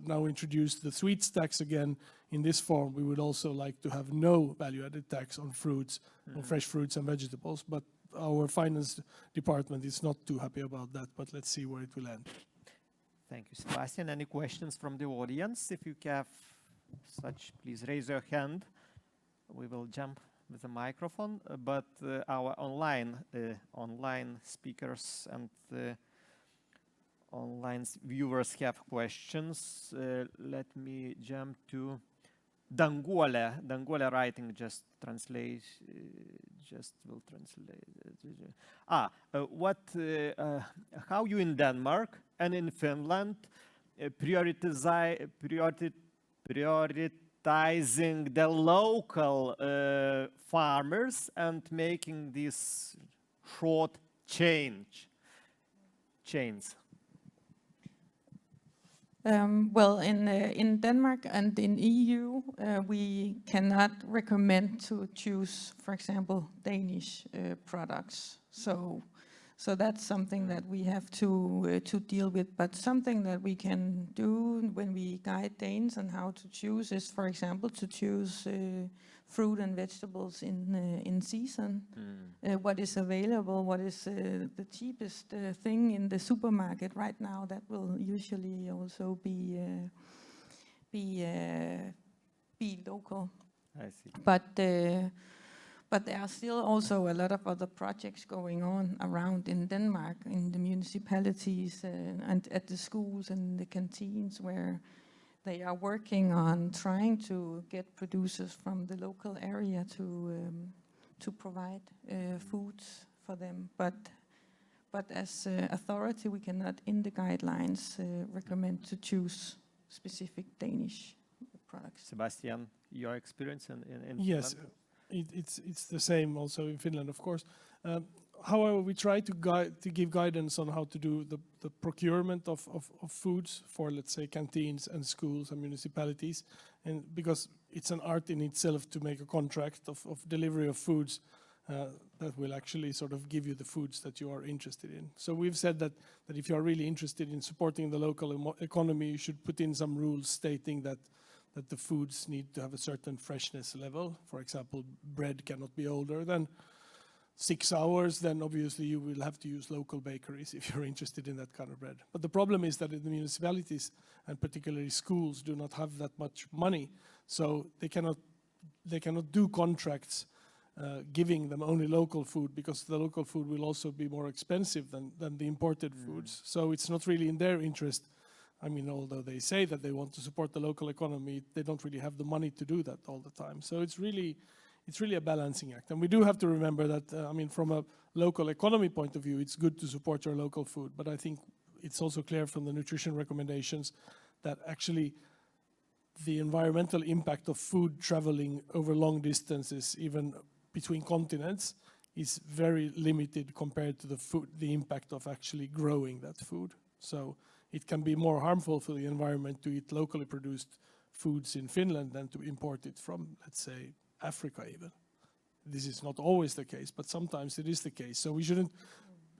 now introduced the sweets tax again in this form, we would also like to have no value-added tax on fruits, on fresh fruits and vegetables. But our finance department is not too happy about that, but let's see where it will end. Thank you, Sebastian. Any questions from the audience? If you have such, please raise your hand. We will jump with the microphone, but our online speakers and online viewers have questions. Let me jump to Danguolė. Danguolė writing just translate. How you in Denmark and in Finland prioritizing the local farmers and making these short chains? Well, in Denmark and in EU, we cannot recommend to choose, for example, Danish products. So that's something that we have to deal with. But something that we can do when we guide Danes on how to choose is, for example, to choose fruit and vegetables in season. What is available? What is the cheapest thing in the supermarket right now? That will usually also be local. I see. But there are still also a lot of other projects going on around in Denmark, in the municipalities and at the schools and the canteens, where they are working on trying to get producers from the local area to provide foods for them. But as authority, we cannot, in the guidelines, recommend to choose specific Danish products. Sebastian, your experience in Yes. Finland? It's the same also in Finland, of course. However, we try to give guidance on how to do the procurement of foods for, let's say, canteens and schools and municipalities, and because it's an art in itself to make a contract of delivery of foods that will actually sort of give you the foods that you are interested in. So we've said that if you are really interested in supporting the local economy, you should put in some rules stating that the foods need to have a certain freshness level. For example, bread cannot be older than 6 hours, then obviously you will have to use local bakeries if you're interested in that kind of bread. But the problem is that in the municipalities, and particularly schools, do not have that much money, so they cannot do contracts giving them only local food, because the local food will also be more expensive than the imported foods. So it's not really in their interest. I mean, although they say that they want to support the local economy, they don't really have the money to do that all the time. So it's really a balancing act. And we do have to remember that, I mean, from a local economy point of view, it's good to support your local food. But I think it's also clear from the nutrition recommendations that actually the environmental impact of food traveling over long distances, even between continents, is very limited compared to the impact of actually growing that food. So it can be more harmful for the environment to eat locally produced foods in Finland than to import it from, let's say, Africa even. This is not always the case, but sometimes it is the case. So we shouldn't,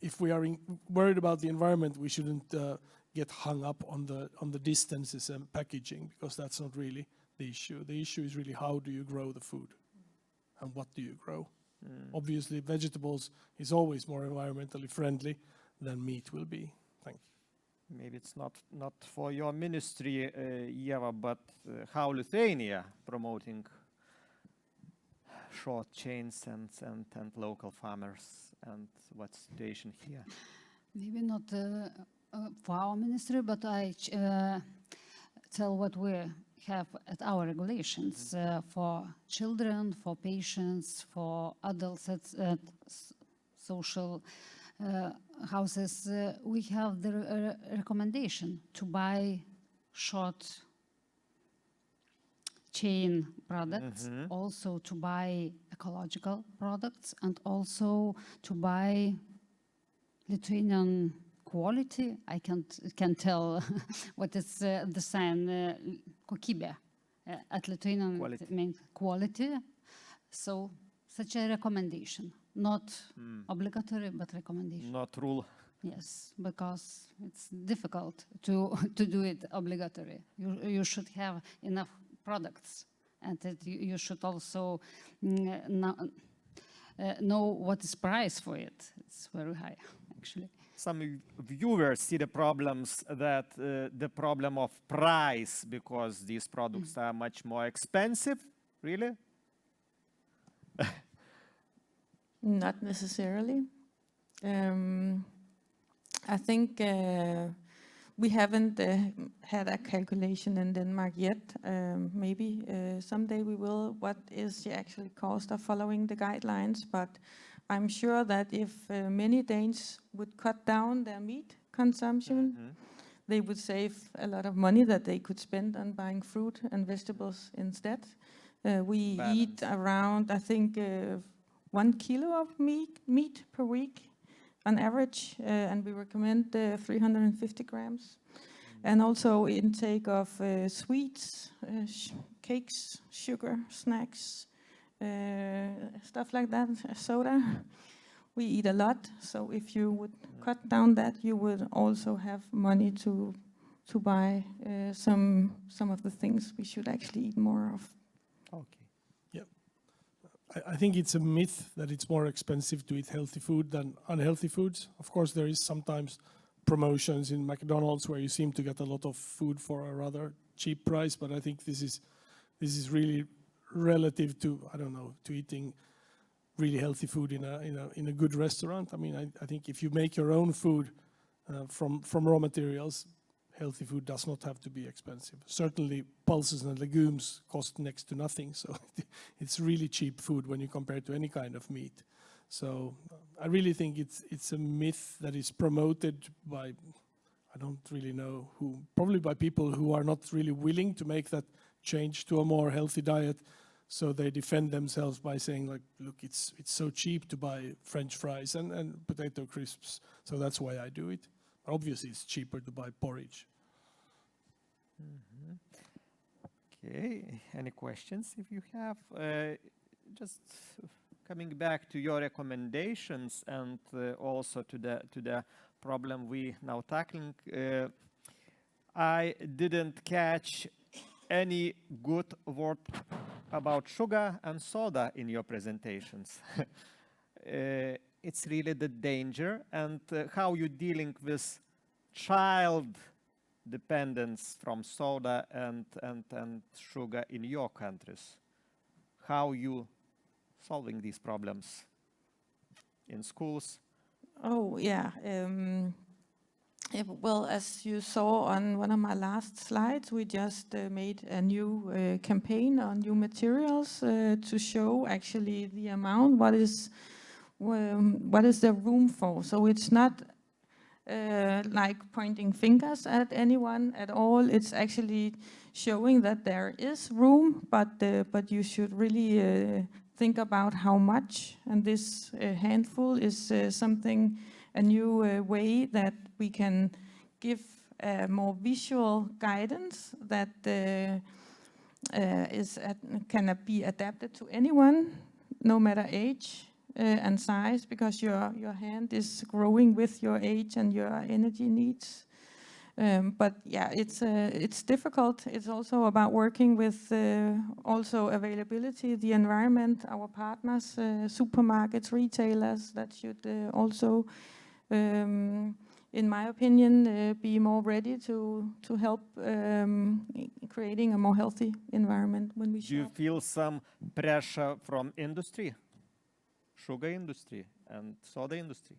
if we are worried about the environment, we shouldn't get hung up on the distances and packaging, because that's not really the issue. The issue is really how do you grow the food and what do you grow. Obviously, vegetables is always more environmentally friendly than meat will be. Thank you. Maybe it's not for your ministry, Ieva, but how Lithuania promoting short chains and local farmers, and what situation here? Maybe not for our ministry, but I tell what we have at our regulations for children, for patients, for adults at social houses. We have the recommendation to buy short chain products, also to buy ecological products, and also to buy Lithuanian quality. I can't tell what is the sign, kokybė. At Lithuanian Quality. it means quality. So such a recommendation, not obligatory, but recommendation. Not rule. Yes, because it's difficult to do it obligatory. You should have enough products, and that you should also know what is price for it. It's very high, actually. Some viewers see the problems that the problem of price, because these products are much more expensive. Really? Not necessarily. I think we haven't had a calculation in Denmark yet. Maybe someday we will. What is the actual cost of following the guidelines? But I'm sure that if many Danes would cut down their meat consumption, they would save a lot of money that they could spend on buying fruit and vegetables instead. We eat around, I think, 1 kilo of meat per week on average, and we recommend 350 grams. And also intake of sweets, cakes, sugar, snacks, stuff like that, soda. We eat a lot, so if you would cut down that, you would also have money to buy some of the things we should actually eat more of. Okay. Yeah, I think it's a myth that it's more expensive to eat healthy food than unhealthy foods. Of course, there is sometimes promotions in McDonald's where you seem to get a lot of food for a rather cheap price, but I think this is really relative to, I don't know, to eating really healthy food in a good restaurant. I mean, I think if you make your own food from raw materials, healthy food does not have to be expensive. Certainly, pulses and legumes cost next to nothing, so it's really cheap food when you compare it to any kind of meat. So I really think it's a myth that is promoted by, I don't really know who, probably by people who are not really willing to make that change to a more healthy diet. So they defend themselves by saying, like, look, it's so cheap to buy French fries and potato crisps, so that's why I do it. Obviously, it's cheaper to buy porridge. Okay, any questions if you have? Just coming back to your recommendations and also to the problem we now tackling, I didn't catch any good word about sugar and soda in your presentations. It's really the danger, and how you dealing with child dependence from soda and sugar in your countries. How you solving these problems in schools? Oh, yeah. Well, as you saw on one of my last slides, we just made a new campaign on new materials to show actually the amount, what is the room for. So it's not like pointing fingers at anyone at all. It's actually showing that there is room, but you should really think about how much. And this handful is a new way that we can give more visual guidance that can be adapted to anyone, no matter age and size, because your hand is growing with your age and your energy needs. But yeah, it's difficult. It's also about working with also availability, the environment, our partners, supermarkets, retailers that should also, in my opinion, be more ready to help creating a more healthy environment when we shop. Do you feel some pressure from industry, sugar industry and soda industry?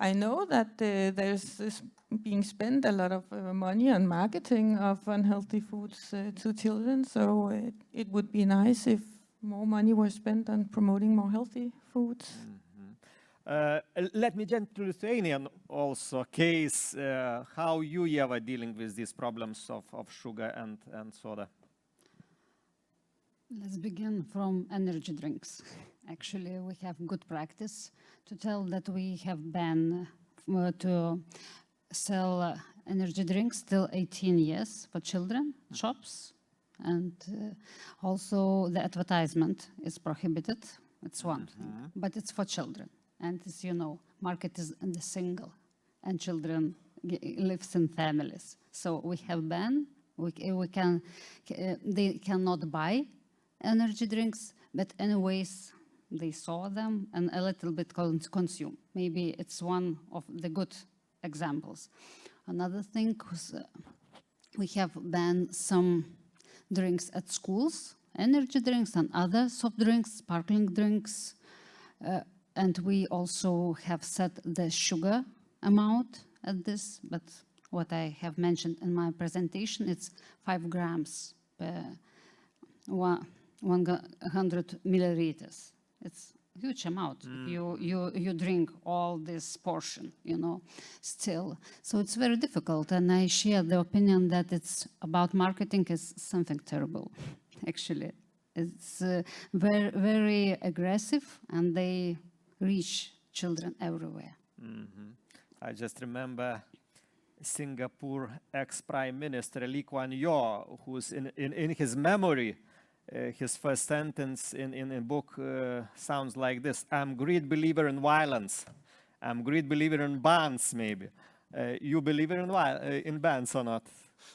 I know that there's being spent a lot of money on marketing of unhealthy foods to children, so it would be nice if more money was spent on promoting more healthy foods. Let me jump to Lithuanian also case. How you, Eva, dealing with these problems of sugar and soda? Let's begin from energy drinks. Actually, we have good practice to tell that we have banned to sell energy drinks till 18 years for children, shops, and also the advertisement is prohibited. It's one thing, but it's for children. And as you know, market is in the single, and children lives in families. So we have banned. They cannot buy energy drinks, but anyways, they saw them and a little bit consume. Maybe it's one of the good examples. Another thing was we have banned some drinks at schools, energy drinks and other soft drinks, sparkling drinks. And we also have set the sugar amount at this, but what I have mentioned in my presentation, it's 5 grams per 100 milliliters. It's a huge amount. You drink all this portion, you know, still. So it's very difficult, and I share the opinion that it's about marketing is something terrible, actually. It's very, very aggressive, and they reach children everywhere. I just remember Singapore ex-Prime Minister Lee Kuan Yew, who's in his memory, his first sentence in a book sounds like this: I'm a great believer in violence. I'm a great believer in bans, maybe. You believe in bans or not?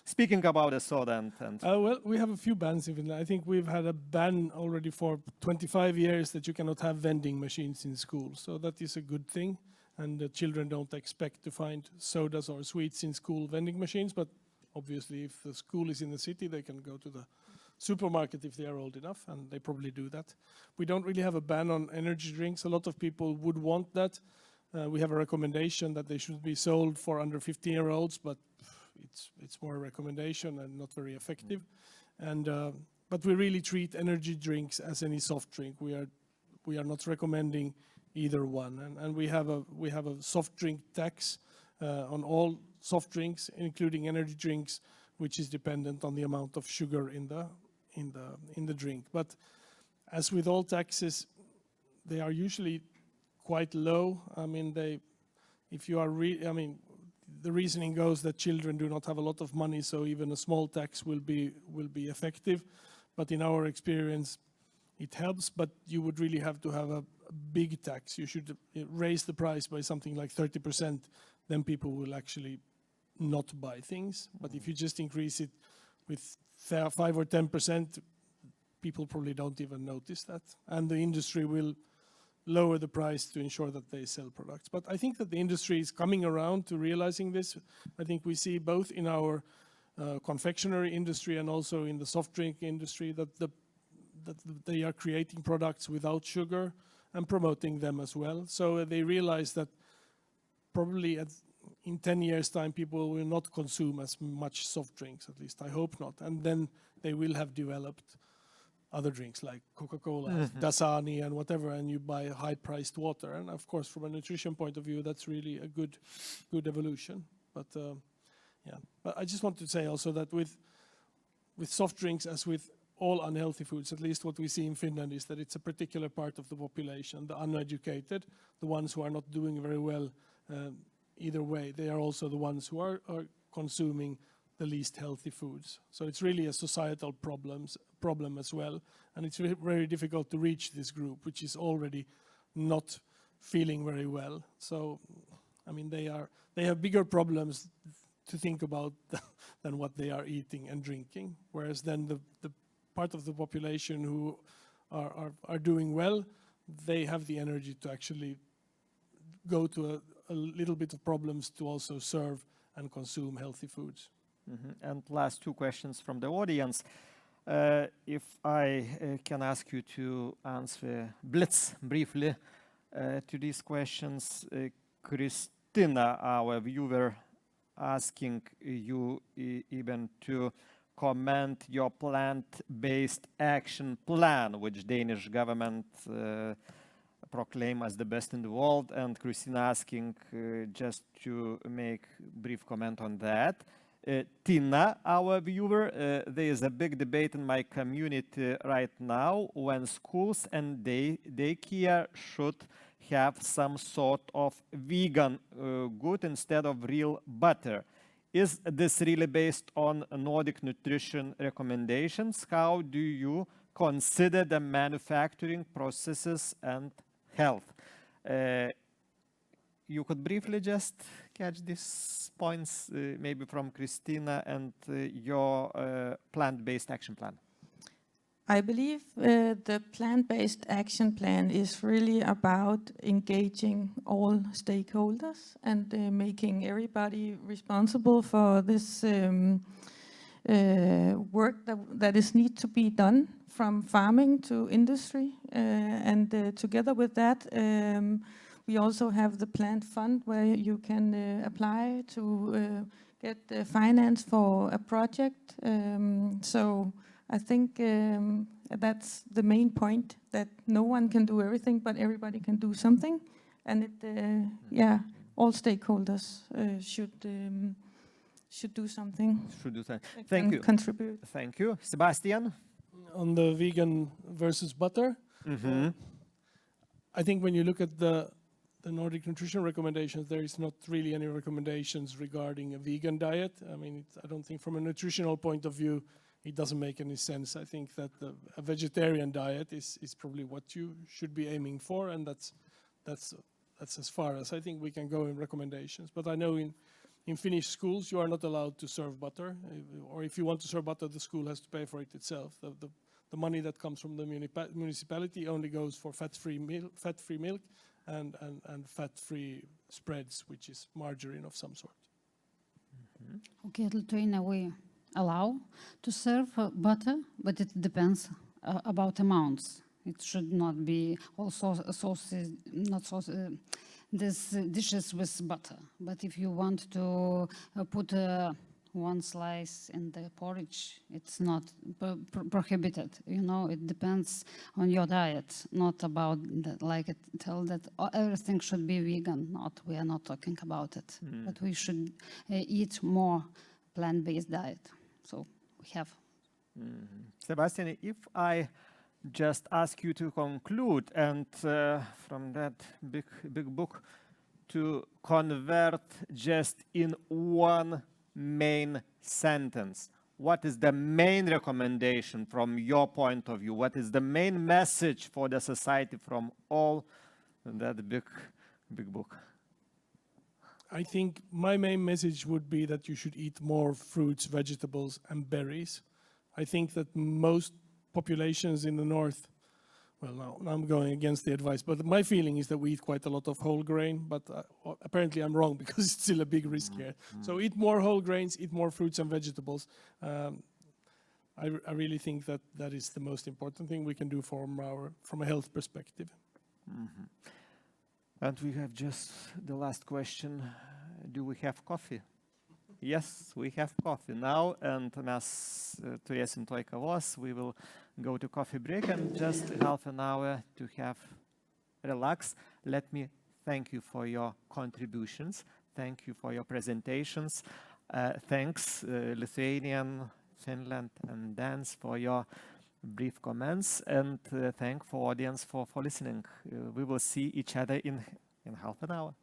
Speaking about the soda and well, we have a few bans even. I think we've had a ban already for 25 years that you cannot have vending machines in school. So that is a good thing. And the children don't expect to find sodas or sweets in school vending machines. But obviously, if the school is in the city, they can go to the supermarket if they are old enough, and they probably do that. We don't really have a ban on energy drinks. A lot of people would want that. We have a recommendation that they should be sold for under 15-year-olds, but it's more a recommendation and not very effective. And but we really treat energy drinks as any soft drink. We are not recommending either one. And we have a soft drink tax on all soft drinks, including energy drinks, which is dependent on the amount of sugar in the drink. But as with all taxes, they are usually quite low. I mean, the reasoning goes that children do not have a lot of money, so even a small tax will be effective. But in our experience, it helps. But you would really have to have a big tax. You should raise the price by something like 30%. Then people will actually not buy things. But if you just increase it with 5 or 10%, people probably don't even notice that. And the industry will lower the price to ensure that they sell products. But I think that the industry is coming around to realizing this. I think we see both in our confectionery industry and also in the soft drink industry that they are creating products without sugar and promoting them as well. So they realize that probably in 10 years' time, people will not consume as much soft drinks, at least I hope not. And then they will have developed other drinks like Coca-Cola, Dasani, and whatever, and you buy high-priced water. And of course, from a nutrition point of view, that's really a good evolution. But yeah, but I just want to say also that with soft drinks, as with all unhealthy foods, at least what we see in Finland is that it's a particular part of the population, the uneducated, the ones who are not doing very well either way. They are also the ones who are consuming the least healthy foods. So it's really a societal problem as well. And it's very difficult to reach this group, which is already not feeling very well. So, I mean, they have bigger problems to think about than what they are eating and drinking. Whereas then the part of the population who are doing well, they have the energy to actually go to a little bit of problems to also serve and consume healthy foods. And last two questions from the audience. If I can ask you to answer blitz briefly to these questions. Christina, our viewer, asking you even to comment your plant-based action plan, which Danish government proclaim as the best in the world. And Christina asking just to make brief comment on that. Tina, our viewer, there is a big debate in my community right now when schools and daycare should have some sort of vegan good instead of real butter. Is this really based on Nordic nutrition recommendations? How do you consider the manufacturing processes and health? You could briefly just catch these points, maybe from Christina and your plant-based action plan. I believe the plant-based action plan is really about engaging all stakeholders and making everybody responsible for this work that is need to be done from farming to industry. And together with that, we also have the plant fund where you can apply to get finance for a project. So I think that's the main point, that no one can do everything, but everybody can do something. And it, all stakeholders should do something. Should do that. Thank you. Contribute. Thank you. Sebastian? On the vegan versus butter, I think when you look at the Nordic nutrition recommendations, there is not really any recommendations regarding a vegan diet. I mean, I don't think from a nutritional point of view, it doesn't make any sense. I think that a vegetarian diet is probably what you should be aiming for, and that's as far as I think we can go in recommendations. But I know in Finnish schools, you are not allowed to serve butter, or if you want to serve butter, the school has to pay for it itself. The money that comes from the municipality only goes for fat-free milk and fat-free spreads, which is margarine of some sort. Okay, Lithuania, we allow to serve butter, but it depends about amounts. It should not be also sauces, these dishes with butter. But if you want to put one slice in the porridge, it's not prohibited. You know, it depends on your diet, not about that, like it tell that everything should be vegan. We are not talking about it, but we should eat more plant-based diet. So we have. Sebastian, if I just ask you to conclude, and from that big book, to convert just in one main sentence, what is the main recommendation from your point of view? What is the main message for the society from all that big book? I think my main message would be that you should eat more fruits, vegetables, and berries. I think that most populations in the north, well, now I'm going against the advice, but my feeling is that we eat quite a lot of whole grain, but apparently I'm wrong because it's still a big risk here. So eat more whole grains, eat more fruits and vegetables. I really think that that is the most important thing we can do from a health perspective. And we have just the last question. Do we have coffee Yes, we have coffee now, and mes turėsim tuoj kavos. We will go to coffee break and just half an hour to have relax. Let me thank you for your contributions. Thank you for your presentations. Thanks, Lithuanian, Finland, and Danes for your brief comments, and thank for audience for listening. We will see each other in half an hour.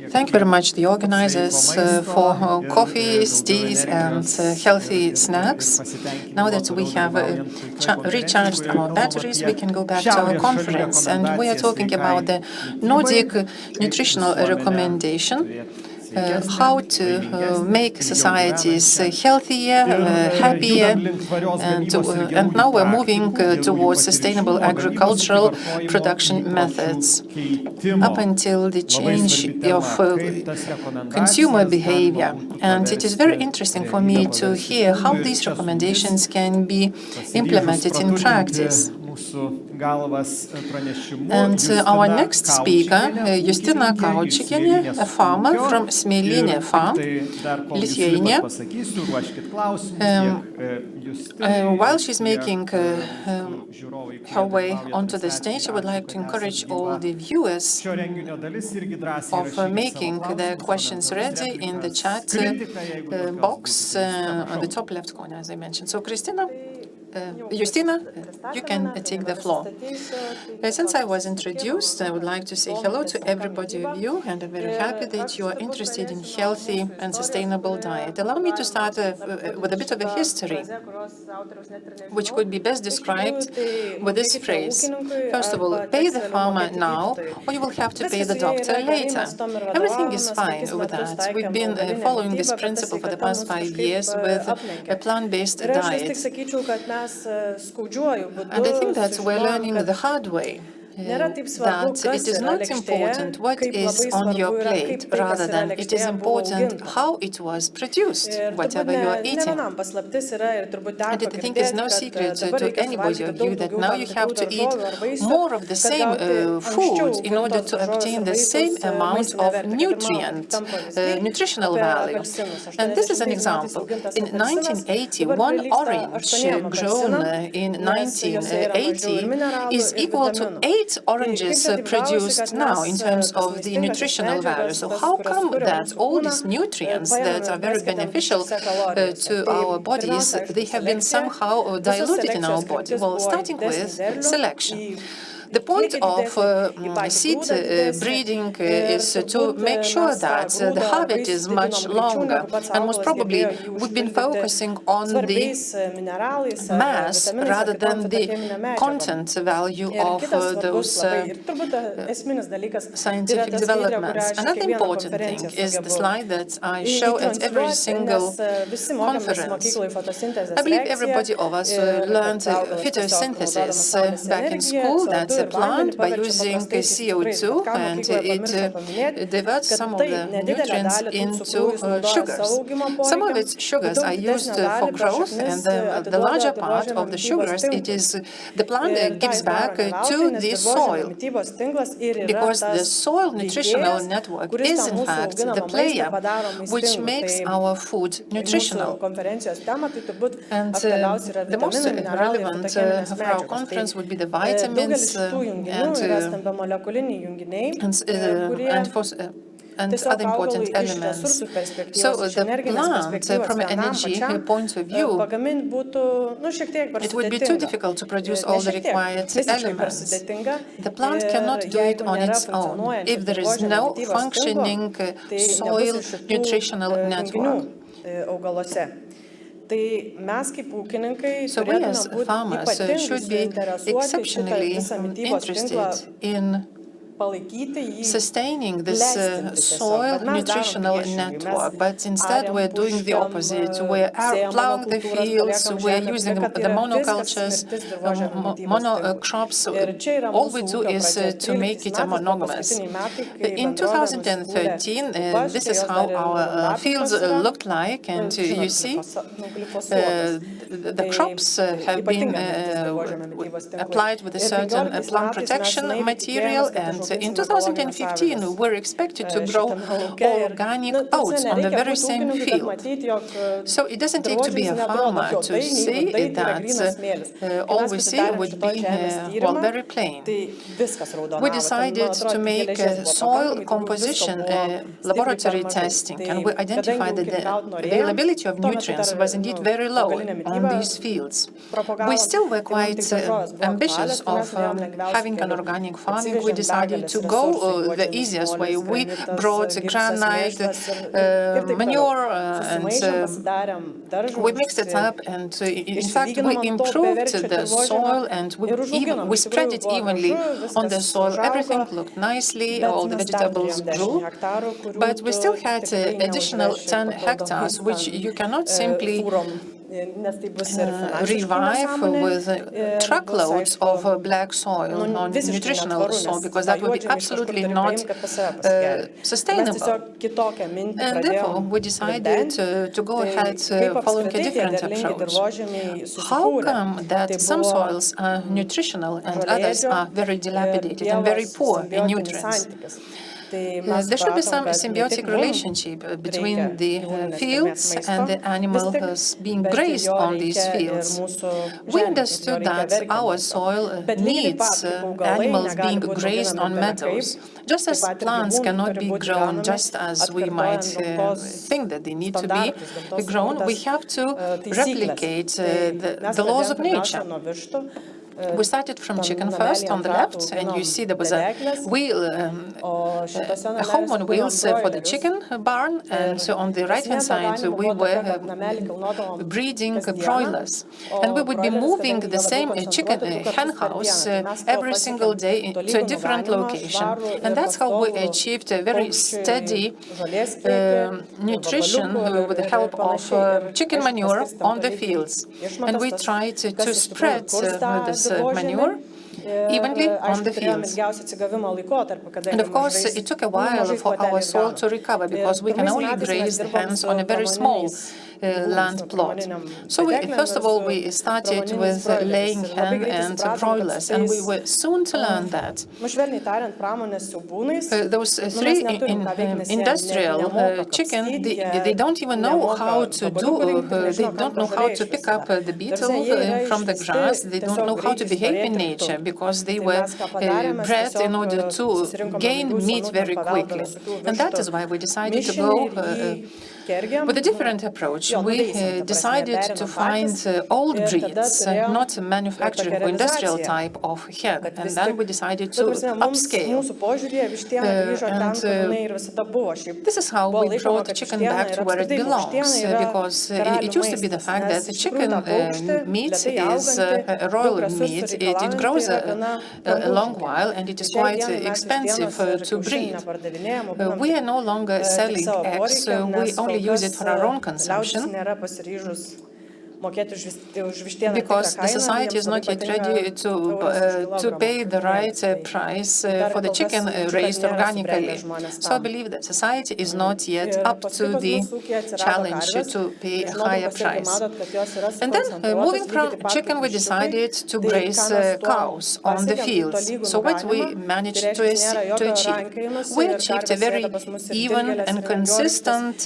Thank you very much, the organizers, for coffees, teas, and healthy snacks. Now that we have recharged our batteries, we can go back to our conference. And we are talking about the Nordic nutritional recommendation, how to make societies healthier, happier, and now we're moving towards sustainable agricultural production methods, up until the change of consumer behavior. And it is very interesting for me to hear how these recommendations can be implemented in practice. And our next speaker, Justina Kaučikienė, a farmer from Smėlynė farm, Lithuania. While she's making her way onto the stage, I would like to encourage all the viewers of making their questions ready in the chat box on the top left corner, as I mentioned. So, Justina, you can take the floor. Since I was introduced, I would like to say hello to everybody of you, and I'm very happy that you are interested in healthy and sustainable diet. Allow me to start with a bit of a history, which could be best described with this phrase. First of all, pay the farmer now, or you will have to pay the doctor later. Everything is fine with that. We've been following this principle for the past 5 years with a plant-based diet. And I think that we're learning the hard way. That it is not important what is on your plate, rather than it is important how it was produced, whatever you are eating. And I think it's no secret to anybody of you that now you have to eat more of the same food in order to obtain the same amount of nutritional value. And this is an example. In 1980, one orange grown in 1980 is equal to 8 oranges produced now in terms of the nutritional value. So how come that all these nutrients that are very beneficial to our bodies, they have been somehow diluted in our body? Well, starting with selection. The point of seed breeding is to make sure that the harvest is much longer, and most probably we've been focusing on the mass rather than the content value of those scientific developments. Another important thing is the slide that I show at every single conference. I believe everybody of us learned photosynthesis back in school. That's a plant by using CO2, and it diverts some of the nutrients into sugars. Some of its sugars are used for growth, and the larger part of the sugars, it is the plant gives back to the soil, because the soil nutritional network is in fact the player which makes our food nutritional. And the most relevant for our conference would be the vitamins and other important elements. So the plant, from an energy point of view, it would be too difficult to produce all the required elements. The plant cannot do it on its own if there is no functioning soil nutritional network. So we as farmers should be exceptionally interested in sustaining this soil nutritional network, but instead we're doing the opposite. We're plowing the fields, we're using the monocultures, monocrops. All we do is to make it monogamous. In 2013, this is how our fields looked like, and you see the crops have been applied with a certain plant protection material, and that in 2015 we're expected to grow organic oats on the very same field. So it doesn't take to be a farmer to see that all we see would be very plain. We decided to make soil composition laboratory testing, and we identified that the availability of nutrients was indeed very low on these fields. We still were quite ambitious of having an organic farming. We decided to go the easiest way. We brought granite, manure, and we mixed it up, and in fact we improved the soil, and we spread it evenly on the soil. Everything looked nicely, all the vegetables grew, but we still had additional 10 hectares, which you cannot simply revive with truckloads of black soil, non-nutritional soil, because that would be absolutely not sustainable. And therefore, we decided to go ahead following a different approach. How come that some soils are nutritional and others are very dilapidated and very poor in nutrients? There should be some symbiotic relationship between the fields and the animals being grazed on these fields. We understood that our soil needs animals being grazed on meadows. Just as plants cannot be grown just as we might think that they need to be grown, we have to replicate the laws of nature. We started from chicken first on the left, and you see there was a wheel, a home on wheels for the chicken barn, and so on the right-hand side we were breeding broilers. And we would be moving the same chicken hen house every single day to a different location. And that's how we achieved a very steady nutrition with the help of chicken manure on the fields. And we tried to spread this manure evenly on the fields. And of course, it took a while for our soil to recover, because we can only graze the hens on a very small land plot. So first of all, we started with laying hen and broilers, and we were soon to learn that those three industrial chicken, they don't even know how to do, they don't know how to pick up the beetle from the grass, they don't know how to behave in nature, because they were bred in order to gain meat very quickly. And that is why we decided to go with a different approach. We decided to find old breeds, not manufacturing or industrial type of hen, and then we decided to upscale. And this is how we brought chicken back to where it belongs, because it used to be the fact that the chicken meat is royal meat. It grows a long while, and it is quite expensive to breed. We are no longer selling eggs, we only use it for our own consumption, because the society is not yet ready to pay the right price for the chicken raised organically. So I believe that society is not yet up to the challenge to pay a higher price. And then, moving from chicken, we decided to graze cows on the fields. So what we managed to achieve? We achieved a very even and consistent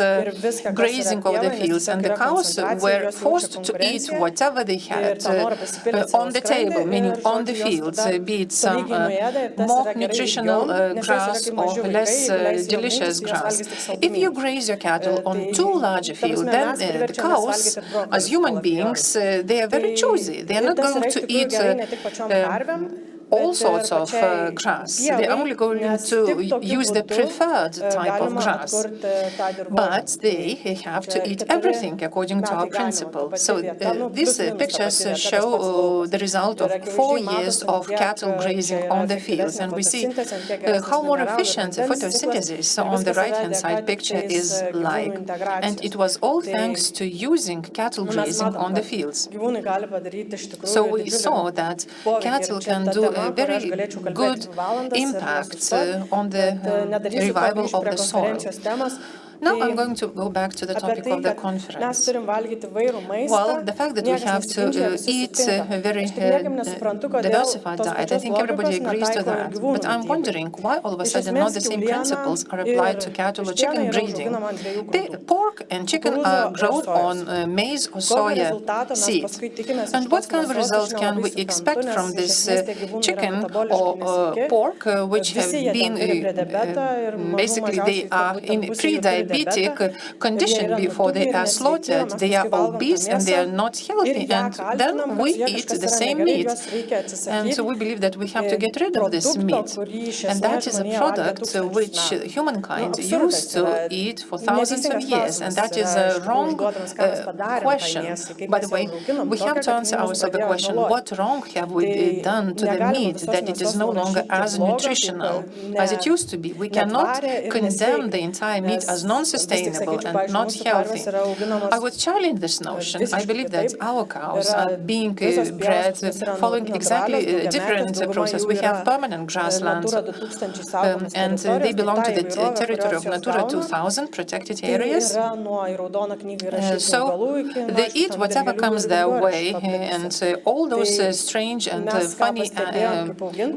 grazing of the fields, and the cows were forced to eat whatever they had on the table, meaning on the fields, be it some more nutritional grass or less delicious grass. If you graze your cattle on too large a field, then the cows, as human beings, they are very choosy. They are not going to eat all sorts of grass. They're only going to use the preferred type of grass. But they have to eat everything according to our principle. So these pictures show the result of 4 years of cattle grazing on the fields. And we see how more efficient photosynthesis on the right-hand side picture is like. And it was all thanks to using cattle grazing on the fields. So we saw that cattle can do a very good impact on the revival of the soil. Now I'm going to go back to the topic of the conference. Well, the fact that we have to eat a very diversified diet, I think everybody agrees to that. But I'm wondering why all of a sudden not the same principles are applied to cattle or chicken breeding. Pork and chicken are grown on maize or soya seeds. And what kind of results can we expect from this chicken or pork, which have been basically they are in pre-diabetic condition before they are slaughtered. They are obese and they are not healthy. And then we eat the same meat. And so we believe that we have to get rid of this meat. And that is a product which humankind used to eat for thousands of years. And that is a wrong question. By the way, we have to answer ourselves the question, what wrong have we done to the meat that it is no longer as nutritional as it used to be? We cannot condemn the entire meat as non-sustainable and not healthy. I would challenge this notion. I believe that our cows are being bred following exactly a different process. We have permanent grasslands, and they belong to the territory of Natura 2000 protected areas. So they eat whatever comes their way, and all those strange and funny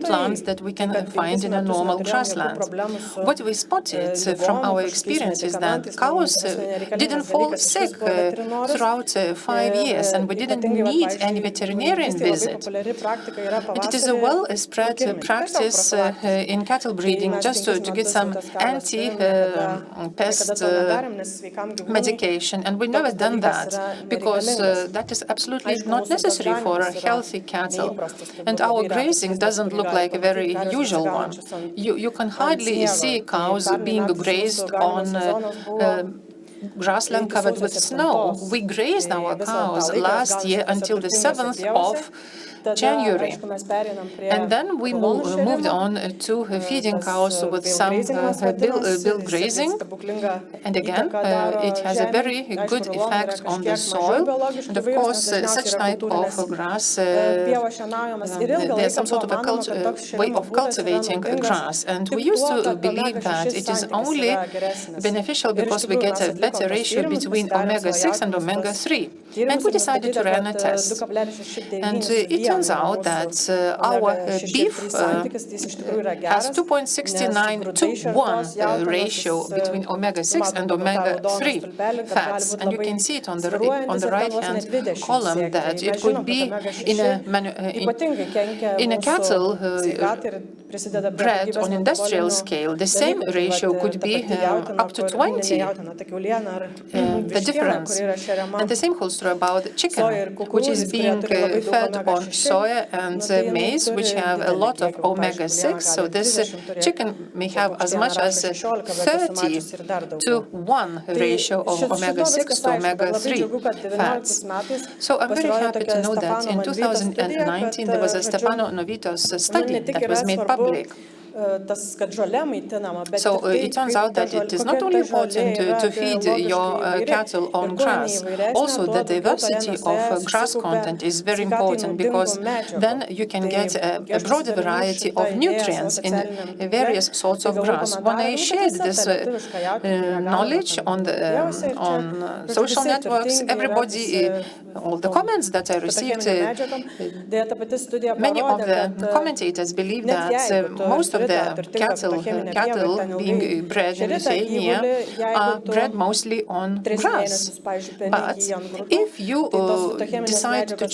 plants that we can find in a normal grassland. What we spotted from our experience is that cows didn't fall sick throughout 5 years, and we didn't need any veterinarian visit. It is a well-spread practice in cattle breeding just to get some anti-pest medication, and we never done that because that is absolutely not necessary for a healthy cattle. And our grazing doesn't look like a very usual one. You can hardly see cows being grazed on grassland covered with snow. We grazed our cows last year until the 7th of January. And then we moved on to feeding cows with some build grazing. And again, it has a very good effect on the soil. And of course, such type of grass, there's some sort of a way of cultivating grass. And we used to believe that it is only beneficial because we get a better ratio between omega-6 and omega-3. And we decided to run a test. And it turns out that our beef has 2.69 to 1 ratio between omega-6 and omega-3 fats. And you can see it on the right-hand column that it could be in a cattle bred on industrial scale, the same ratio could be up to 20, the difference. And the same holds true about chicken, which is being fed on soya and maize, which have a lot of omega-6. So this chicken may have as much as 30 to 1 ratio of omega-6 to omega-3 fats. So I'm very happy to know that in 2019 there was a Stefano Novito's study that was made public. So it turns out that it is not only important to feed your cattle on grass, also the diversity of grass content is very important because then you can get a broader variety of nutrients in various sorts of grass. When I shared this knowledge on social networks, everybody, all the comments that I received, many of the commentators believe that most of the cattle being bred in Lithuania are bred mostly on grass. But if you decide to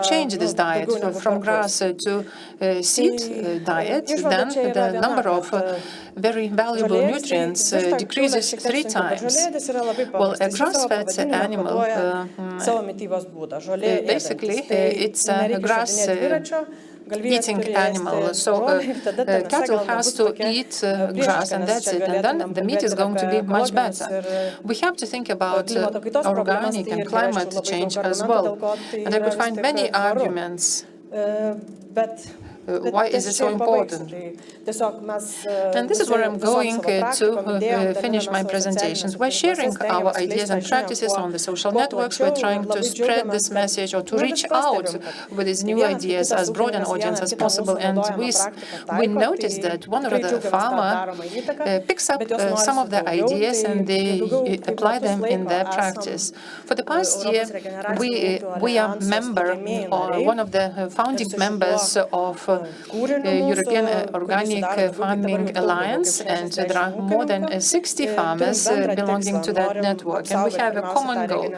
change this diet from grass to seed diet, then the number of very valuable nutrients decreases 3 times. Well, a grass-fed animal, basically, it's a grass eating animal. So cattle has to eat grass and that's it. And then the meat is going to be much better. We have to think about organic and climate change as well. And I could find many arguments why is it so important? And this is where I'm going to finish my presentations. We're sharing our ideas and practices on the social networks. We're trying to spread this message or to reach out with these new ideas as broad an audience as possible. And we noticed that one or other farmer picks up some of the ideas and they apply them in their practice. For the past year, we are member or one of the founding members of European Organic Farming Alliance, and there are more than 60 farmers belonging to that network, and we have a common goal.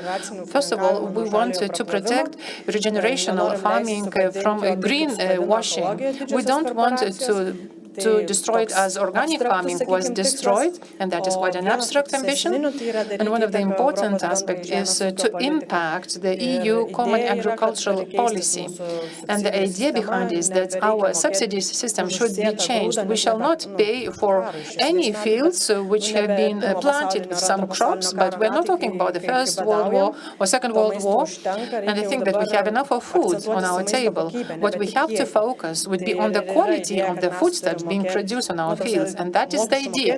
First of all, we want to protect regenerational farming from greenwashing. We don't want to destroy it as organic farming was destroyed, and that is quite an abstract ambition. And one of the important aspects is to impact the EU Common Agricultural Policy. And the idea behind is that our subsidy system should be changed. We shall not pay for any fields which have been planted with some crops, but we're not talking about the First World War or Second World War. And I think that we have enough of food on our table. What we have to focus would be on the quality of the foodstuffs being produced on our fields, and that is the idea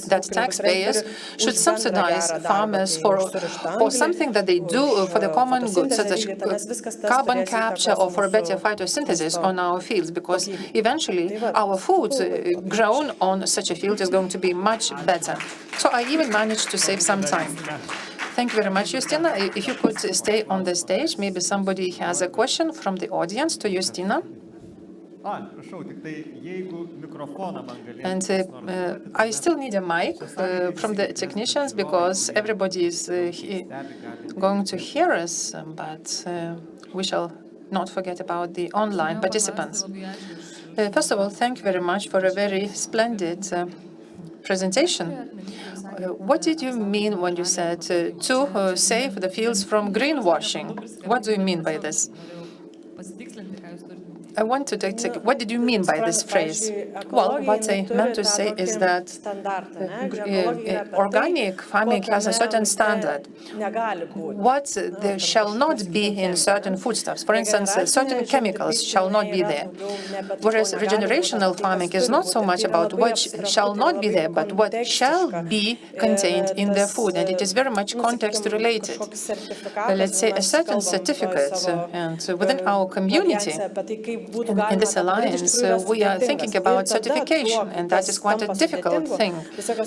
that taxpayers should subsidize farmers for something that they do for the common good, such as carbon capture or for better photosynthesis on our fields, because eventually our food grown on such a field is going to be much better. So I even managed to save some time. Thank you very much, Justina. If you could stay on the stage, maybe somebody has a question from the audience to Justina. And I still need a mic from the technicians because everybody is going to hear us, but we shall not forget about the online participants. First of all, thank you very much for a very splendid presentation. What did you mean when you said to save the fields from greenwashing? What do you mean by this? I want to take, what did you mean by this phrase? Well, what I meant to say is that organic farming has a certain standard. What there shall not be in certain foodstuffs, for instance, certain chemicals shall not be there. Whereas regenerational farming is not so much about what shall not be there, but what shall be contained in the food, and it is very much context related. Let's say a certain certificate, and within our community, in this alliance, we are thinking about certification, and that is quite a difficult thing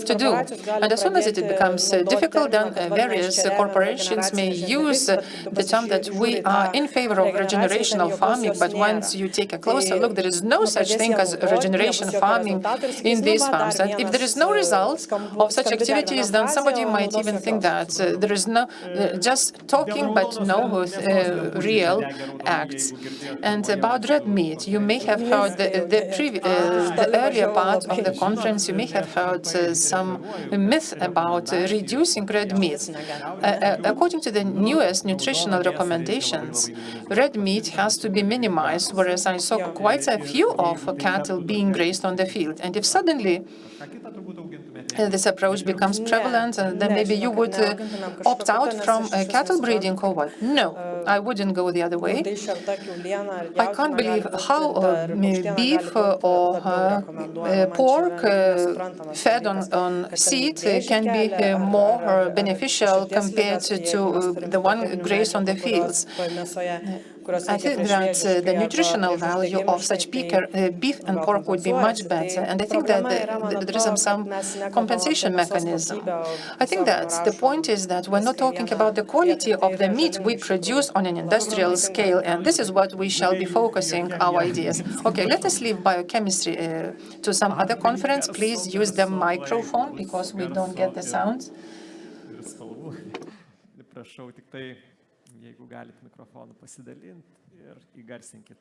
to do. And as soon as it becomes difficult, then various corporations may use the term that we are in favor of regenerational farming, but once you take a closer look, there is no such thing as regeneration farming in these farms. And if there is no result of such activities, then somebody might even think that there is no just talking, but no real acts. And about red meat, you may have heard the earlier part of the conference, you may have heard some myth about reducing red meat. According to the newest nutritional recommendations, red meat has to be minimized, whereas I saw quite a few of cattle being grazed on the field. And if suddenly this approach becomes prevalent, then maybe you would opt out from cattle breeding or what? No, I wouldn't go the other way. I can't believe how beef or pork fed on seed can be more beneficial compared to the one grazed on the fields. I think that the nutritional value of such beef and pork would be much better, and I think that there is some compensation mechanism. I think that the point is that we're not talking about the quality of the meat we produce on an industrial scale, and this is what we shall be focusing our ideas. Okay, let us leave biochemistry to some other conference. Please use the microphone because we don't get the sound. Jeigu galit mikrofonu pasidalinti ir įgarsinkit.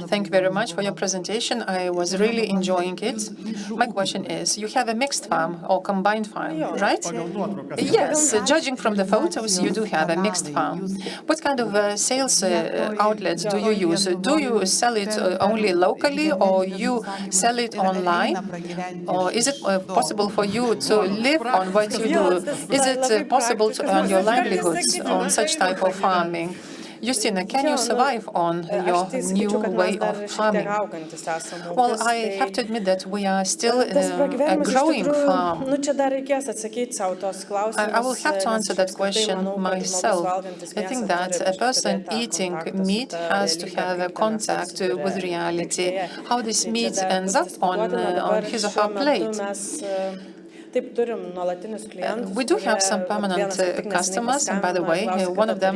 Thank you very much for your presentation. I was really enjoying it. My question is, you have a mixed farm or combined farm, right? Yes, judging from the photos, you do have a mixed farm. What kind of sales outlets do you use? Do you sell it only locally, or you sell it online? Or is it possible for you to live on what you do? Is it possible to earn your livelihoods on such type of farming? Justina, can you survive on your new way of farming? Well, I have to admit that we are still a growing farm. I will have to answer that question myself. I think that a person eating meat has to have a contact with reality, how this meat ends up on his or her plate. We do have some permanent customers, and by the way, one of them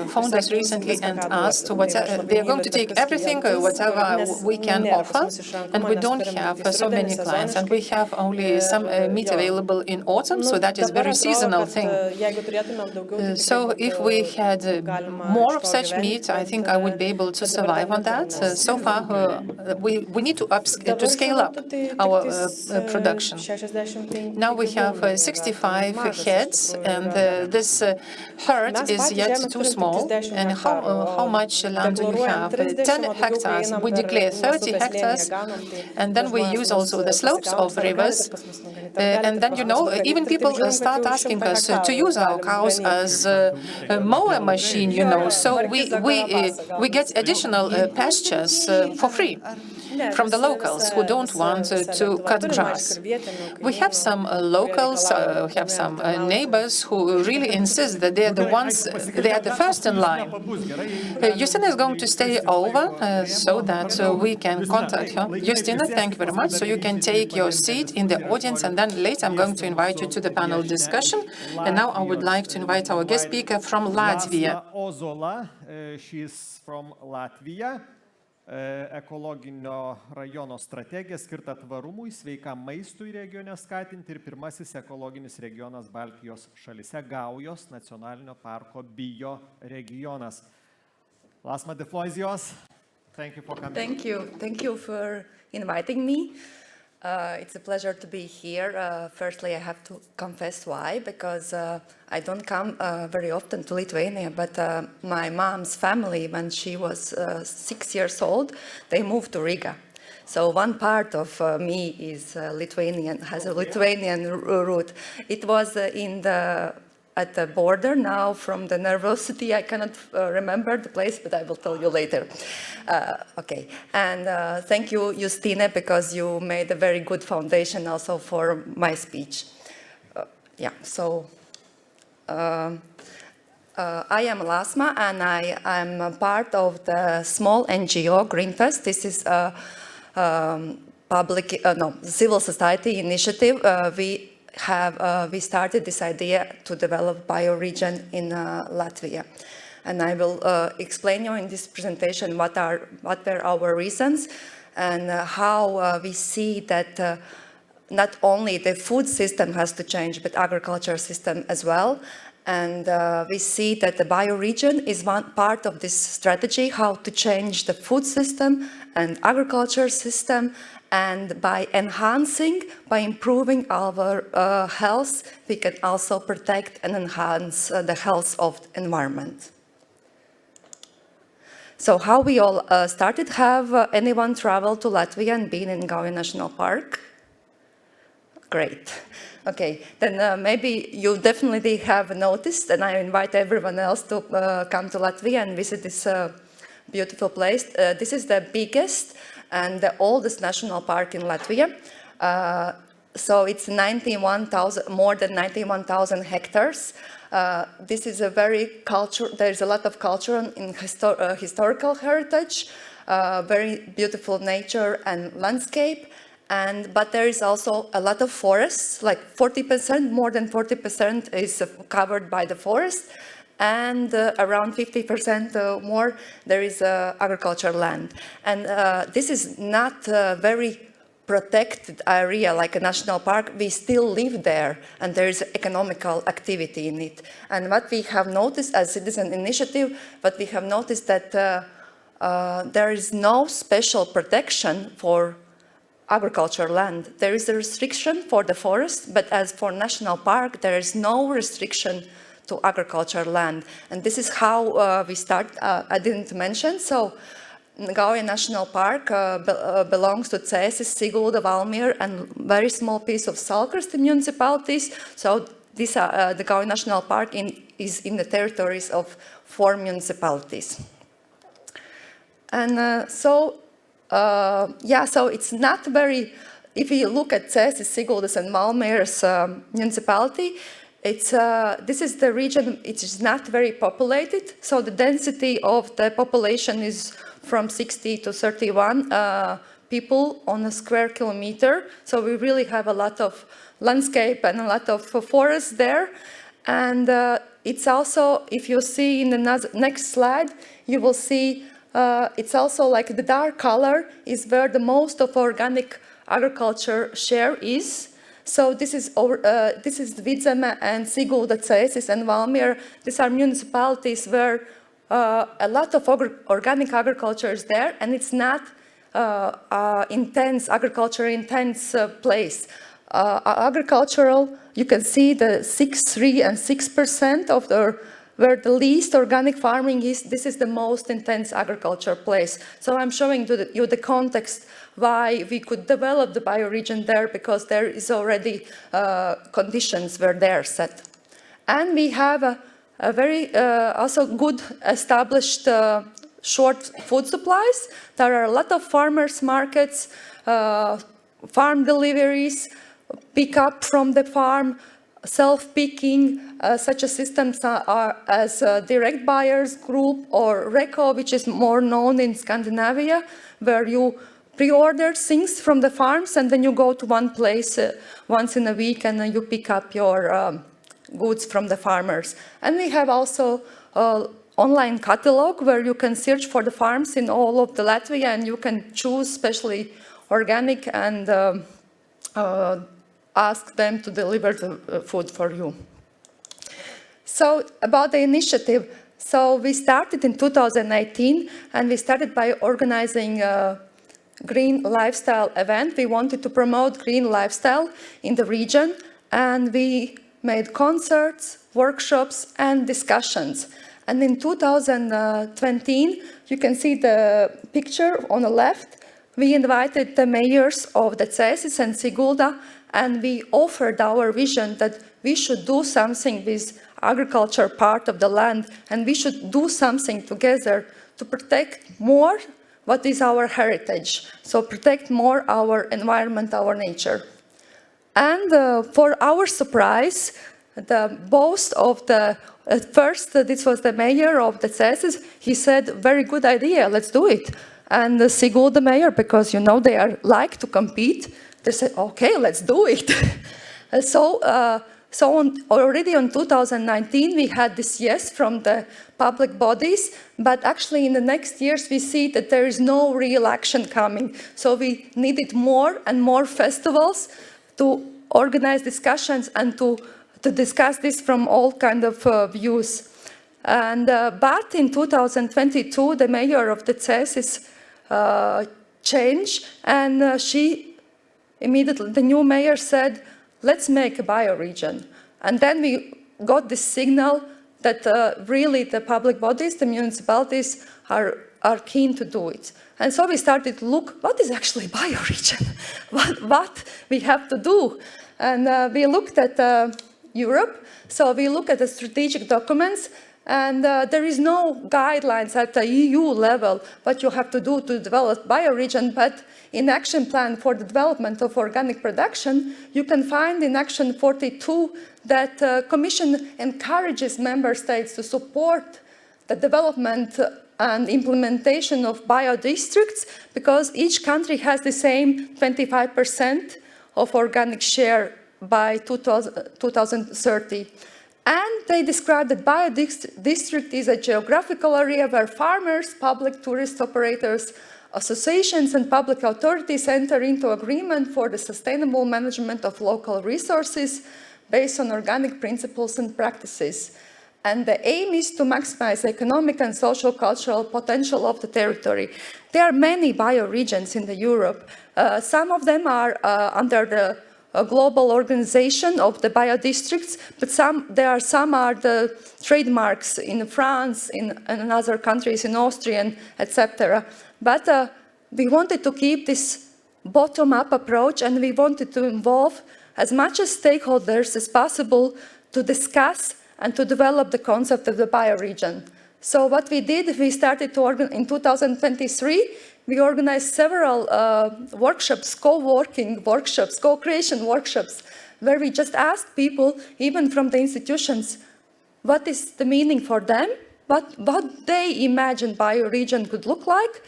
phoned us recently and asked they are going to take everything, whatever we can offer, and we don't have so many clients, and we have only some meat available in autumn, so that is a very seasonal thing. So if we had more of such meat, I think I would be able to survive on that. So far, we need to scale up our production. Now we have 65 heads, and this herd is yet too small. And how much land do you have? 10 hectares. We declare 30 hectares, and then we use also the slopes of rivers. And then, you know, even people start asking us to use our cows as a mower machine, you know. So we get additional pastures for free from the locals who don't want to cut grass. We have some locals, we have some neighbors who really insist that they are the first in line. Justina is going to stay over so that we can contact her. Justina, thank you very much. So you can take your seat in the audience, and then later I'm going to invite you to the panel discussion. And now I would like to invite our guest speaker from Latvia. Ozola, she's from Latvia. Ekologinio rajono strategija skirta tvarumui, sveikam maistui regione skatinti ir pirmasis ekologinis regionas Baltijos šalyse, Gaujos nacionalinio parko bio regionas. Lasma, the floor is yours. Thank you for coming. Thank you for inviting me. It's a pleasure to be here. Firstly, I have to confess why, because I don't come very often to Lithuania, but my mom's family, when she was 6 years old, they moved to Riga. So one part of me is Lithuanian, has a Lithuanian root. It was at the border now from the Nervosity. I cannot remember the place, but I will tell you later. Okay, and thank you, Justina, because you made a very good foundation also for my speech. I am Lasma, and I'm a part of the small NGO Greenfest. This is a civil society initiative. We started this idea to develop bioregion in Latvia. And I will explain you in this presentation what were our reasons and how we see that not only the food system has to change, but agriculture system as well. And we see that the bioregion is one part of this strategy, how to change the food system and agriculture system. And by enhancing, by improving our health, we can also protect and enhance the health of the environment. So how we all started? Have anyone traveled to Latvia and been in Gauja National Park? Great. Okay, then maybe you definitely have noticed, and I invite everyone else to come to Latvia and visit this beautiful place. This is the biggest and the oldest national park in Latvia. So it's more than 91,000 hectares. This is a there's a lot of cultural and historical heritage, very beautiful nature and landscape. But there is also a lot of forests, like 40%, more than 40% is covered by the forest. And around 50% more, there is agricultural land. And this is not a very protected area like a national park. We still live there, and there is economical activity in it. And what we have noticed as citizen initiative, what we have noticed that there is no special protection for agricultural land. There is a restriction for the forest, but as for national park, there is no restriction to agricultural land. And this is how we start. I didn't mention. So Gauja National Park belongs to Cēsis, Sigulda, Valmiera, and very small piece of Salkrasti municipalities. So the Gaui National Park is in the territories of 4 municipalities. And so it's not very, if you look at Cēsis, Siguldas and Valmieras municipality, this is the region, it is not very populated, so the density of the population is from 60 to 31 people on a square kilometer, so we really have a lot of landscape and a lot of forest there. And it's also, if you see in the next slide, you will see it's also like the dark color is where the most of organic agriculture share is. So this is Vidzeme and Sigulda, Cēsis and Valmiera. These are municipalities where a lot of organic agriculture is there, and it's not intense, agriculture-intense place. Agricultural, you can see the 6.3 and 6% of where the least organic farming is. This is the most intense agriculture place. So I'm showing you the context why we could develop the bioregion there, because there is already conditions where they're set. And we have a very also good established short food supplies. There are a lot of farmers markets, farm deliveries, pick up from the farm, self-picking. Such a systems are as direct buyers group or RECO, which is more known in Scandinavia, where you pre-order things from the farms and then you go to one place once in a week and then you pick up your goods from the farmers. And we have also online catalog where you can search for the farms in all of the Latvia, and you can choose especially organic and ask them to deliver the food for you. So about the initiative, so we started in 2018, and we started by organizing a green lifestyle event. We wanted to promote green lifestyle in the region, and we made concerts, workshops, and discussions. And in 2020, you can see the picture on the left. We invited the mayors of the Cēsis and Sigulda, and we offered our vision that we should do something with agriculture part of the land, and we should do something together to protect more what is our heritage, so protect more our environment, our nature. And for our surprise, the boss of the, at first this was the mayor of the Cēsis, he said, very good idea, let's do it. And the Sigulda mayor, because you know they are like to compete, they said, okay, let's do it. Already in 2019, we had this yes from the public bodies, but actually in the next years, we see that there is no real action coming. So we needed more and more festivals to organize discussions and to discuss this from all kinds of views. And, but in 2022, the mayor of the Cēsis changed, and she immediately, the new mayor said, let's make a bioregion. And then we got this signal that really the public bodies, the municipalities are keen to do it. And so we started to look, what is actually bioregion? what we have to do? And we looked at Europe, so we look at the strategic documents, and there is no guidelines at the EU level what you have to do to develop bioregion, but in Action Plan for the Development of Organic Production, you can find in Action 42 that the Commission encourages member states to support the development and implementation of biodistricts, because each country has the same 25% of organic share by 2030. And they describe that biodistrict is a geographical area where farmers, public tourist operators, associations and public authorities enter into agreement for the sustainable management of local resources based on organic principles and practices. And the aim is to maximize economic and social cultural potential of the territory. There are many bioregions in Europe. Some of them are under the global organization of the biodistricts, but some are the trademarks in France, in other countries, in Austria, etc. But we wanted to keep this bottom-up approach, and we wanted to involve as much as stakeholders as possible to discuss and to develop the concept of the bioregion. So what we did, we started to in 2023, we organized several workshops, co-working workshops, co-creation workshops, where we just asked people, even from the institutions, what is the meaning for them, what they imagine bioregion could look like,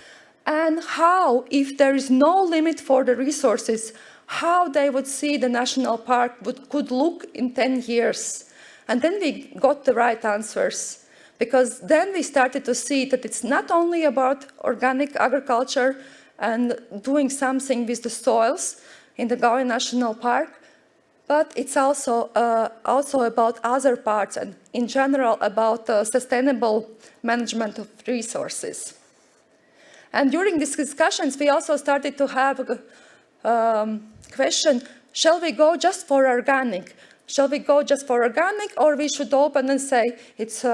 and how, if there is no limit for the resources, how they would see the national park could look in 10 years. And then we got the right answers, because then we started to see that it's not only about organic agriculture and doing something with the soils in the Gaui National Park, but it's also about other parts and in general about sustainable management of resources. And during these discussions, we also started to have a question, shall we go just for organic? Shall we go just for organic, or we should open and say it's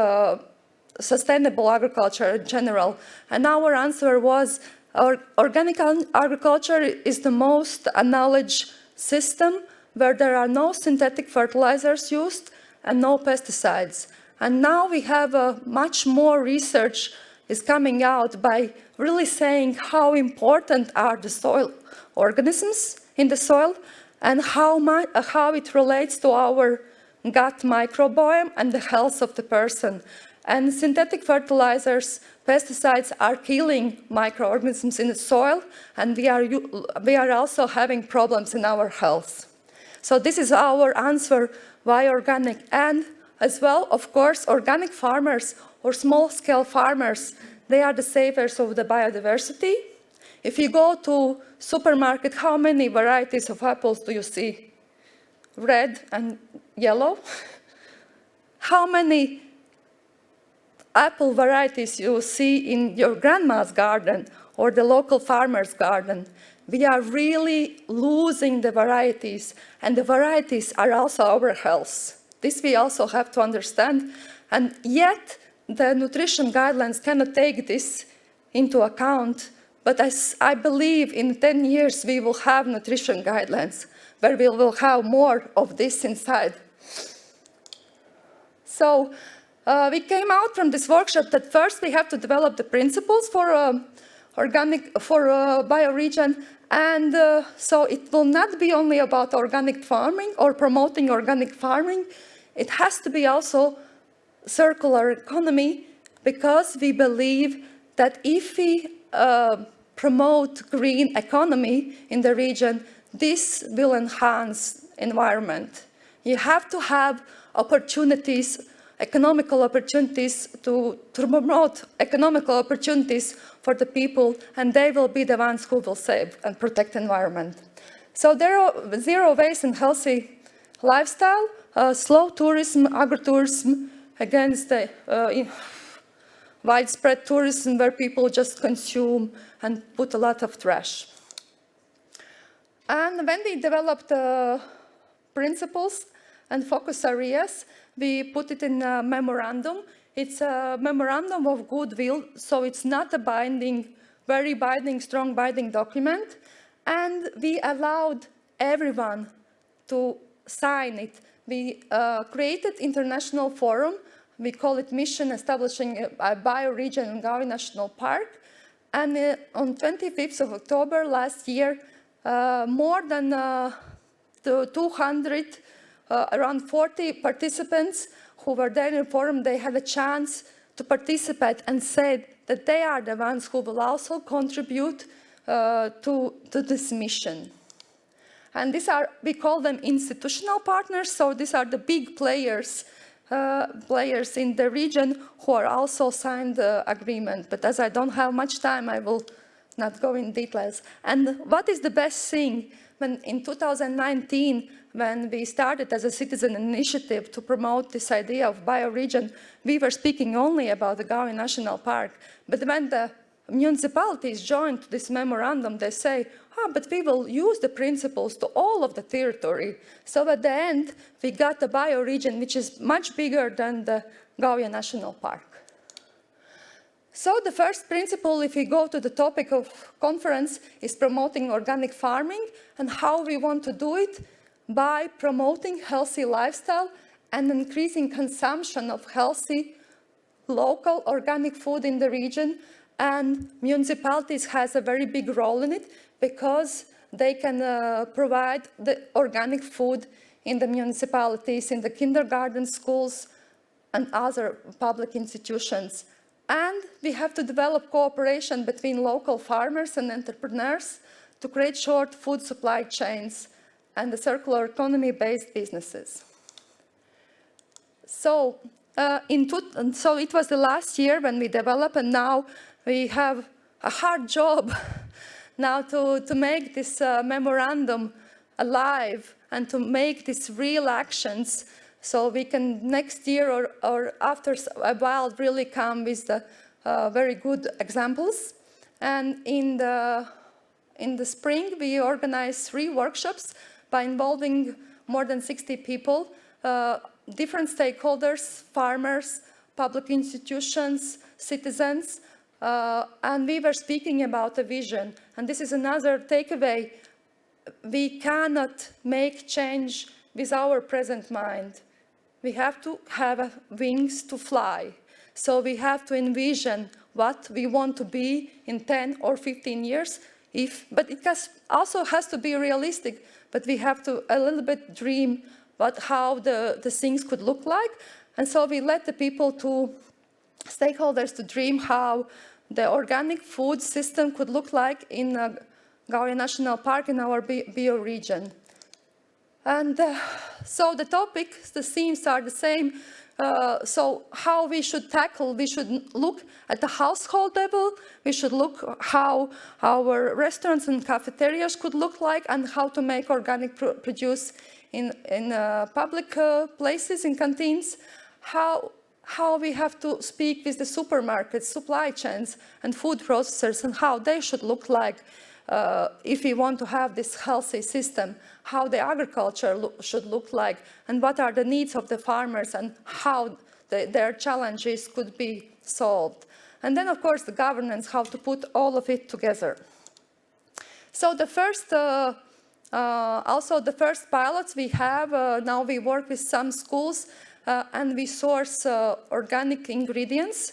sustainable agriculture in general? And our answer was, organic agriculture is the most acknowledged system where there are no synthetic fertilizers used and no pesticides. And now we have much more research is coming out by really saying how important are the soil organisms in the soil and how it relates to our gut microbiome and the health of the person. And synthetic fertilizers, pesticides are killing microorganisms in the soil, and we are also having problems in our health. So this is our answer, why organic. And as well, of course, organic farmers or small-scale farmers, they are the savers of the biodiversity. If you go to supermarket, how many varieties of apples do you see? Red and yellow. How many apple varieties you see in your grandma's garden or the local farmer's garden? We are really losing the varieties, and the varieties are also our health. This we also have to understand, and yet the nutrition guidelines cannot take this into account. But I believe in 10 years we will have nutrition guidelines where we will have more of this inside. So we came out from this workshop that first we have to develop the principles for bioregion, and so it will not be only about organic farming or promoting organic farming. It has to be also circular economy, because we believe that if we promote green economy in the region, this will enhance environment. You have to have opportunities, economical opportunities to promote economical opportunities for the people, and they will be the ones who will save and protect environment. So there are zero waste and healthy lifestyle, slow tourism, agritourism, against the widespread tourism where people just consume and put a lot of trash. And when we developed the principles and focus areas, we put it in a memorandum. It's a memorandum of goodwill, so it's not a binding, very binding, strong binding document. And we allowed everyone to sign it. We created international forum. We call it Mission Establishing a Bioregion in Gaui National Park. And on 25th of October last year, more than 200, around 40 participants who were there in the forum, they had a chance to participate and said that they are the ones who will also contribute to this mission. And these are, we call them institutional partners, so these are the big players in the region who are also signed the agreement. But as I don't have much time, I will not go in details. And what is the best thing? When in 2019, when we started as a citizen initiative to promote this idea of bioregion, we were speaking only about the Gaui National Park. But when the municipalities joined this memorandum, they say, but we will use the principles to all of the territory. So at the end, we got a bioregion which is much bigger than the Gaui National Park. So the first principle, if we go to the topic of conference, is promoting organic farming, and how we want to do it by promoting healthy lifestyle and increasing consumption of healthy, local, organic food in the region. And municipalities has a very big role in it because they can provide the organic food in the municipalities, in the kindergarten, schools, and other public institutions. And we have to develop cooperation between local farmers and entrepreneurs to create short food supply chains and the circular economy-based businesses. So it was the last year when we developed, and now we have a hard job now to make this memorandum alive and to make these real actions so we can next year or after a while really come with the very good examples. And in the spring, we organized 3 workshops by involving more than 60 people, different stakeholders, farmers, public institutions, citizens, and we were speaking about a vision. And this is another takeaway. We cannot make change with our present mind. We have to have wings to fly. So we have to envision what we want to be in 10 or 15 years. But it also has to be realistic. But we have to a little bit dream about how the things could look like. And so we let the people stakeholders to dream how the organic food system could look like in Gauja National Park in our bioregion. And so the topics, the themes are the same. So how we should tackle, we should look at the household level, we should look how our restaurants and cafeterias could look like, and how to make organic produce in public places, in canteens, how we have to speak with the supermarkets, supply chains, and food processors, and how they should look like if we want to have this healthy system, how the agriculture should look like, and what are the needs of the farmers, and how their challenges could be solved. And then, of course, the governance, how to put all of it together. So the first, also the first pilots we have, now we work with some schools, and we source organic ingredients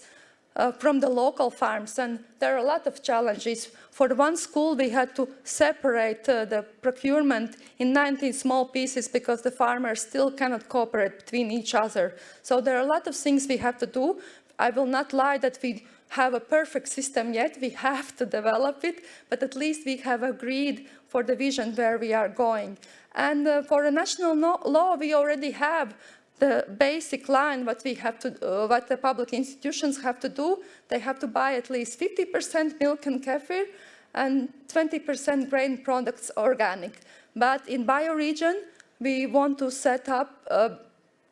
from the local farms. And there are a lot of challenges. For one school, we had to separate the procurement in 19 small pieces because the farmers still cannot cooperate between each other. So there are a lot of things we have to do. I will not lie that we have a perfect system yet. We have to develop it, but at least we have agreed for the vision where we are going. And for a national law, we already have the basic line what the public institutions have to do. They have to buy at least 50% milk and kefir and 20% grain products organic. But in bioregion, we want to set up a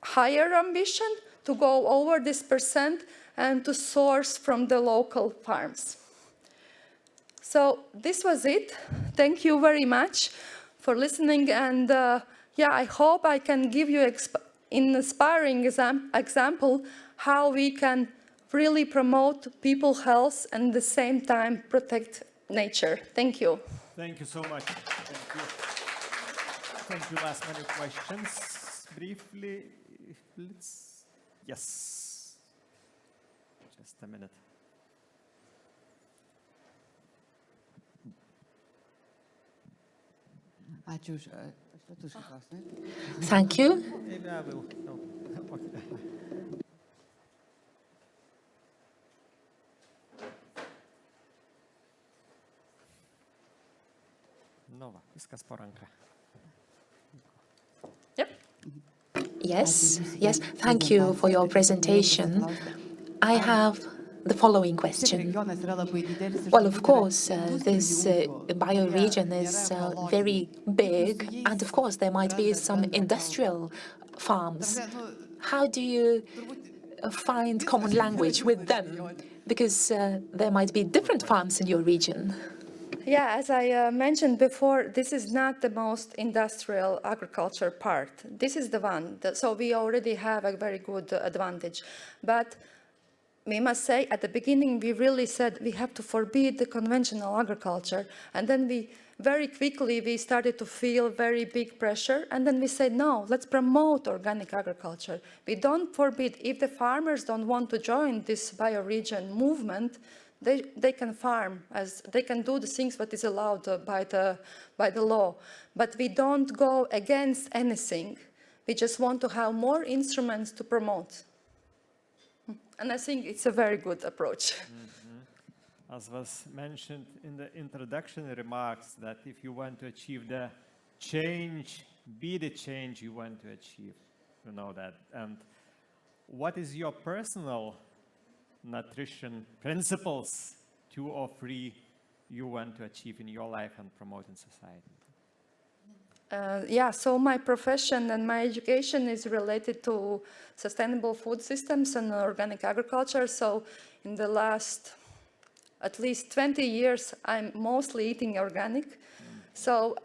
higher ambition to go over this percent and to source from the local farms. So this was it. Thank you very much for listening. And yeah, I hope I can give you inspiring example how we can really promote people's health and at the same time protect nature. Thank you. Thank you so much. Thank you. Thank you. Last minute questions. Briefly, yes. Just a minute. Thank you. Maybe I will. No. No, viskas po ranka. Yep. Yes. Thank you for your presentation. I have the following question. Well, of course, this bioregion is very big, and of course there might be some industrial farms. How do you find common language with them? Because there might be different farms in your region. Yeah, as I mentioned before, this is not the most industrial agriculture part. This is the one. So we already have a very good advantage. But we must say, at the beginning, we really said we have to forbid the conventional agriculture. And then very quickly, we started to feel very big pressure. And then we said, no, let's promote organic agriculture. We don't forbid. If the farmers don't want to join this bioregion movement, they can farm, as they can do the things that is allowed by the law. But we don't go against anything. We just want to have more instruments to promote. And I think it's a very good approach. As was mentioned in the introduction remarks, that if you want to achieve the change, be the change you want to achieve, you know that. And what is your personal nutrition principles, 2 or 3, you want to achieve in your life and promote in society? Yeah, so my profession and my education is related to sustainable food systems and organic agriculture. So in the last at least 20 years, I'm mostly eating organic. So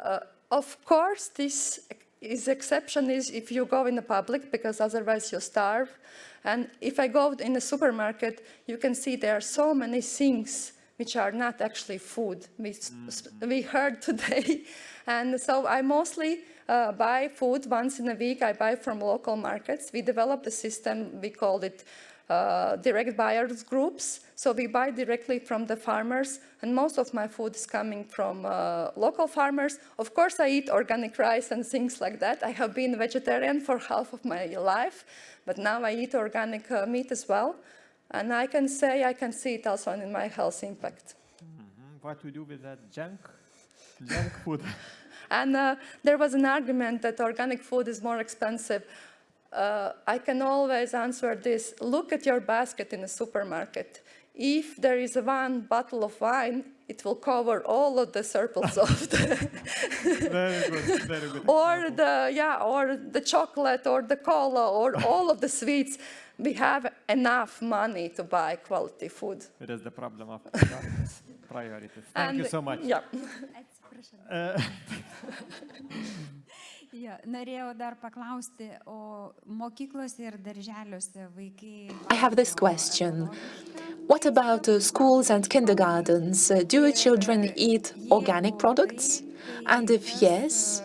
of course, this exception is if you go in the public, because otherwise you starve. And if I go in the supermarket, you can see there are so many things which are not actually food, we heard today. And so I mostly buy food once in a week. I buy from local markets. We developed a system, we called it direct buyers groups. So we buy directly from the farmers, and most of my food is coming from local farmers. Of course, I eat organic rice and things like that. I have been vegetarian for half of my life, but now I eat organic meat as well. And I can say I can see it also in my health impact. What to do with that junk food? And there was an argument that organic food is more expensive. I can always answer this. Look at your basket in a supermarket. If there is one bottle of wine, it will cover all of the surplus of the Very good. or the chocolate or the cola or all of the sweets. We have enough money to buy quality food. It is the problem of priorities. Thank you so much. Yeah. Norėjau dar paklausti, o mokyklose ir darželiuose vaikai... I have this question. What about schools and kindergartens? Do children eat organic products? And if yes,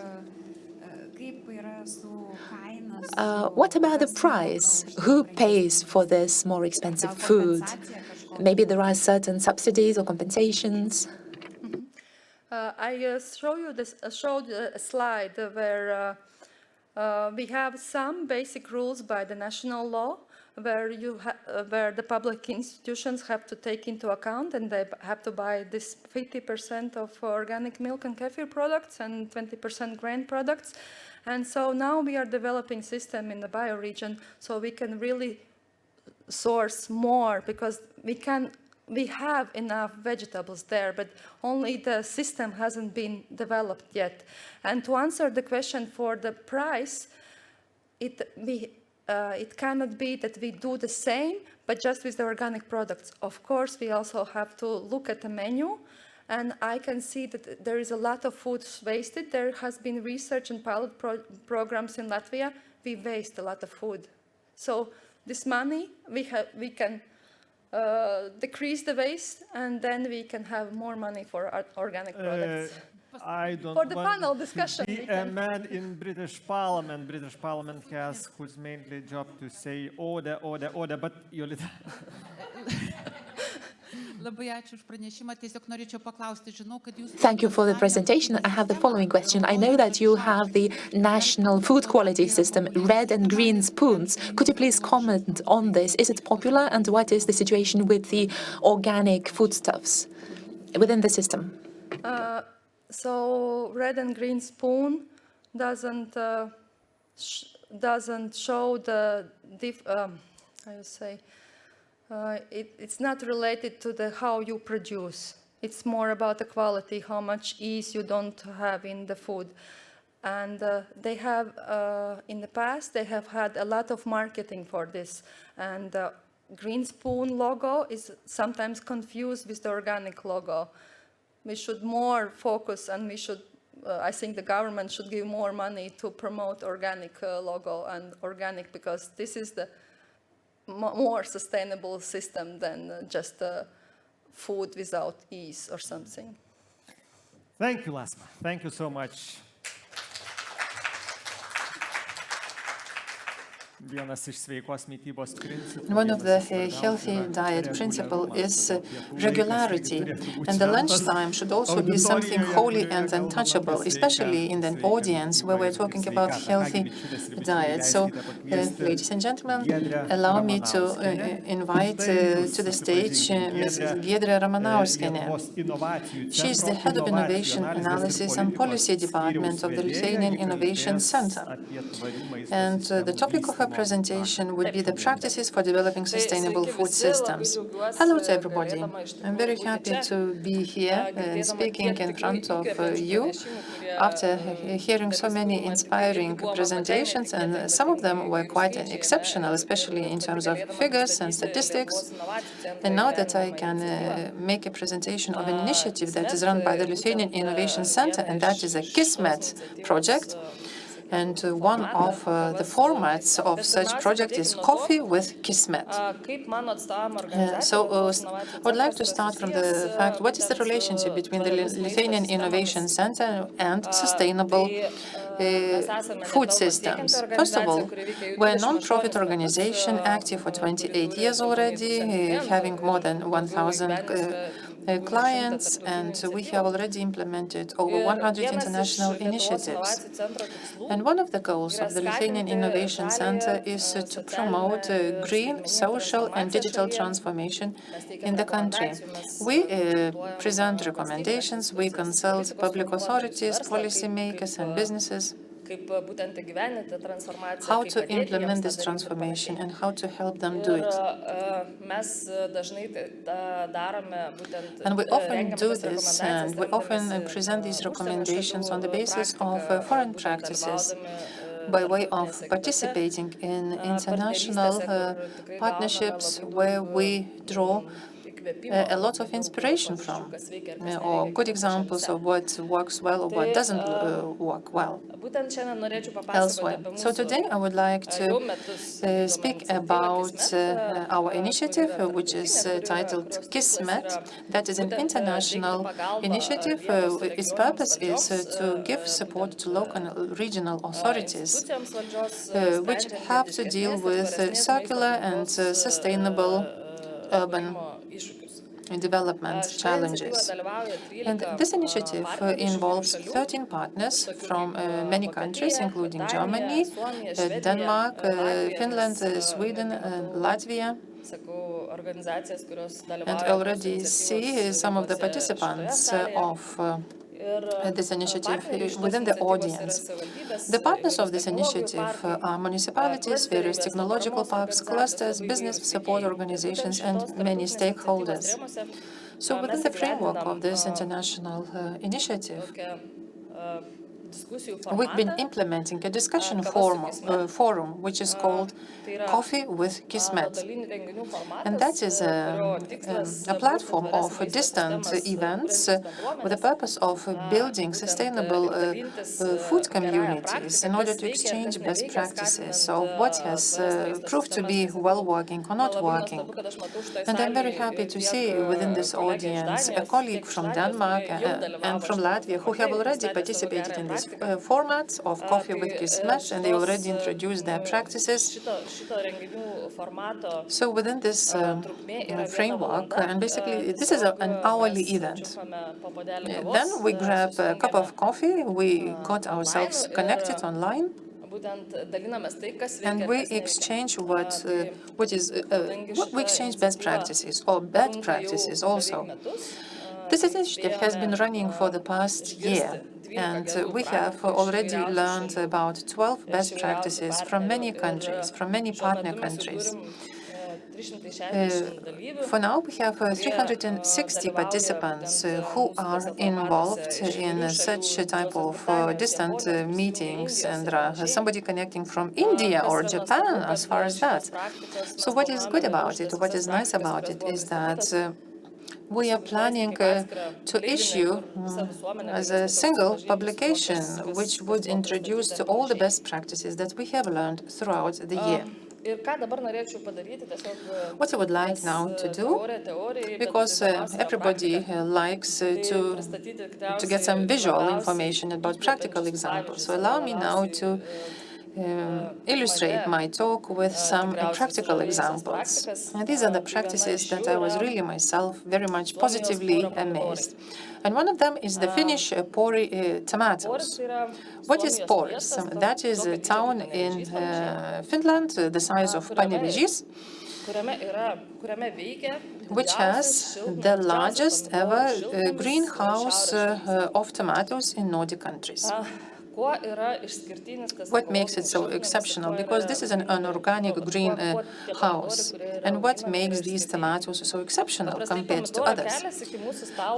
what about the price? Who pays for this more expensive food? Maybe there are certain subsidies or compensations. I showed a slide where we have some basic rules by the national law where the public institutions have to take into account, and they have to buy this 50% of organic milk and kefir products and 20% grain products. And so now we are developing system in the bioregion so we can really source more, because we have enough vegetables there, but only the system hasn't been developed yet. And to answer the question for the price, it cannot be that we do the same, but just with the organic products. Of course, we also have to look at the menu, and I can see that there is a lot of food wasted. There has been research and pilot programs in Latvia. We waste a lot of food. So this money, we can decrease the waste, and then we can have more money for our organic products. I don't For the want panel discussion, to be a man in British Parliament. British Parliament has whose mainly job to say order, but Jolita. Thank you for the presentation. I have the following question. I know that you have the national food quality system, red and green spoons. Could you please comment on this? Is it popular, and what is the situation with the organic foodstuffs within the system? So red and green spoon doesn't show the it's not related to how you produce. It's more about the quality, how much ease you don't have in the food. And they have, in the past, they have had a lot of marketing for this. And the green spoon logo is sometimes confused with the organic logo. We should more focus, and we should, I think the government should give more money to promote organic logo and organic, because this is more sustainable system than just food without ease or something. Thank you, Lasma. Thank you so much. Vienas iš sveikos mitybos principų. One of the healthy diet principle is regularity, and the lunchtime should also be something holy and untouchable, especially in an audience where we're talking about healthy diet. So, ladies and gentlemen, allow me to invite to the stage Mrs. Giedrė Ramanauskienė. She is the head of Innovation Analysis and Policy Department of the Lithuanian Innovation Center. And the topic of her presentation would be the practices for developing sustainable food systems. Hello to everybody. I'm very happy to be here speaking in front of you after hearing so many inspiring presentations, and some of them were quite exceptional, especially in terms of figures and statistics. And now that I can make a presentation of an initiative that is run by the Lithuanian Innovation Center, and that is a Kismet project. And one of the formats of such project is Coffee with Kismet. So I would like to start from the fact, what is the relationship between the Lithuanian Innovation Center and sustainable food systems? First of all, we're a non-profit organization active for 28 years already, having more than 1,000 clients, and we have already implemented over 100 international initiatives. And one of the goals of the Lithuanian Innovation Center is to promote green, social, and digital transformation in the country. We present recommendations, we consult public authorities, policymakers, and businesses how to implement this transformation and how to help them do it. And we often do this, and we often present these recommendations on the basis of foreign practices by way of participating in international partnerships where we draw a lot of inspiration from, or good examples of what works well or what doesn't work well elsewhere. So today I would like to speak about our initiative, which is titled Kismet. That is an international initiative. Its purpose is to give support to local and regional authorities which have to deal with circular and sustainable urban development challenges. And this initiative involves 13 partners from many countries, including Germany, Denmark, Finland, Sweden, and Latvia. And I already see some of the participants of this initiative within the audience. The partners of this initiative are municipalities, various technological parks, clusters, business support organizations, and many stakeholders. So within the framework of this international initiative, we've been implementing a discussion forum which is called Coffee with Kismet. And that is a platform of distant events with the purpose of building sustainable food communities in order to exchange best practices of what has proved to be well working or not working. And I'm very happy to see within this audience a colleague from Denmark and from Latvia who have already participated in this format of Coffee with Kismet, and they already introduced their practices. So within this framework, and basically this is an hourly event. Then we grab a cup of coffee, we got ourselves connected online, and we exchange we exchange best practices or bad practices also. This initiative has been running for the past year, and we have already learned about 12 best practices from many countries, from many partner countries. For now, we have 360 participants who are involved in such a type of distant meetings, and there are somebody connecting from India or Japan as far as that. So what is good about it, what is nice about it, is that we are planning to issue as a single publication, which would introduce to all the best practices that we have learned throughout the year. What I would like now to do, because everybody likes to get some visual information about practical examples. So allow me now to illustrate my talk with some practical examples. And these are the practices that I was really myself very much positively amazed. And one of them is the Finnish pori tomatoes. What is Poris? That is a town in Finland, the size of Panevėžys, which has the largest ever greenhouse of tomatoes in Nordic countries. What makes it so exceptional? Because this is an organic greenhouse. And what makes these tomatoes so exceptional compared to others?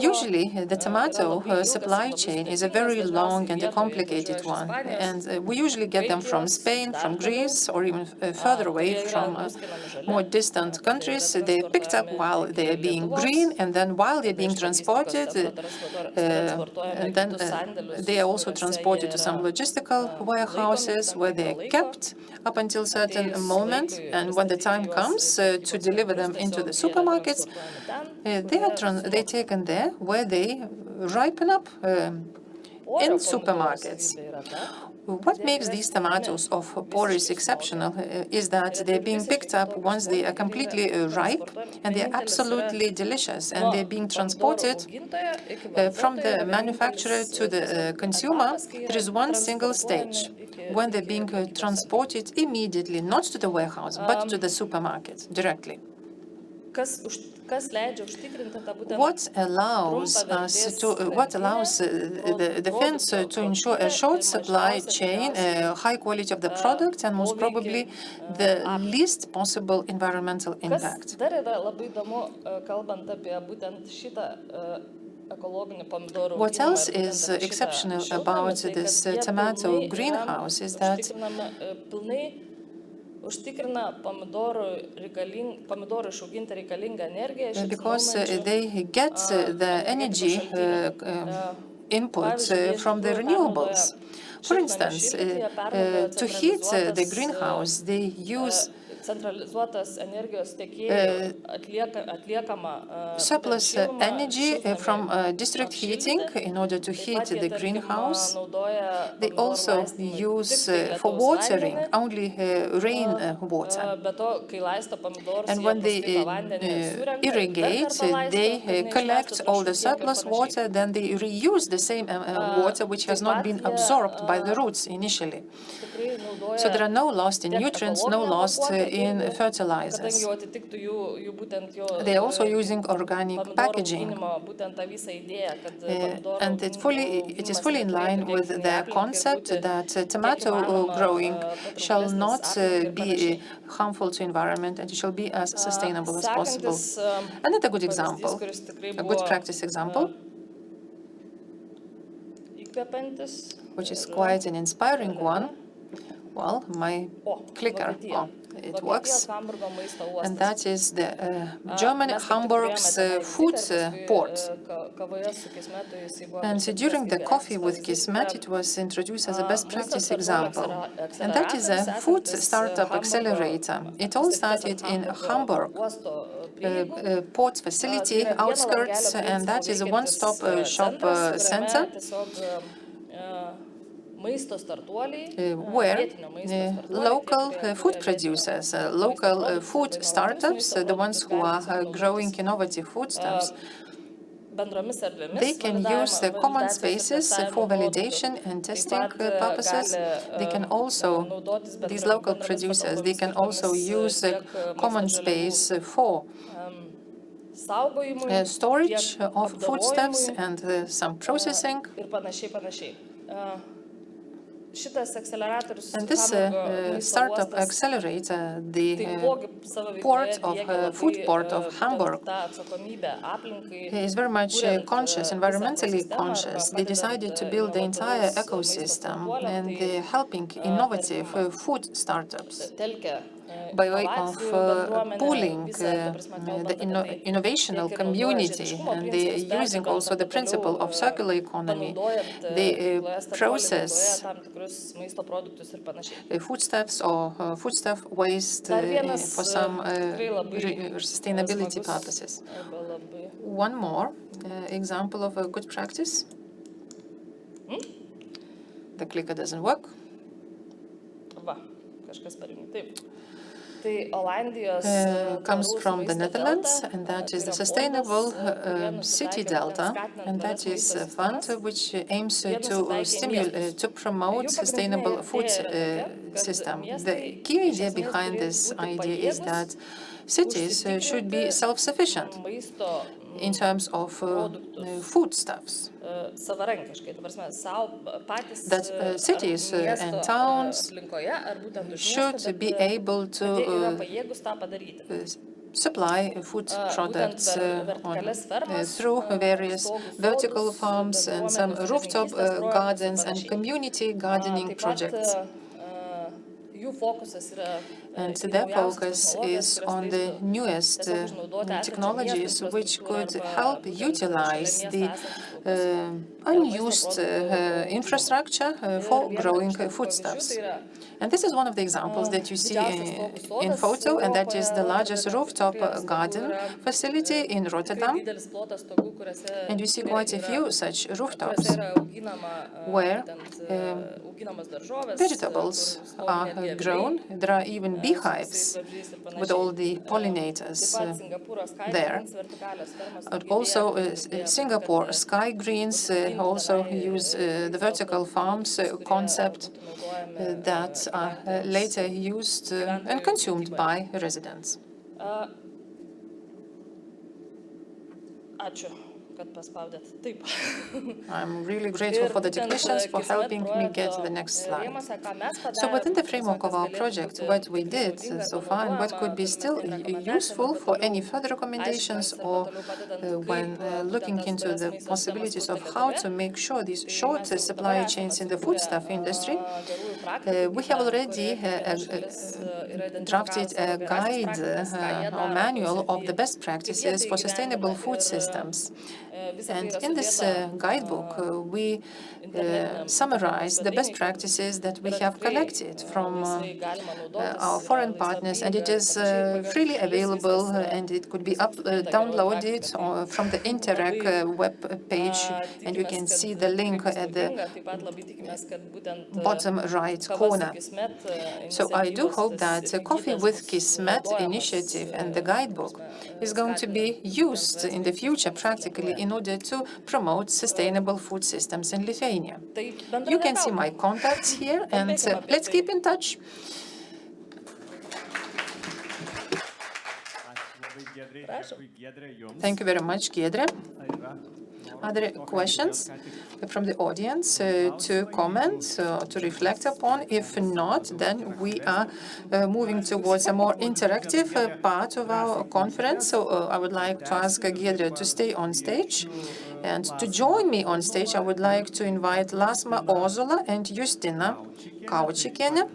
Usually, the tomato supply chain is a very long and a complicated one. And we usually get them from Spain, from Greece, or even further away from more distant countries. They are picked up while they are being green, and then while they're being transported, and then they are also transported to some logistical warehouses where they are kept up until a certain moment, and when the time comes to deliver them into the supermarkets, they're taken there where they ripen up in supermarkets. What makes these tomatoes of Poris exceptional is that they're being picked up once they are completely ripe, and they're absolutely delicious, and they're being transported from the manufacturer to the consumer. There is one single stage when they're being transported immediately, not to the warehouse, but to the supermarket directly. What allows the Finns to ensure a short supply chain, high quality of the product, and most probably the least possible environmental impact? What else is exceptional about this tomato greenhouse is that because they get the energy input from the renewables. For instance, to heat the greenhouse, they use surplus energy from district heating in order to heat the greenhouse. They also use for watering only rain water. And when they irrigate, they collect all the surplus water, then they reuse the same water which has not been absorbed by the roots initially. So there are no loss in nutrients, no loss in fertilizers. They are also using organic packaging. And it is fully in line with their concept that tomato growing shall not be harmful to environment, and it shall be as sustainable as possible. Another good example, a good practice example, which is quite an inspiring one. Well, my clicker, it works, and that is the German Hamburg's food port. And during the coffee with Kismet, it was introduced as a best practice example. And that is a food startup accelerator. It all started in Hamburg port facility outskirts, and that is a one-stop shop center where local food producers, local food startups, the ones who are growing innovative foodstuffs, they can use the common spaces for validation and testing purposes. They can also, these local producers, they can also use the common space for storage of foodstuffs and some processing. And this startup accelerator, the food port of Hamburg, is very much conscious, environmentally conscious. They decided to build the entire ecosystem, and they're helping innovative food startups. by way of pooling the innovational community, and they using also the principle of circular economy. They process foodstuffs or foodstuff waste for some sustainability purposes. One more example of a good practice. The clicker doesn't work. Comes from the Netherlands, and that is the Sustainable City Delta, and that is a fund which aims to promote sustainable food system. The key idea behind this idea is that cities should be self-sufficient in terms of foodstuffs. That cities and towns should be able to supply food products through various vertical farms and some rooftop gardens and community gardening projects. And their focus is on the newest technologies which could help utilize the unused infrastructure for growing foodstuffs. And this is one of the examples that you see in photo, and that is the largest rooftop garden facility in Rotterdam. And you see quite a few such rooftops where vegetables are grown. There are even beehives with all the pollinators there. And also Singapore Sky Greens also use the vertical farms concept that are later used and consumed by residents. I'm really grateful for the technicians for helping me get the next slide. So within the framework of our project, what we did so far and what could be still useful for any further recommendations or when looking into the possibilities of how to make sure these short supply chains in the foodstuff industry, we have already drafted a guide or manual of the best practices for sustainable food systems. And in this guidebook, we summarize the best practices that we have collected from our foreign partners, and it is freely available, and it could be downloaded from the Interreg web page, and you can see the link at the bottom right corner. So I do hope that Coffee with Kismet initiative and the guidebook is going to be used in the future practically in order to promote sustainable food systems in Lithuania. You can see my contacts here, and let's keep in touch. Thank you very much, Giedre. Are there questions from the audience to comment, to reflect upon? If not, then we are moving towards a more interactive part of our conference. So I would like to ask Giedre to stay on stage. And to join me on stage, I would like to invite Lasma Ozula and Justina Kaučikienė.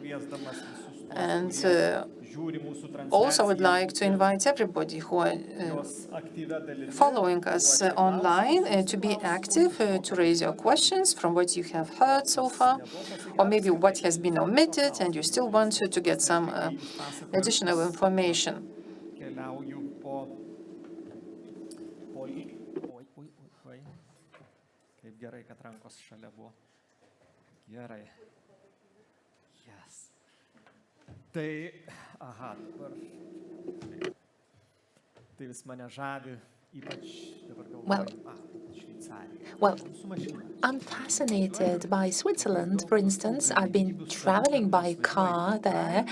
And also, I would like to invite everybody who are following us online to be active, to raise your questions from what you have heard so far, or maybe what has been omitted and you still want to get some additional information. Gerai, kad rankos šalia buvo. Gerai. Yes. Tai, aha, dabar. Tai vis mane žavi, ypač dabar galvoju, Šveicarija. Well, I'm fascinated by Switzerland, for instance. I've been traveling by car there,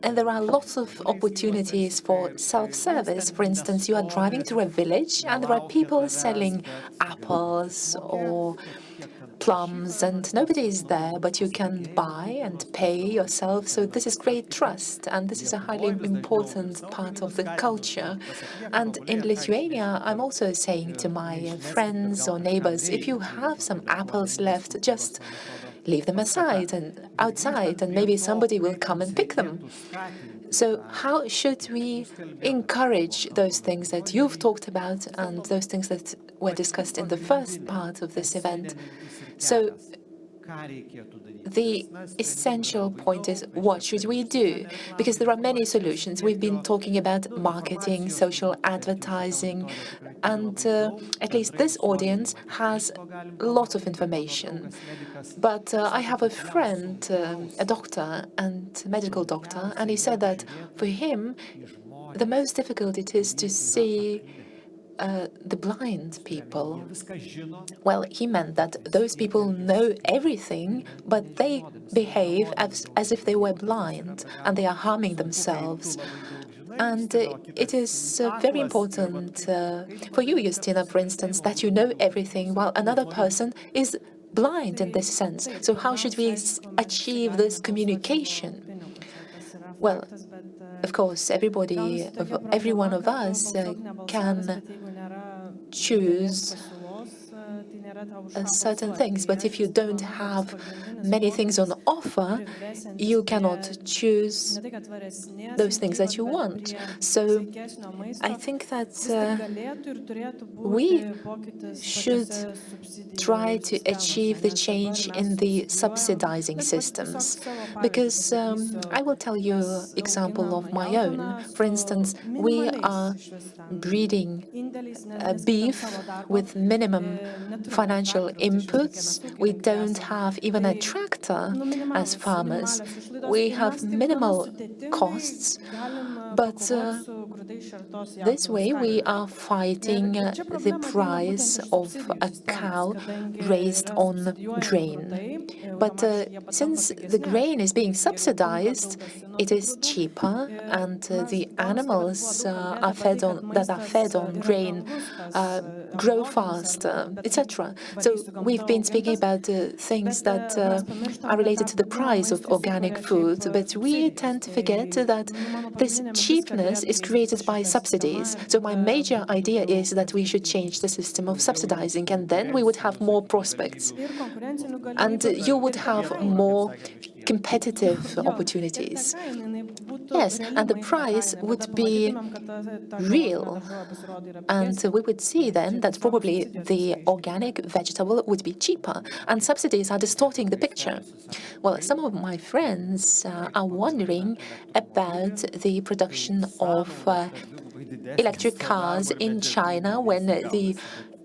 and there are lots of opportunities for self-service. For instance, you are driving through a village, and there are people selling apples or plums, and nobody is there, but you can buy and pay yourself. So this is great trust, and this is a highly important part of the culture. And in Lithuania, I'm also saying to my friends or neighbors, if you have some apples left, just leave them aside and outside, and maybe somebody will come and pick them. So how should we encourage those things that you've talked about and those things that were discussed in the first part of this event? So the essential point is, what should we do? Because there are many solutions. We've been talking about marketing, social advertising, and at least this audience has a lot of information. But I have a friend, a doctor and medical doctor, and he said that for him, the most difficult it is to see the blind people. Well, he meant that those people know everything, but they behave as if they were blind, and they are harming themselves. And it is very important for you, Justina, for instance, that you know everything, while another person is blind in this sense. So how should we achieve this communication? Well, of course, every one of us can choose certain things, but if you don't have many things on offer, you cannot choose those things that you want. So I think that we should try to achieve the change in the subsidizing systems, because I will tell you an example of my own. For instance, we are breeding beef with minimum financial inputs. We don't have even a tractor as farmers. We have minimal costs, but this way we are fighting the price of a cow raised on grain. But since the grain is being subsidized, it is cheaper, and the animals that are fed on grain grow faster, etc. So we've been speaking about things that are related to the price of organic food, but we tend to forget that this cheapness is created by subsidies. So my major idea is that we should change the system of subsidizing, and then we would have more prospects. And you would have more competitive opportunities. Yes, and the price would be real. And we would see then that probably the organic vegetable would be cheaper, and subsidies are distorting the picture. Well, some of my friends are wondering about the production of electric cars in China when the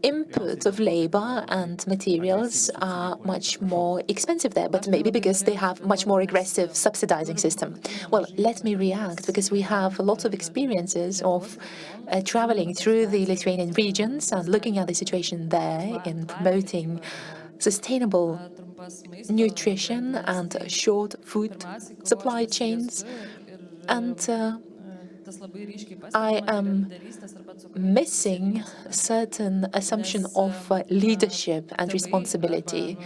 input of labor and materials are much more expensive there, but maybe because they have much more aggressive subsidizing system. Well, let me react, because we have a lot of experiences of traveling through the Lithuanian regions and looking at the situation there in promoting sustainable nutrition and short food supply chains. And I am missing a certain assumption of leadership and responsibility.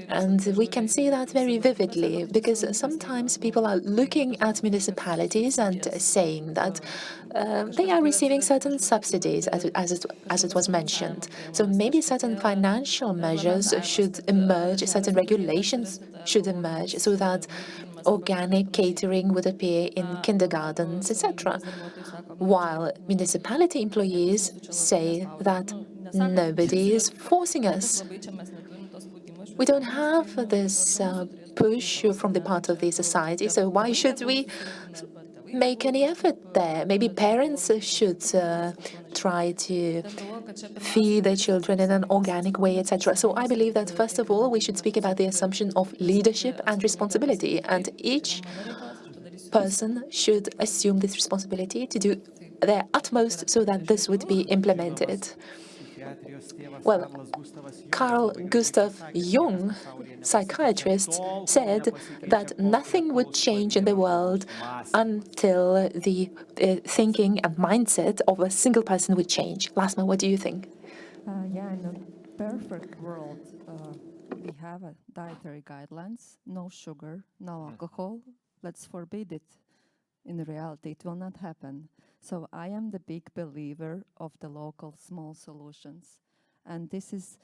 And we can see that very vividly, because sometimes people are looking at municipalities and saying that they are receiving certain subsidies, as it was mentioned. So maybe certain financial measures should emerge, certain regulations should emerge, so that organic catering would appear in kindergartens, etc. While municipality employees say that nobody is forcing us. We don't have this push from the part of the society, so why should we make any effort there? Maybe parents should try to feed their children in an organic way, etc. So I believe that, first of all, we should speak about the assumption of leadership and responsibility, and each person should assume this responsibility to do their utmost so that this would be implemented. Well, Carl Gustav Jung, psychiatrist, said that nothing would change in the world until the thinking and mindset of a single person would change. Lasma, what do you think? Yeah, in a perfect world, we have dietary guidelines, no sugar, no alcohol. Let's forbid it. In reality, it will not happen. So I am the big believer of the local small solutions. And this is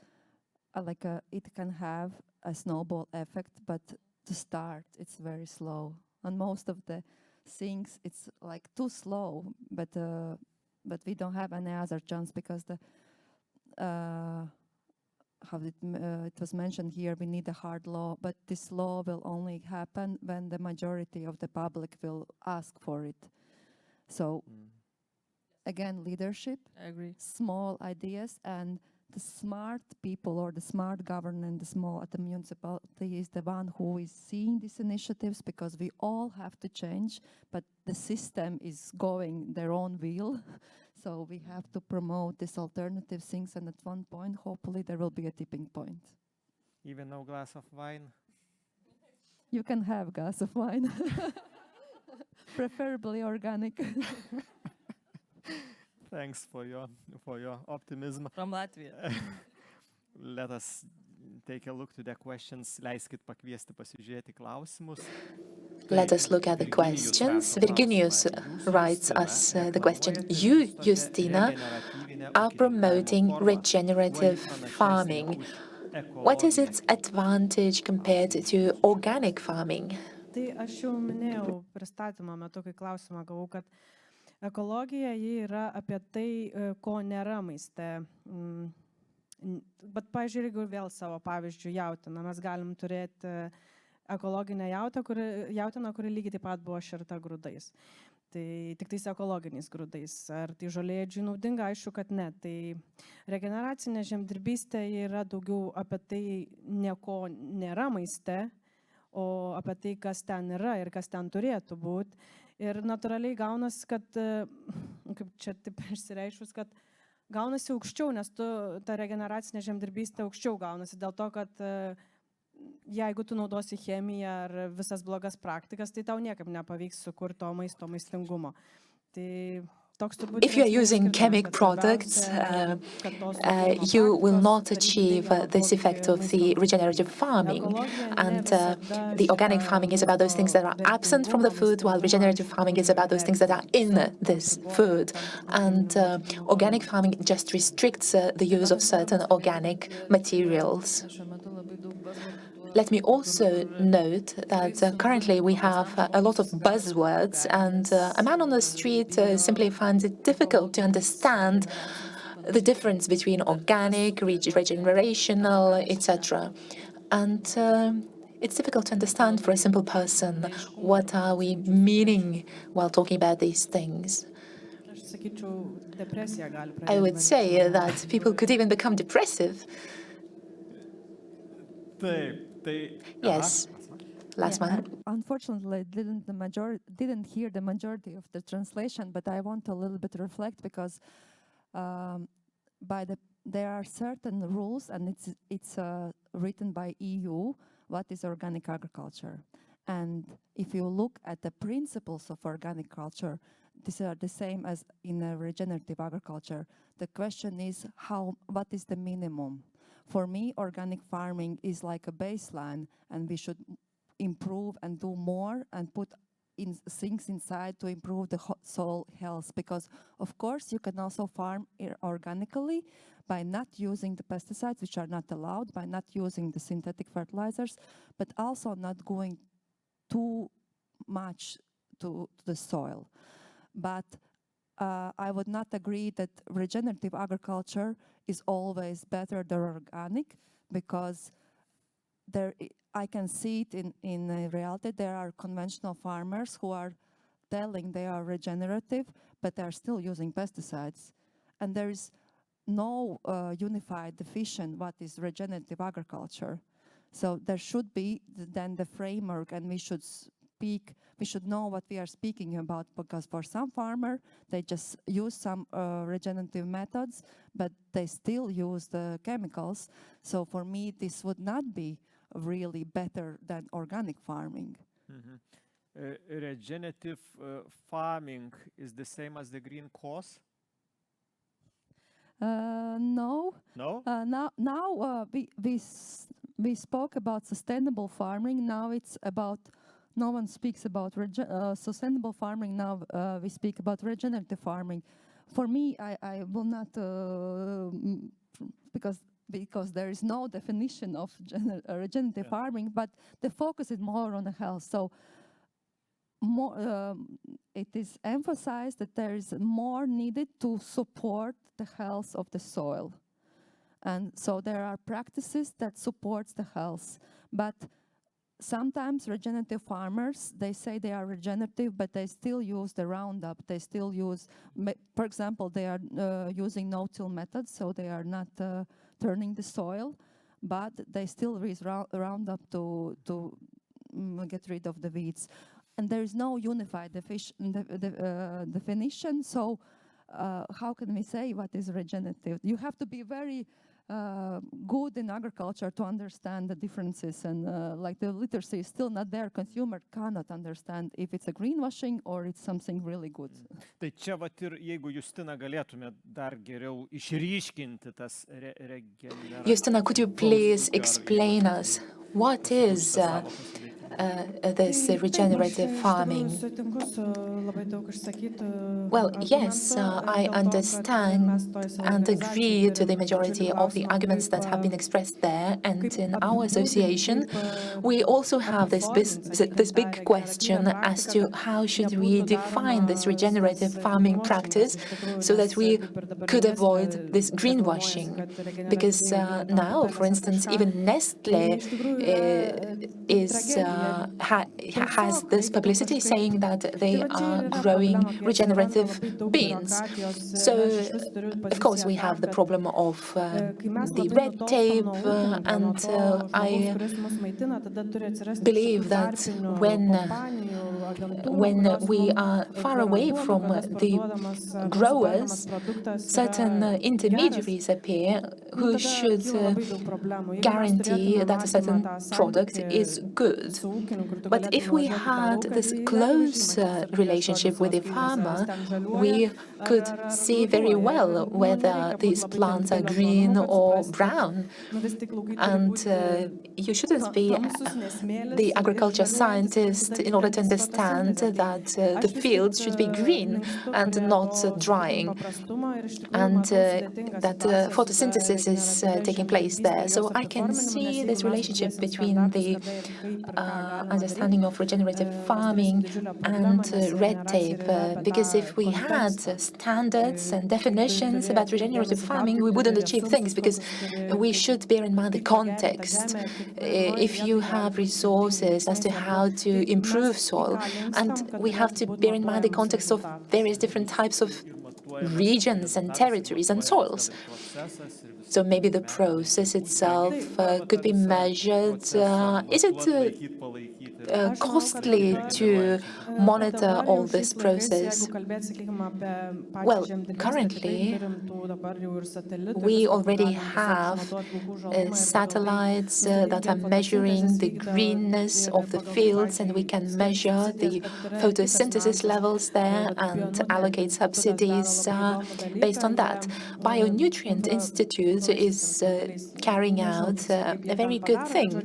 it can have a snowball effect, but to start, it's very slow. And most of the things, it's like too slow, but we don't have any other chance because it was mentioned here, we need a hard law, but this law will only happen when the majority of the public will ask for it. So again, leadership, I agree. small ideas, and the smart people or the smart government, the small at the municipality is the one who is seeing these initiatives, because we all have to change, but the system is going their own wheel. So we have to promote these alternative things, and at one point, hopefully, there will be a tipping point. Even no glass of wine? You can have a glass of wine, preferably organic. Thanks for your optimism. From Latvia. Let us take a look to the questions. Leiskit pakviesti pasižiūrėti klausimus. Let us look at the questions. Virginijus writes us the question. You, Justina, are promoting regenerative farming. What is its advantage compared to organic farming? Tai aš jau minėjau pristatymo metu, kai klausimą gavau, kad ekologija ji yra apie tai, ko nėra maiste. Bet pavyzdžiui, jeigu vėl savo pavyzdžių jautiną, mes galim turėti ekologinę jautiną, kuri lygiai taip pat buvo šerta grūdais. Tai tik tais ekologiniais grūdais. Ar tai žolėdžiui naudinga? Aišku, kad ne. Tai regeneracinė žemdirbystė yra daugiau apie tai, nieko nėra maiste, o apie tai, kas ten yra ir kas ten turėtų būti. Ir natūraliai gaunasi, kad, kaip čia taip išsireiškus, kad gaunasi aukščiau, nes ta regeneracinė žemdirbystė aukščiau gaunasi dėl to, kad jeigu tu naudosi chemiją ar visas blogas praktikas, tai tau niekaip nepavyks sukurti to maisto maistingumo. Tai if you are using chemical products, you will not achieve this effect of the regenerative farming. And the organic farming is about those things that are absent from the food, while regenerative farming is about those things that are in this food. And organic farming just restricts the use of certain organic materials. Let me also note that currently we have a lot of buzzwords, and a man on the street simply finds it difficult to understand the difference between organic, regenerational, etc. And it's difficult to understand for a simple person what are we meaning while talking about these things. I would say that people could even become depressive. Yes. Last one. Unfortunately, I didn't hear the majority of the translation, but I want to a little bit reflect, because there are certain rules, and it's written by EU, what is organic agriculture. And if you look at the principles of organic culture, these are the same as in regenerative agriculture. The question is, what is the minimum? For me, organic farming is like a baseline, and we should improve and do more and put in things inside to improve the soil health. Because, of course, you can also farm organically by not using the pesticides, which are not allowed, by not using the synthetic fertilizers, but also not going too much to the soil. But I would not agree that regenerative agriculture is always better than organic, because I can see it in reality. There are conventional farmers who are telling they are regenerative, but they are still using pesticides. And there is no unified definition what is regenerative agriculture. So there should be then the framework, and we should know what we are speaking about, because for some farmer, they just use some regenerative methods, but they still use the chemicals. So for me, this would not be really better than organic farming. Regenerative farming is the same as the green cause? No. No? Now we spoke about sustainable farming. Now it's about, no one speaks about sustainable farming. Now we speak about regenerative farming. For me, I will not, because because there is no definition of regenerative farming, but the focus is more on the health. So more, it is emphasized that there is more needed to support the health of the soil. And so there are practices that support the health. But sometimes regenerative farmers, they say they are regenerative, but they still use the Roundup. They still use, for example, they are using no-till methods, so they are not turning the soil, but they still use Roundup to get rid of the weeds. And there is no unified definition, so how can we say what is regenerative? You have to be very good in agriculture to understand the differences, and like the literacy is still not there. Consumer cannot understand if it's a greenwashing or it's something really good. Tai čia vat ir jeigu Justina galėtume dar geriau išryškinti tas regeneratyvus. Justina, could you please explain us what is this regenerative farming? Well, yes, I understand and agree to the majority of the arguments that have been expressed there. And in our association, we also have this big question as to how should we define this regenerative farming practice so that we could avoid this greenwashing. Because now, for instance, even Nestle has this publicity saying that they are growing regenerative beans. So, of course, we have the problem of the red tape, and I believe that when we are far away from the growers, certain intermediaries appear who should guarantee that a certain product is good. But if we had this close relationship with the farmer, we could see very well whether these plants are green or brown. And you shouldn't be the agriculture scientist in order to understand that the fields should be green and not drying, and that photosynthesis is taking place there. So I can see this relationship between the understanding of regenerative farming and red tape, because if we had standards and definitions about regenerative farming, we wouldn't achieve things, because we should bear in mind the context. If you have resources as to how to improve soil, and we have to bear in mind the context of various different types of regions and territories and soils. So maybe the process itself could be measured. Is it costly to monitor all this process? Well, currently, we already have satellites that are measuring the greenness of the fields, and we can measure the photosynthesis levels there and allocate subsidies based on that. Bionutrient Institute is carrying out a very good thing.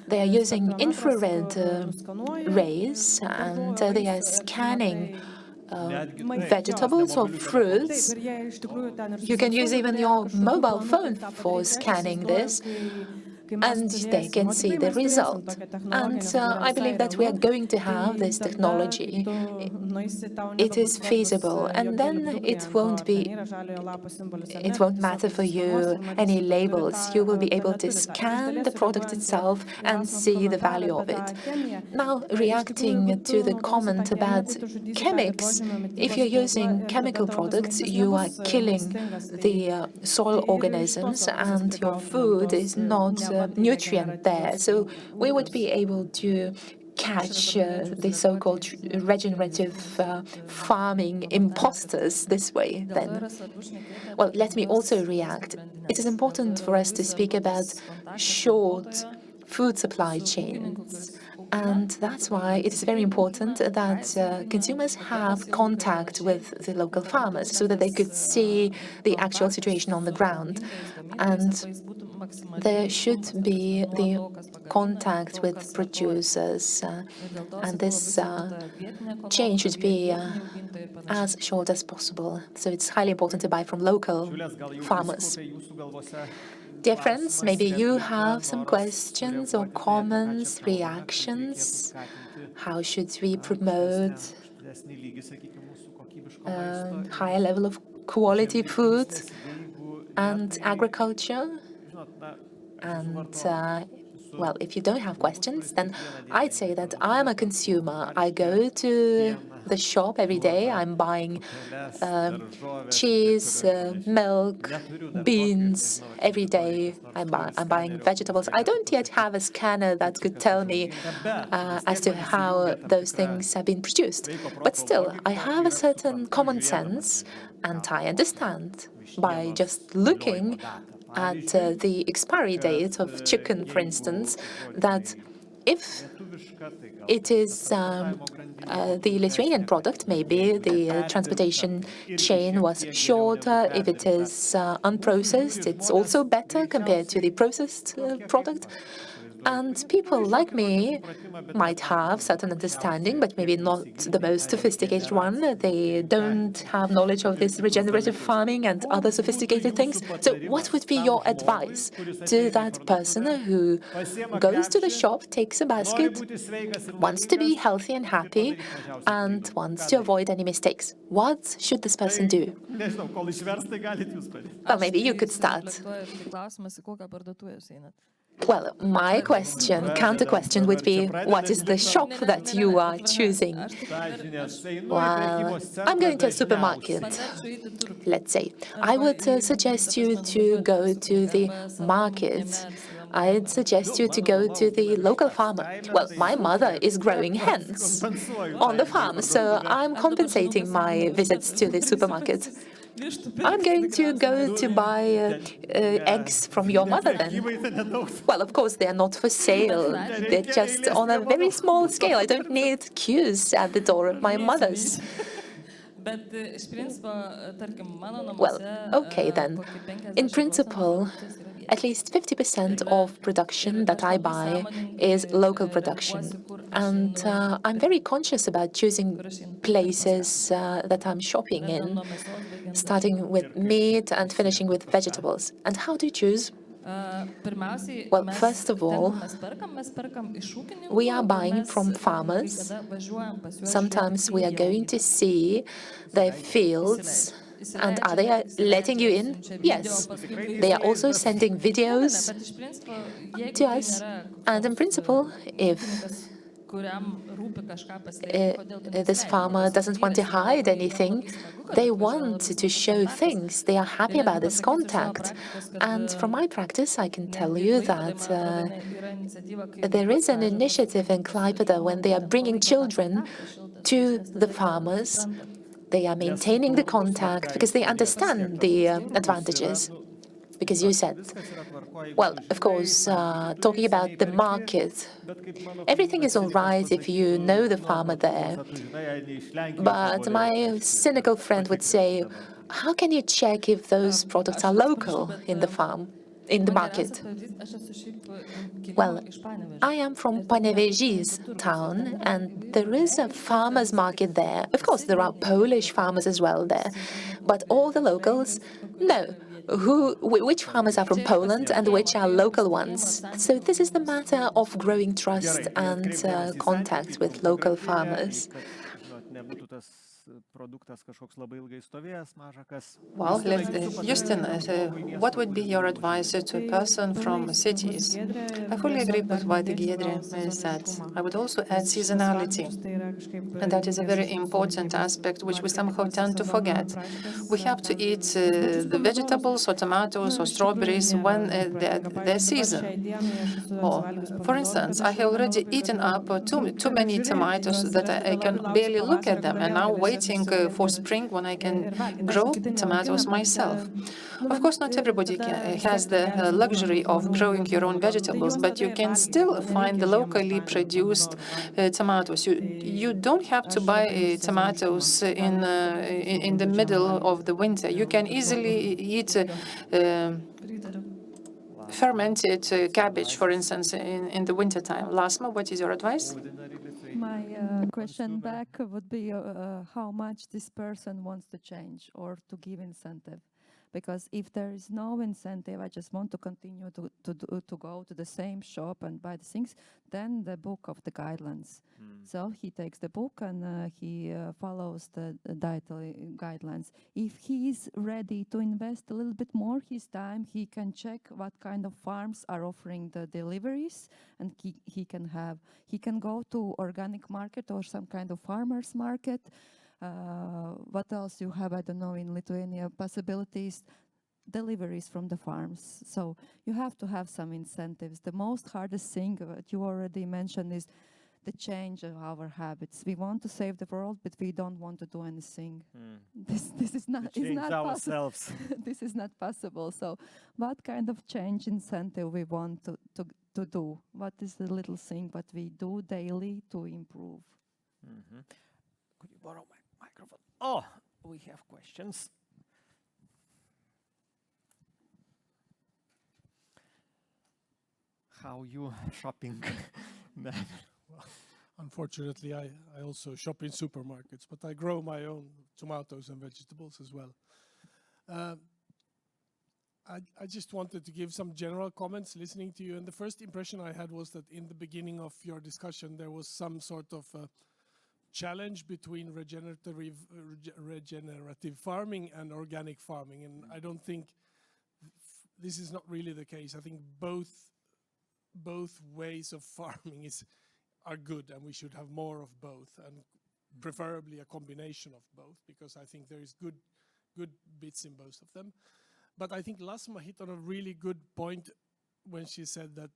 They are using infrared rays, and they are scanning vegetables or fruits. You can use even your mobile phone for scanning this, and they can see the result. And I believe that we are going to have this technology. It is feasible, and then it won't matter for you any labels. You will be able to scan the product itself and see the value of it. Now, reacting to the comment about chemics, if you're using chemical products, you are killing the soil organisms, and your food is not nutrient there. So we would be able to catch the so-called regenerative farming imposters this way then. Well, let me also react. It is important for us to speak about short food supply chains. And that's why it is very important that consumers have contact with the local farmers so that they could see the actual situation on the ground. And there should be the contact with producers, and this chain should be as short as possible. So it's highly important to buy from local farmers. Dear friends, maybe you have some questions or comments, reactions. How should we promote a higher level of quality food and agriculture? And well, if you don't have questions, then I'd say that I'm a consumer. I go to the shop every day. I'm buying cheese, milk, beans every day. I'm buying vegetables. I don't yet have a scanner that could tell me as to how those things have been produced. But still, I have a certain common sense, and I understand by just looking at the expiry date of chicken, for instance, that if it is the Lithuanian product, maybe the transportation chain was shorter. If it is unprocessed, it's also better compared to the processed product. And people like me might have certain understanding, but maybe not the most sophisticated one. They don't have knowledge of this regenerative farming and other sophisticated things. So what would be your advice to that person who goes to the shop, takes a basket, wants to be healthy and happy, and wants to avoid any mistakes? What should this person do? Well, maybe you could start. Well, my question, counter question would be, what is the shop that you are choosing? Well, I'm going to a supermarket, let's say. I would suggest you to go to the market. I'd suggest you to go to the local farmer. Well, my mother is growing hens on the farm, so I'm compensating my visits to the supermarket. I'm going to go to buy eggs from your mother then. Well, of course, they're not for sale. They're just on a very small scale. I don't need queues at the door of my mother's. Well, okay then. In principle, at least 50% of production that I buy is local production. And I'm very conscious about choosing places that I'm shopping in, starting with meat and finishing with vegetables. And how do you choose? Well, first of all, we are buying from farmers. Sometimes we are going to see their fields. And are they letting you in? Yes. They are also sending videos to us. And in principle, if this farmer doesn't want to hide anything, they want to show things. They are happy about this contact. And from my practice, I can tell you that there is an initiative in Klaipėda when they are bringing children to the farmers. They are maintaining the contact because they understand the advantages. Because you said, well, of course, talking about the market, everything is all right if you know the farmer there. But my cynical friend would say, how can you check if those products are local in the farm, in the market? Well, I am from Panevėžys town, and there is a farmer's market there. Of course, there are Polish farmers as well there, but all the locals, no. Which farmers are from Poland and which are local ones? So this is the matter of growing trust and contact with local farmers. Well, Justin, what would be your advice to a person from cities? I fully agree with what Giedrė said. I would also add seasonality. And that is a very important aspect which we somehow tend to forget. We have to eat the vegetables or tomatoes or strawberries when they're season. Or, for instance, I have already eaten up too many tomatoes that I can barely look at them, and now waiting for spring when I can grow tomatoes myself. Of course, not everybody has the luxury of growing your own vegetables, but you can still find the locally produced tomatoes. You don't have to buy tomatoes in the middle of the winter. You can easily eat fermented cabbage, for instance, in the wintertime. Lasma, what is your advice? My question back would be how much this person wants to change or to give incentive. Because if there is no incentive, I just want to continue to go to the same shop and buy the things, then the book of the guidelines. So he takes the book and he follows the dietary guidelines. If he is ready to invest a little bit more his time, he can check what kind of farms are offering the deliveries, and he can go to organic market or some kind of farmers market. What else you have? I don't know, in Lithuania, possibilities, deliveries from the farms. So you have to have some incentives. The most hardest thing that you already mentioned is the change of our habits. We want to save the world, but we don't want to do anything. This is not, Change ourselves. this is not possible. So what kind of change incentive we want to do? What is the little thing that we do daily to improve? Could you borrow my microphone? Oh, we have questions. How you shopping? Well, unfortunately, I also shop in supermarkets, but I grow my own tomatoes and vegetables as well. I just wanted to give some general comments listening to you, and the first impression I had was that in the beginning of your discussion there was some sort of challenge between regenerative farming and organic farming, and I don't think this is not really the case. I think both ways of farming are good, and we should have more of both, and preferably a combination of both, because I think there is good bits in both of them. But I think Lasma hit on a really good point when she said that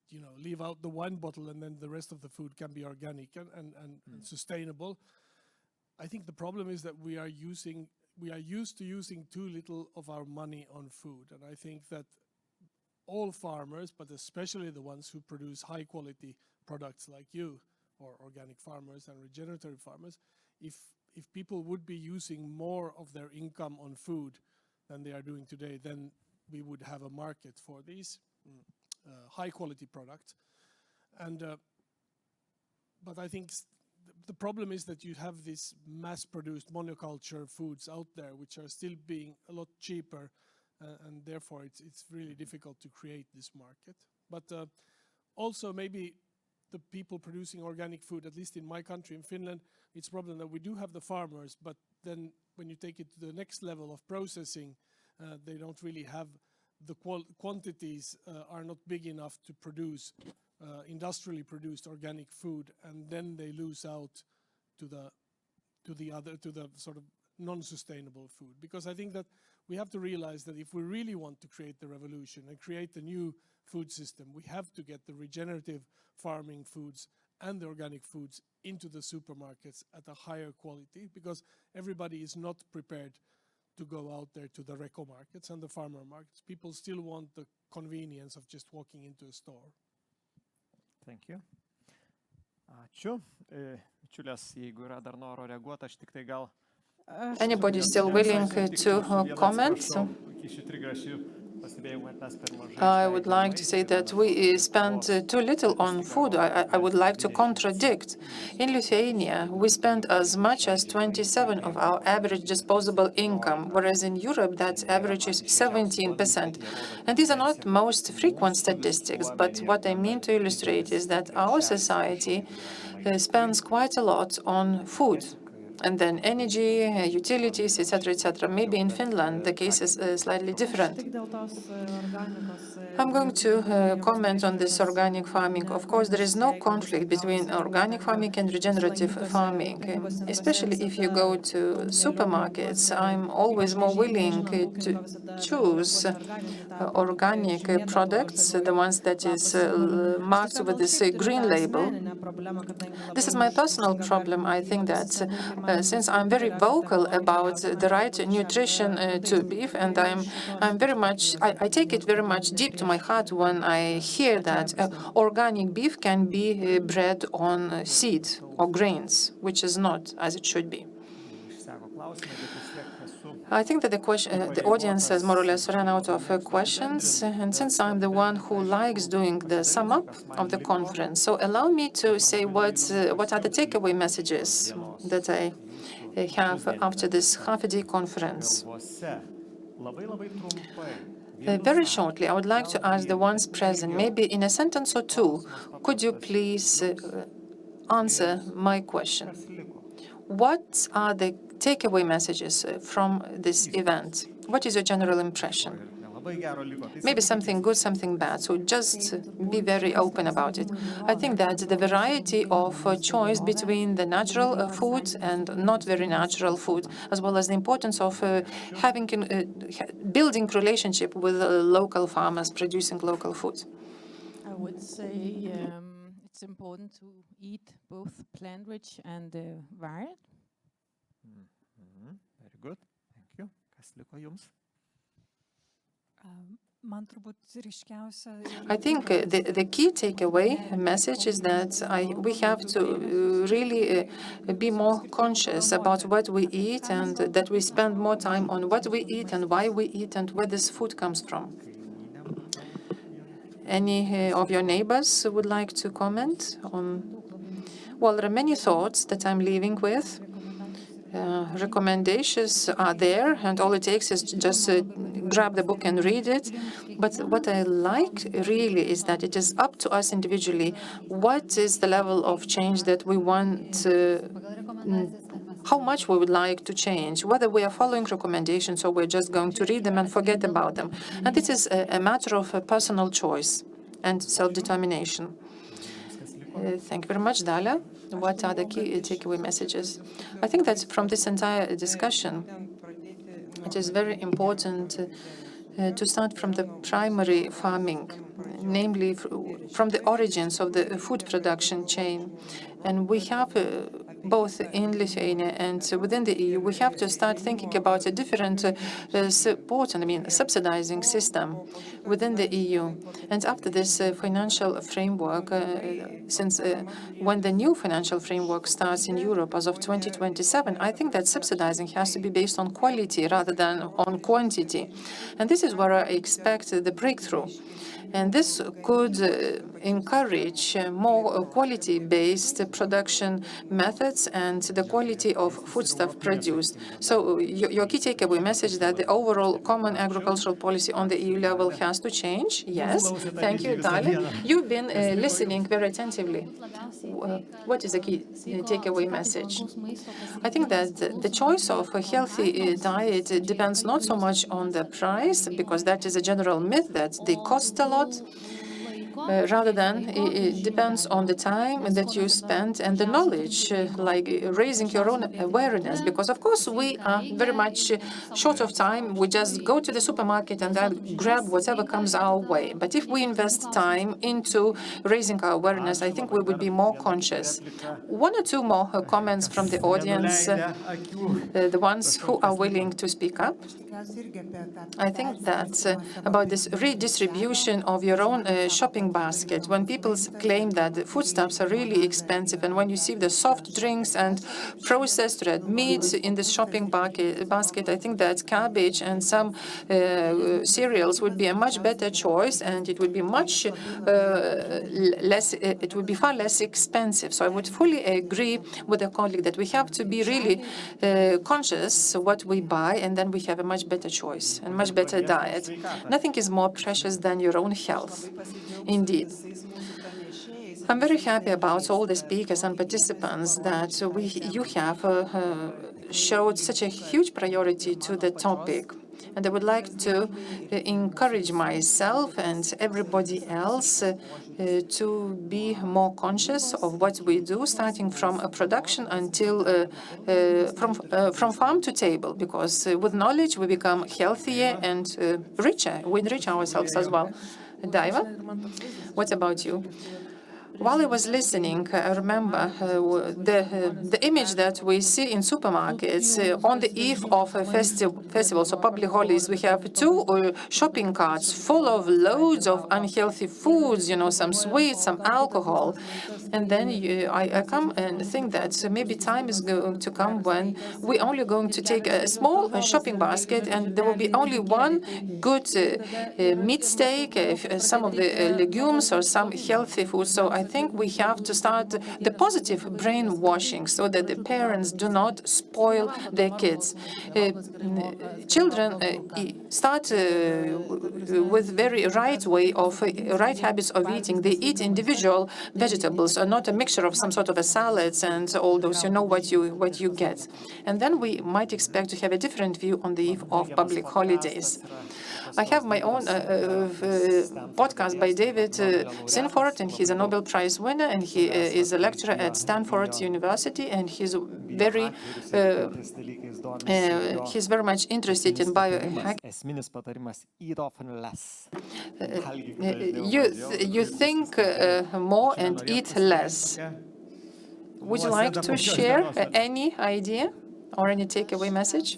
you know, leave out the wine bottle and then the rest of the food can be organic and sustainable. I think the problem is that we are used to using too little of our money on food, and I think that all farmers, but especially the ones who produce high quality products like you, or organic farmers and regenerative farmers, if people would be using more of their income on food than they are doing today, then we would have a market for these high quality products. And but I think the problem is that you have these mass produced monoculture foods out there which are still being a lot cheaper, and therefore it's really difficult to create this market. But also maybe the people producing organic food, at least in my country, in Finland, it's a problem that we do have the farmers, but then when you take it to the next level of processing, they don't really have the quantities are not big enough to produce industrially produced organic food, and then they lose out to the sort of non-sustainable food. Because I think that we have to realize that if we really want to create the revolution and create the new food system, we have to get the regenerative farming foods and the organic foods into the supermarkets at a higher quality, because everybody is not prepared to go out there to the reco markets and the farmer markets. People still want the convenience of just walking into a store. Thank you. Ačiū. Bičiulės, jeigu yra dar noro reaguoti, aš tik tai gal... Anybody still willing to comment? I would like to say that we spend too little on food. I would like to contradict. In Lithuania, we spend as much as 27% of our average disposable income, whereas in Europe, that average is 17%. And these are not most frequent statistics, but what I mean to illustrate is that our society spends quite a lot on food. And then energy, utilities, etc. Maybe in Finland, the case is slightly different. I'm going to comment on this organic farming. Of course, there is no conflict between organic farming and regenerative farming. Especially if you go to supermarkets, I'm always more willing to choose organic products, the ones that is marked with this green label. This is my personal problem. I think that since I'm very vocal about the right nutrition to beef, and I'm very much, I take it very much deep to my heart when I hear that organic beef can be bred on seed or grains, which is not as it should be. I think that the audience has more or less run out of questions, and since I'm the one who likes doing the sum up of the conference, so allow me to say what are the takeaway messages that I have after this half-a-day conference. Very shortly, I would like to ask the ones present, maybe in a sentence or two, could you please answer my question? What are the takeaway messages from this event? What is your general impression? Maybe something good, something bad, so just be very open about it. I think that the variety of choice between the natural food and not very natural food, as well as the importance of building relationship with local farmers producing local food. I would say it's important to eat both plant-rich and varied. Very good. Thank you. Kas liko jums? I think the key takeaway message is that we have to really be more conscious about what we eat and that we spend more time on what we eat and why we eat and where this food comes from. Any of your neighbors would like to comment on? Well, there are many thoughts that I'm leaving with. Recommendations are there, and all it takes is to just grab the book and read it. But what I like really is that it is up to us individually. What is the level of change that we want, how much we would like to change, whether we are following recommendations or we're just going to read them and forget about them. And this is a matter of personal choice and self-determination. Thank you very much, Dalia. What are the key takeaway messages? I think that from this entire discussion, it is very important to start from the primary farming, namely from the origins of the food production chain. And we have both in Lithuania and within the EU, we have to start thinking about a different support, subsidizing system within the EU. And after this financial framework, since when the new financial framework starts in Europe as of 2027, I think that subsidizing has to be based on quality rather than on quantity. And this is where I expect the breakthrough. And this could encourage more quality-based production methods and the quality of foodstuff produced. So your key takeaway message that the overall common agricultural policy on the EU level has to change? Yes. Thank you, Dalia. You've been listening very attentively. What is the key takeaway message? I think that the choice of a healthy diet depends not so much on the price, because that is a general myth that they cost a lot. Rather than it depends on the time that you spend and the knowledge, like raising your own awareness. Because of course we are very much short of time. We just go to the supermarket and then grab whatever comes our way. But if we invest time into raising our awareness, I think we would be more conscious. One or two more comments from the audience, the ones who are willing to speak up. I think that about this redistribution of your own shopping basket, when people claim that the foodstuffs are really expensive, and when you see the soft drinks and processed red meats in the shopping basket, I think that cabbage and some cereals would be a much better choice, and it would be much less. It would be far less expensive. So I would fully agree with a colleague that we have to be really conscious what we buy, and then we have a much better choice and much better diet. Nothing is more precious than your own health. Indeed. I'm very happy about all the speakers and participants that you have showed such a huge priority to the topic. And I would like to encourage myself and everybody else to be more conscious of what we do, starting from production until from farm to table, because with knowledge we become healthier and richer. We enrich ourselves as well. Daiva, what about you? While I was listening, I remember the image that we see in supermarkets on the eve of festivals or public holidays. We have two shopping carts full of loads of unhealthy foods, some sweets, some alcohol. And then I come and think that maybe time is going to come when we're only going to take a small shopping basket, and there will be only one good meat steak, some of the legumes or some healthy food. So I I think we have to start the positive brainwashing so that the parents do not spoil their kids. Children start with very right way of right habits of eating. They eat individual vegetables, not a mixture of some sort of a salads and all those. You know what you get. And then we might expect to have a different view on the eve of public holidays. I have my own podcast by David Sinford, and he's a Nobel Prize winner, and he is a lecturer at Stanford University, and he's very much interested in biohacking. Esminis patarimas eat often less. You think more and eat less. Would you like to share any idea or any takeaway message?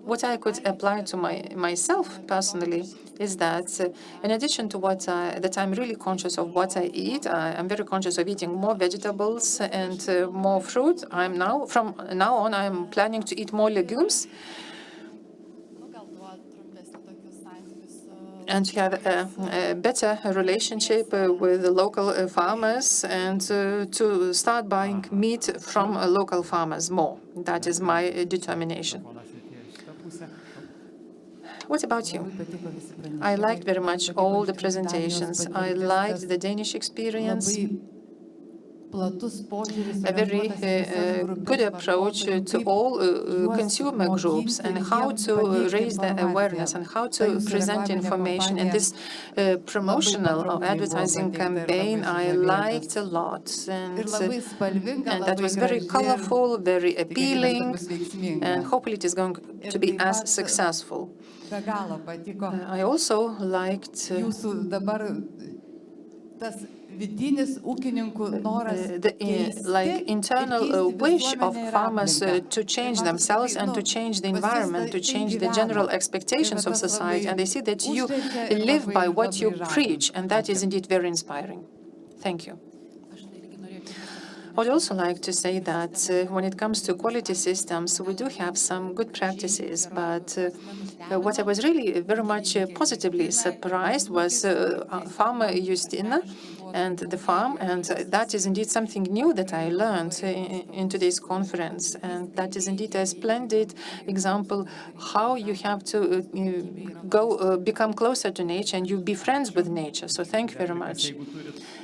What I could apply to myself personally is that, in addition to that I'm really conscious of what I eat, I'm very conscious of eating more vegetables and more fruit. From now on, I'm planning to eat more legumes and to have a better relationship with the local farmers and to start buying meat from local farmers more. That is my determination. What about you? I liked very much all the presentations. I liked the Danish experience. A very good approach to all consumer groups and how to raise their awareness and how to present information in this promotional or advertising campaign. I liked a lot, and that was very colorful, very appealing, and hopefully it is going to be as successful. I also liked the internal wish of farmers to change themselves and to change the environment, to change the general expectations of society. And they see that you live by what you preach, and that is indeed very inspiring. Thank you. I would also like to say that when it comes to quality systems, we do have some good practices, but what I was really very much positively surprised was farmer Justina and the farm, and that is indeed something new that I learned in today's conference, and that is indeed a splendid example how you have to become closer to nature and you be friends with nature. So thank you very much.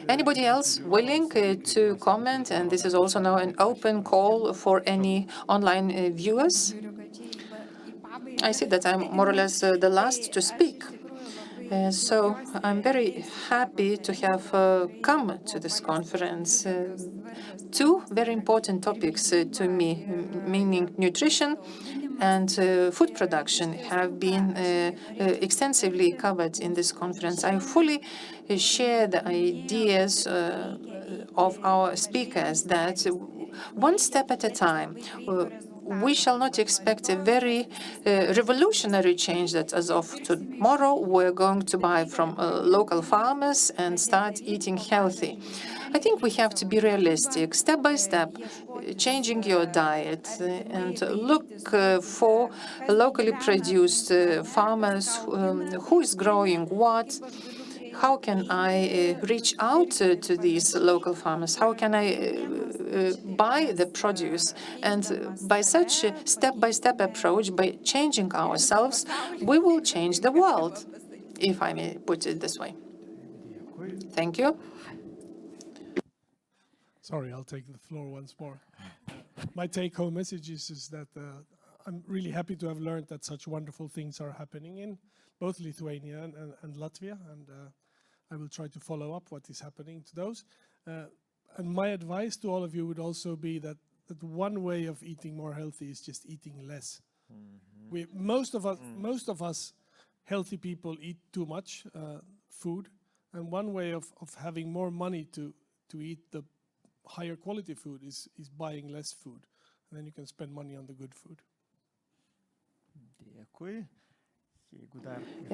Anybody else willing to comment? And this is also now an open call for any online viewers. I see that I'm more or less the last to speak. So I'm very happy to have come to this conference. Two very important topics to me, meaning nutrition and food production, have been extensively covered in this conference. I fully share the ideas of our speakers that one step at a time, we shall not expect a very revolutionary change that as of tomorrow we're going to buy from local farmers and start eating healthy. I think we have to be realistic, step by step, changing your diet and look for locally produced farmers, who is growing what. How can I reach out to these local farmers? How can I buy the produce? And by such a step-by-step approach, by changing ourselves, we will change the world, if I may put it this way. Thank you. Sorry, I'll take the floor once more. My take-home message is that I'm really happy to have learned that such wonderful things are happening in both Lithuania and Latvia, and I will try to follow up what is happening to those. And my advice to all of you would also be that one way of eating more healthy is just eating less. Most of us healthy people eat too much food, and one way of having more money to eat the higher quality food is buying less food, and then you can spend money on the good food.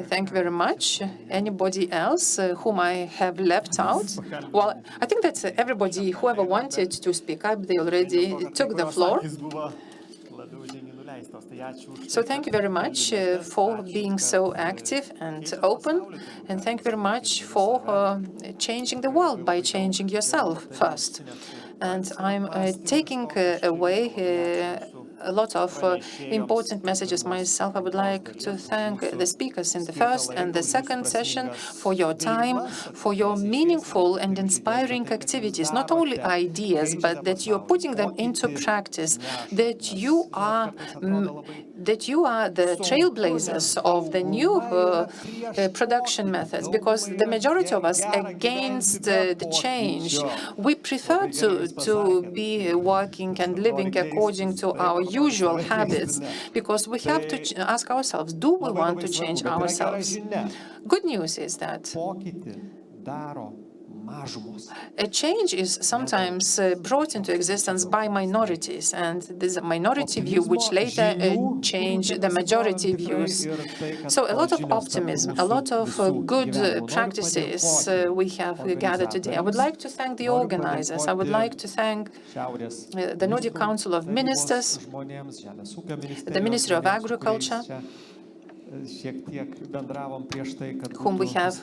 Thank you very much. Anybody else whom I have left out? Well, I think that everybody, whoever wanted to speak up, they already took the floor. So thank you very much for being so active and open, and thank you very much for changing the world by changing yourself first. And I'm taking away a lot of important messages myself. I would like to thank the speakers in the first and the second session for your time, for your meaningful and inspiring activities, not only ideas, but that you're putting them into practice, that you are the trailblazers of the new production methods, because the majority of us against the change. We prefer to be working and living according to our usual habits, because we have to ask ourselves, do we want to change ourselves? Good news is that a change is sometimes brought into existence by minorities, and there's a minority view which later change the majority views. So a lot of optimism, a lot of good practices we have gathered today. I would like to thank the organizers. I would like to thank the Nordic Council of Ministers, the Ministry of Agriculture, whom we have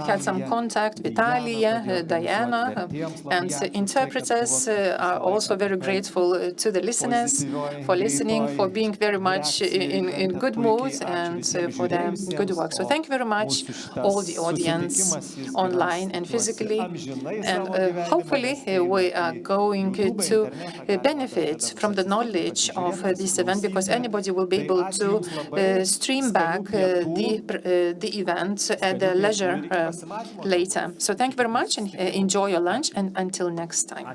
had some contact, Vitalia, Diana, and interpreters are also very grateful to the listeners for listening, for being very much in good mood, and for their good work. So thank you very much, all the audience, online and physically, and hopefully we are going to benefit from the knowledge of this event, because anybody will be able to stream back the event at their leisure later. So thank you very much, and enjoy your lunch, and until next time.